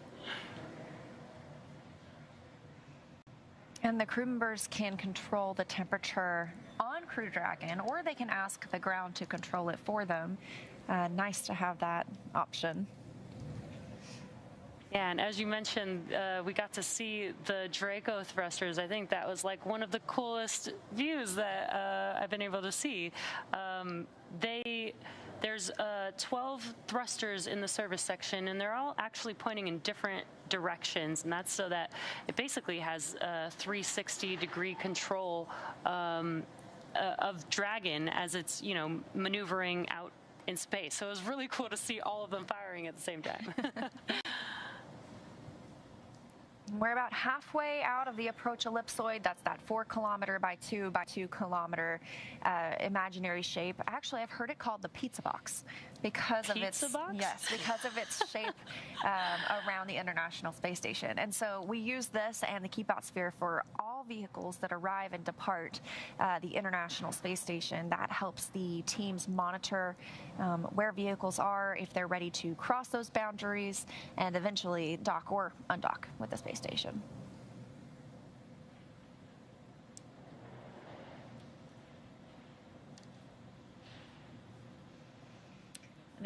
And the crew members can control the temperature on Crew Dragon, or they can ask the ground to control it for them. Nice to have that option. Yeah, and as you mentioned, we got to see the Draco thrusters. I think that was like one of the coolest views that I've been able to see. There's 12 thrusters in the service section, and they're all actually pointing in different directions, and that's so that it basically has a 360-degree control of Dragon as it's, maneuvering out in space. So it was really cool to see all of them firing at the same time. We're about halfway out of the approach ellipsoid. That's that 4 kilometer by 2 by 2 kilometer imaginary shape. Actually, I've heard it called the pizza box because of its shape around the International Space Station. And so we use this and the keep out sphere for all vehicles that arrive and depart the International Space Station. That helps the teams monitor where vehicles are, if they're ready to cross those boundaries, and eventually dock or undock with the space station.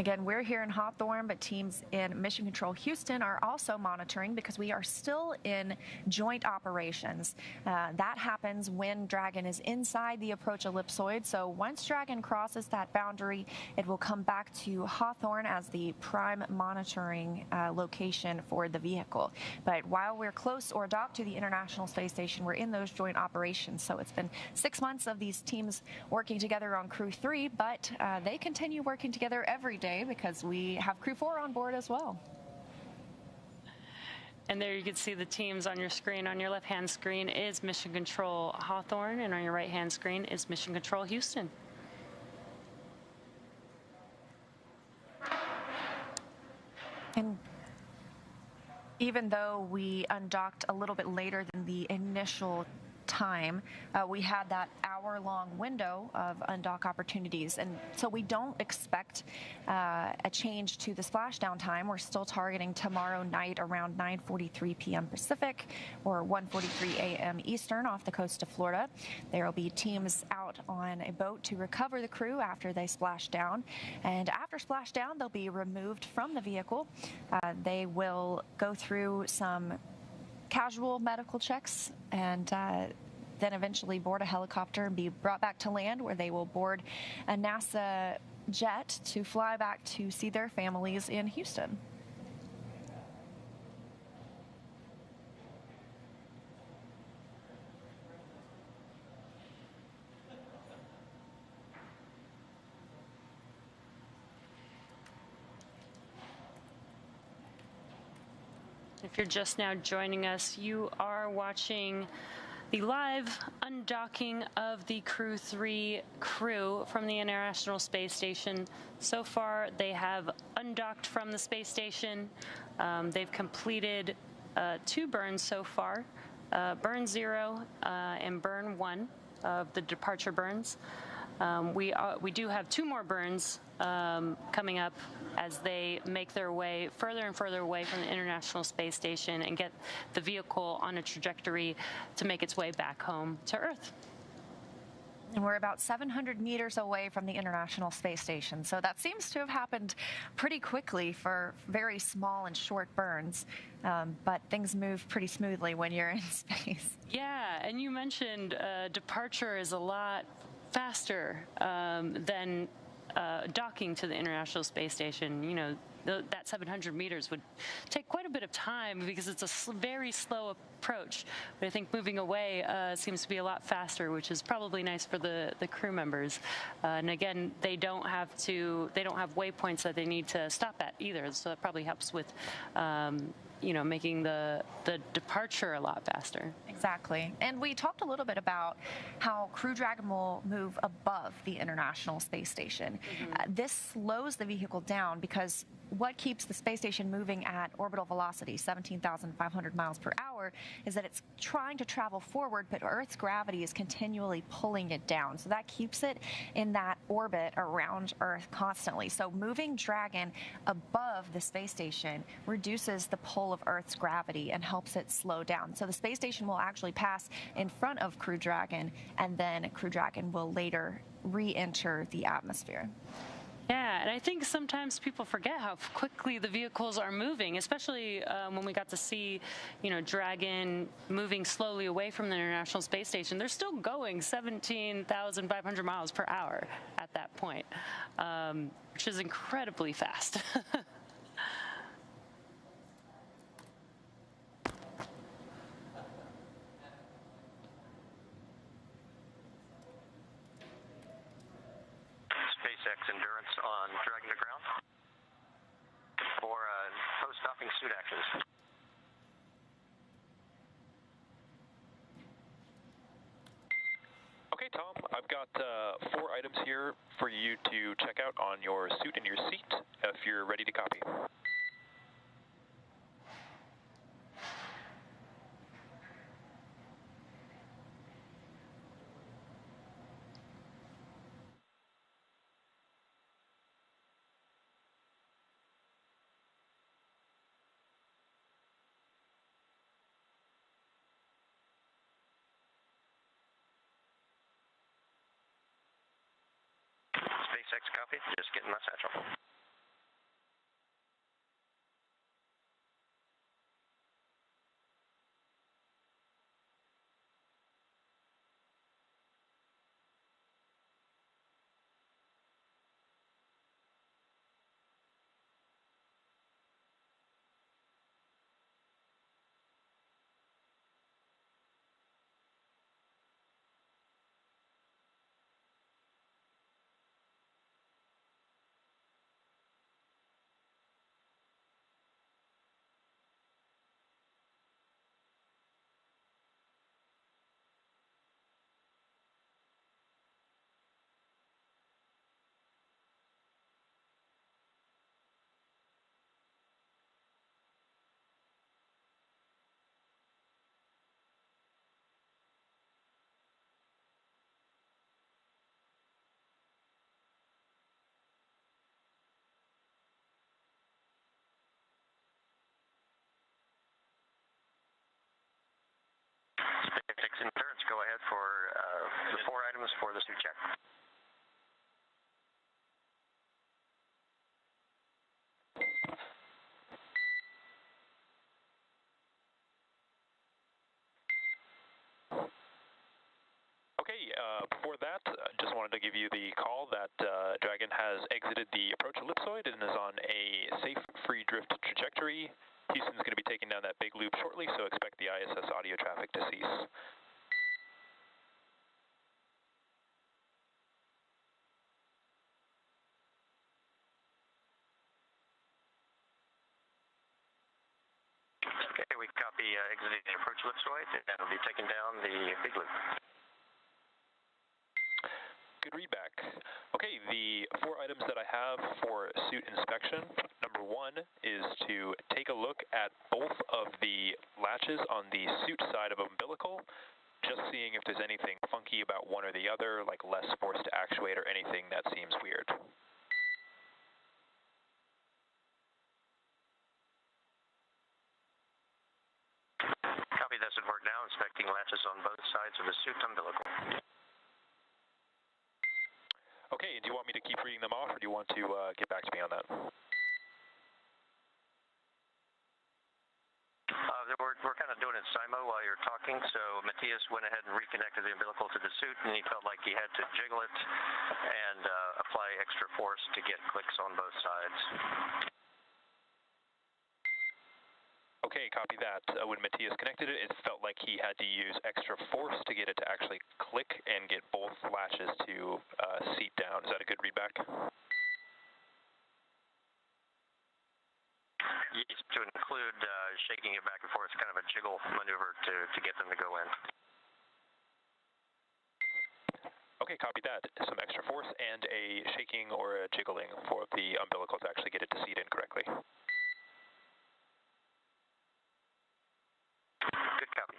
Again, we're here in Hawthorne, but teams in Mission Control Houston are also monitoring because we are still in joint operations. That happens when Dragon is inside the approach ellipsoid. So once Dragon crosses that boundary, it will come back to Hawthorne as the prime monitoring location for the vehicle. But while we're close or docked to the International Space Station, we're in those joint operations. So it's been 6 months of these teams working together on Crew 3, but they continue working together every day because we have Crew 4 on board as well. And there you can see the teams on your screen. On your left-hand screen is Mission Control Hawthorne, and on your right-hand screen is Mission Control Houston. And even though we undocked a little bit later than the initial time, we had that hour-long window of undock opportunities, and so we don't expect a change to the splashdown time. We're still targeting tomorrow night around 9:43 p.m. Pacific or 1:43 a.m. Eastern off the coast of Florida. There will be teams out on a boat to recover the crew after they splash down, and after splashdown they'll be removed from the vehicle. They will go through some casual medical checks and then eventually board a helicopter and be brought back to land, where they will board a NASA jet to fly back to see their families in Houston. If you're just now joining us, you are watching the live undocking of the Crew 3 crew from the International Space Station. So far, they have undocked from the space station. They've completed 2 burns so far, burn 0 and burn 1 of the departure burns. We do have 2 more burns coming up as they make their way further and further away from the International Space Station and get the vehicle on a trajectory to make its way back home to Earth. And we're about 700 meters away from the International Space Station, so that seems to have happened pretty quickly for very small and short burns, but things move pretty smoothly when you're in space. Yeah, and you mentioned departure is a lot faster than docking to the International Space Station. You know, that 700 meters would take quite a bit of time because it's a very slow approach. But I think moving away seems to be a lot faster, which is probably nice for the crew members. And again, they don't have waypoints that they need to stop at either. So that probably helps with making the departure a lot faster. Exactly. And we talked a little bit about how Crew Dragon will move above the International Space Station. Mm-hmm. This slows the vehicle down because what keeps the space station moving at orbital velocity, 17,500 miles per hour, is that it's trying to travel forward, but Earth's gravity is continually pulling it down. So that keeps it in that orbit around Earth constantly. So moving Dragon above the space station reduces the pull of Earth's gravity and helps it slow down. So the space station will actually pass in front of Crew Dragon, and then Crew Dragon will later re-enter the atmosphere. Yeah, and I think sometimes people forget how quickly the vehicles are moving, especially when we got to see, Dragon moving slowly away from the International Space Station. They're still going 17,500 miles per hour at that point, which is incredibly fast. SpaceX Endurance on Dragon to ground for post-docking suit actions. Okay, Tom, I've got 4 items here for you to check out on your suit and your seat if you're ready to copy. SpaceX copy, just getting my satchel. items for the suit check. Okay, before that, I just wanted to give you the call that Dragon has exited the approach ellipsoid and is on a safe free drift trajectory. Houston's going to be taking down that big loop shortly, so expect the ISS audio traffic to cease. Okay, we copy exiting the approach ellipsoid, and we'll be taking down the big loop. Good readback. Okay, the 4 items that I have for suit inspection. Number 1 is to take a look at both of the latches on the suit side of umbilical, just seeing if there's anything funky about one or the other, like less force to actuate or anything that seems weird. Copy, that's at work now, inspecting latches on both sides of the suit umbilical. Okay, do you want me to keep reading them off, or do you want to get back to me on that? We're kind of doing it simo while you're talking, so Matthias went ahead and reconnected the umbilical to the suit, and he felt like he had to jiggle it and apply extra force to get clicks on both sides. Okay, copy that. When Matthias connected it, it felt like he had to use extra force to get it to actually click and get both latches to seat down. Is that a good readback? Yes, to include shaking it back and forth, kind of a jiggle maneuver to get them to go in. Okay, copy that. Some extra force and a shaking or a jiggling for the umbilical to actually get it to seat in correctly. Good copy.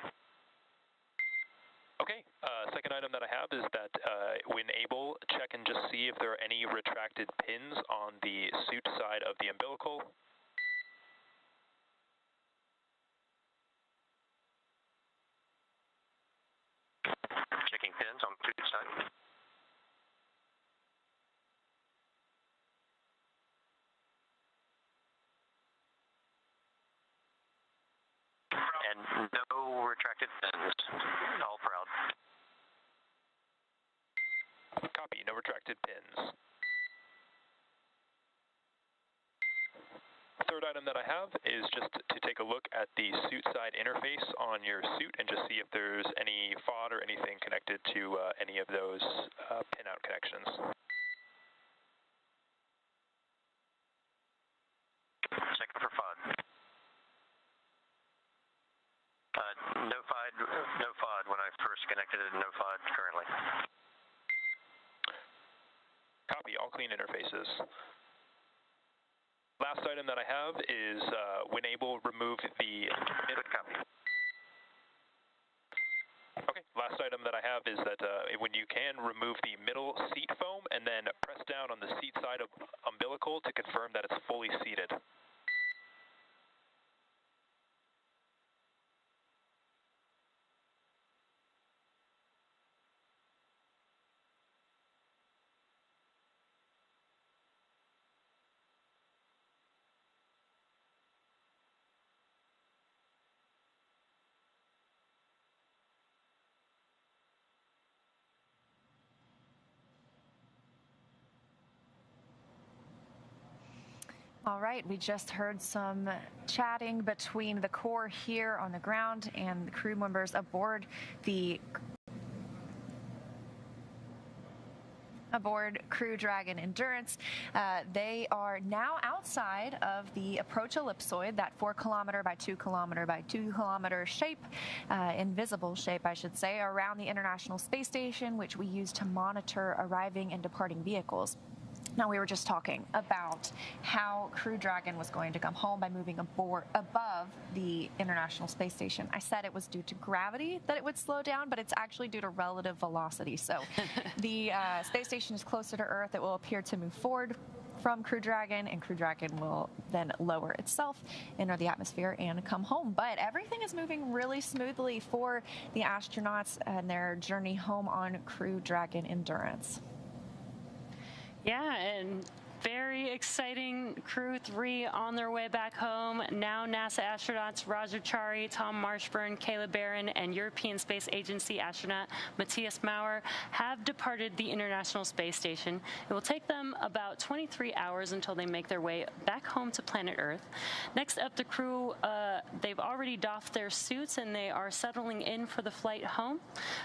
Okay, second item that I have is that when able, check and just see if there are any retracted pins on the suit side of the umbilical. Checking pins on the suit side. And no retracted pins. All proud. Copy, no retracted pins. Third item that I have is just to take a look at the suit side interface on your suit and just see if there's any FOD or anything connected to any of those pinout connections. Checking for FOD. No FOD when I first connected it, no FOD currently. Copy, all clean interfaces. Last item that I have is, when able, remove the... Good copy. Okay, last item that I have is that when you can, remove the middle seat foam and then press down on the seat side of umbilical to confirm that it's fully seated. All right, we just heard some chatting between the Corps here on the ground and the crew members aboard Crew Dragon Endurance. They are now outside of the approach ellipsoid, that 4 kilometer by 2 kilometer by 2 kilometer shape, invisible shape, I should say, around the International Space Station, which we use to monitor arriving and departing vehicles. Now, we were just talking about how Crew Dragon was going to come home by moving above the International Space Station. I said it was due to gravity that it would slow down, but it's actually due to relative velocity. So the space station is closer to Earth. It will appear to move forward from Crew Dragon, and Crew Dragon will then lower itself, enter the atmosphere, and come home. But everything is moving really smoothly for the astronauts and their journey home on Crew Dragon Endurance. Yeah, and very exciting. Crew 3 on their way back home. Now NASA astronauts Roger Chari, Tom Marshburn, Kayla Barron, and European Space Agency astronaut Matthias Maurer have departed the International Space Station. It will take them about 23 hours until they make their way back home to planet Earth. Next up, the crew, they've already doffed their suits and they are settling in for the flight home.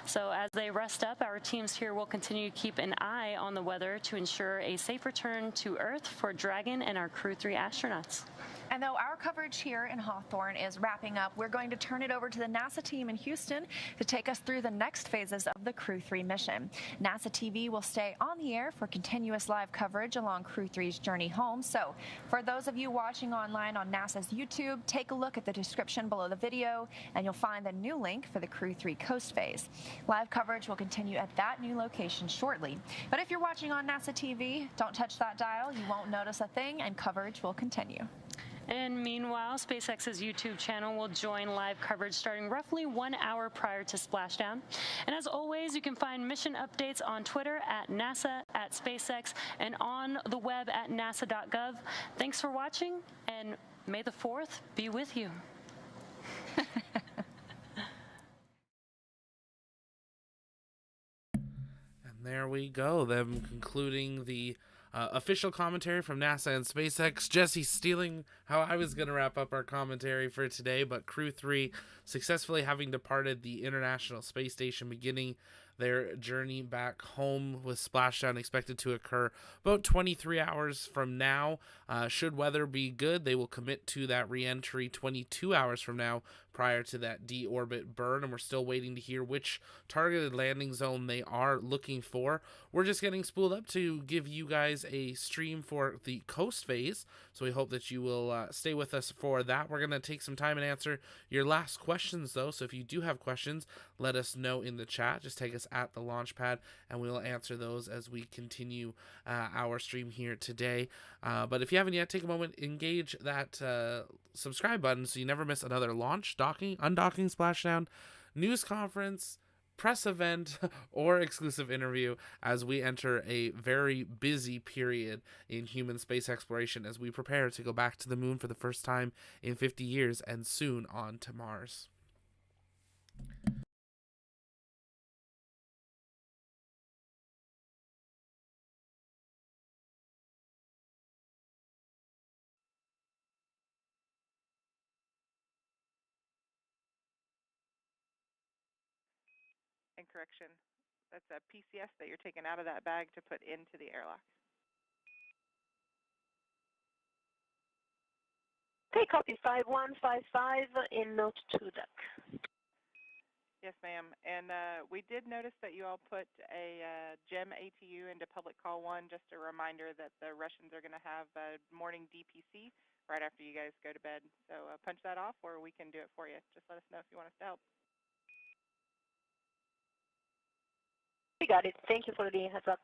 So as they rest up, our teams here will continue to keep an eye on the weather to ensure a safe return to Earth for Dragon and our Crew 3 astronauts. And though our coverage here in Hawthorne is wrapping up, we're going to turn it over to the NASA team in Houston to take us through the next phases of the Crew 3 mission. NASA TV will stay on the air for continuous live coverage along Crew 3's journey home. So for those of you watching online on NASA's YouTube, take a look at the description below the video and you'll find the new link for the Crew 3 coast phase. Live coverage will continue at that new location shortly. But if you're watching on NASA TV, don't touch that dial. You won't notice a thing and coverage will continue. And meanwhile, SpaceX's YouTube channel will join live coverage starting roughly 1 hour prior to splashdown. And as always, you can find mission updates on Twitter at NASA, at SpaceX, and on the web at nasa.gov. Thanks for watching, and may the 4th be with you. And there we go, them concluding the official commentary from NASA and SpaceX. Jesse stealing how I was going to wrap up our commentary for today, but Crew 3 successfully having departed the International Space Station, beginning their journey back home, with splashdown expected to occur about 23 hours from now. Should weather be good, they will commit to that re-entry 22 hours from now prior to that deorbit burn, and we're still waiting to hear which targeted landing zone they are looking for. We're just getting spooled up to give you guys a stream for the coast phase, so we hope that you will stay with us for that. We're going to take some time and answer your last questions, though, so if you do have questions, let us know in the chat. Just take us at the launch pad, and we'll answer those as we continue our stream here today. But if you haven't yet, take a moment, engage that subscribe button so you never miss another launch, docking, undocking, splashdown, news conference, press event, or exclusive interview as we enter a very busy period in human space exploration as we prepare to go back to the moon for the first time in 50 years and soon on to Mars. And correction, that's a PCS that you're taking out of that bag to put into the airlock. Okay, copy 5155 in note 2 deck. Yes, ma'am. And we did notice that you all put a GEM ATU into public call 1. Just a reminder that the Russians are going to have a morning DPC right after you guys go to bed. So punch that off, or we can do it for you. Just let us know if you want us to help. We got it. Thank you for the heads up.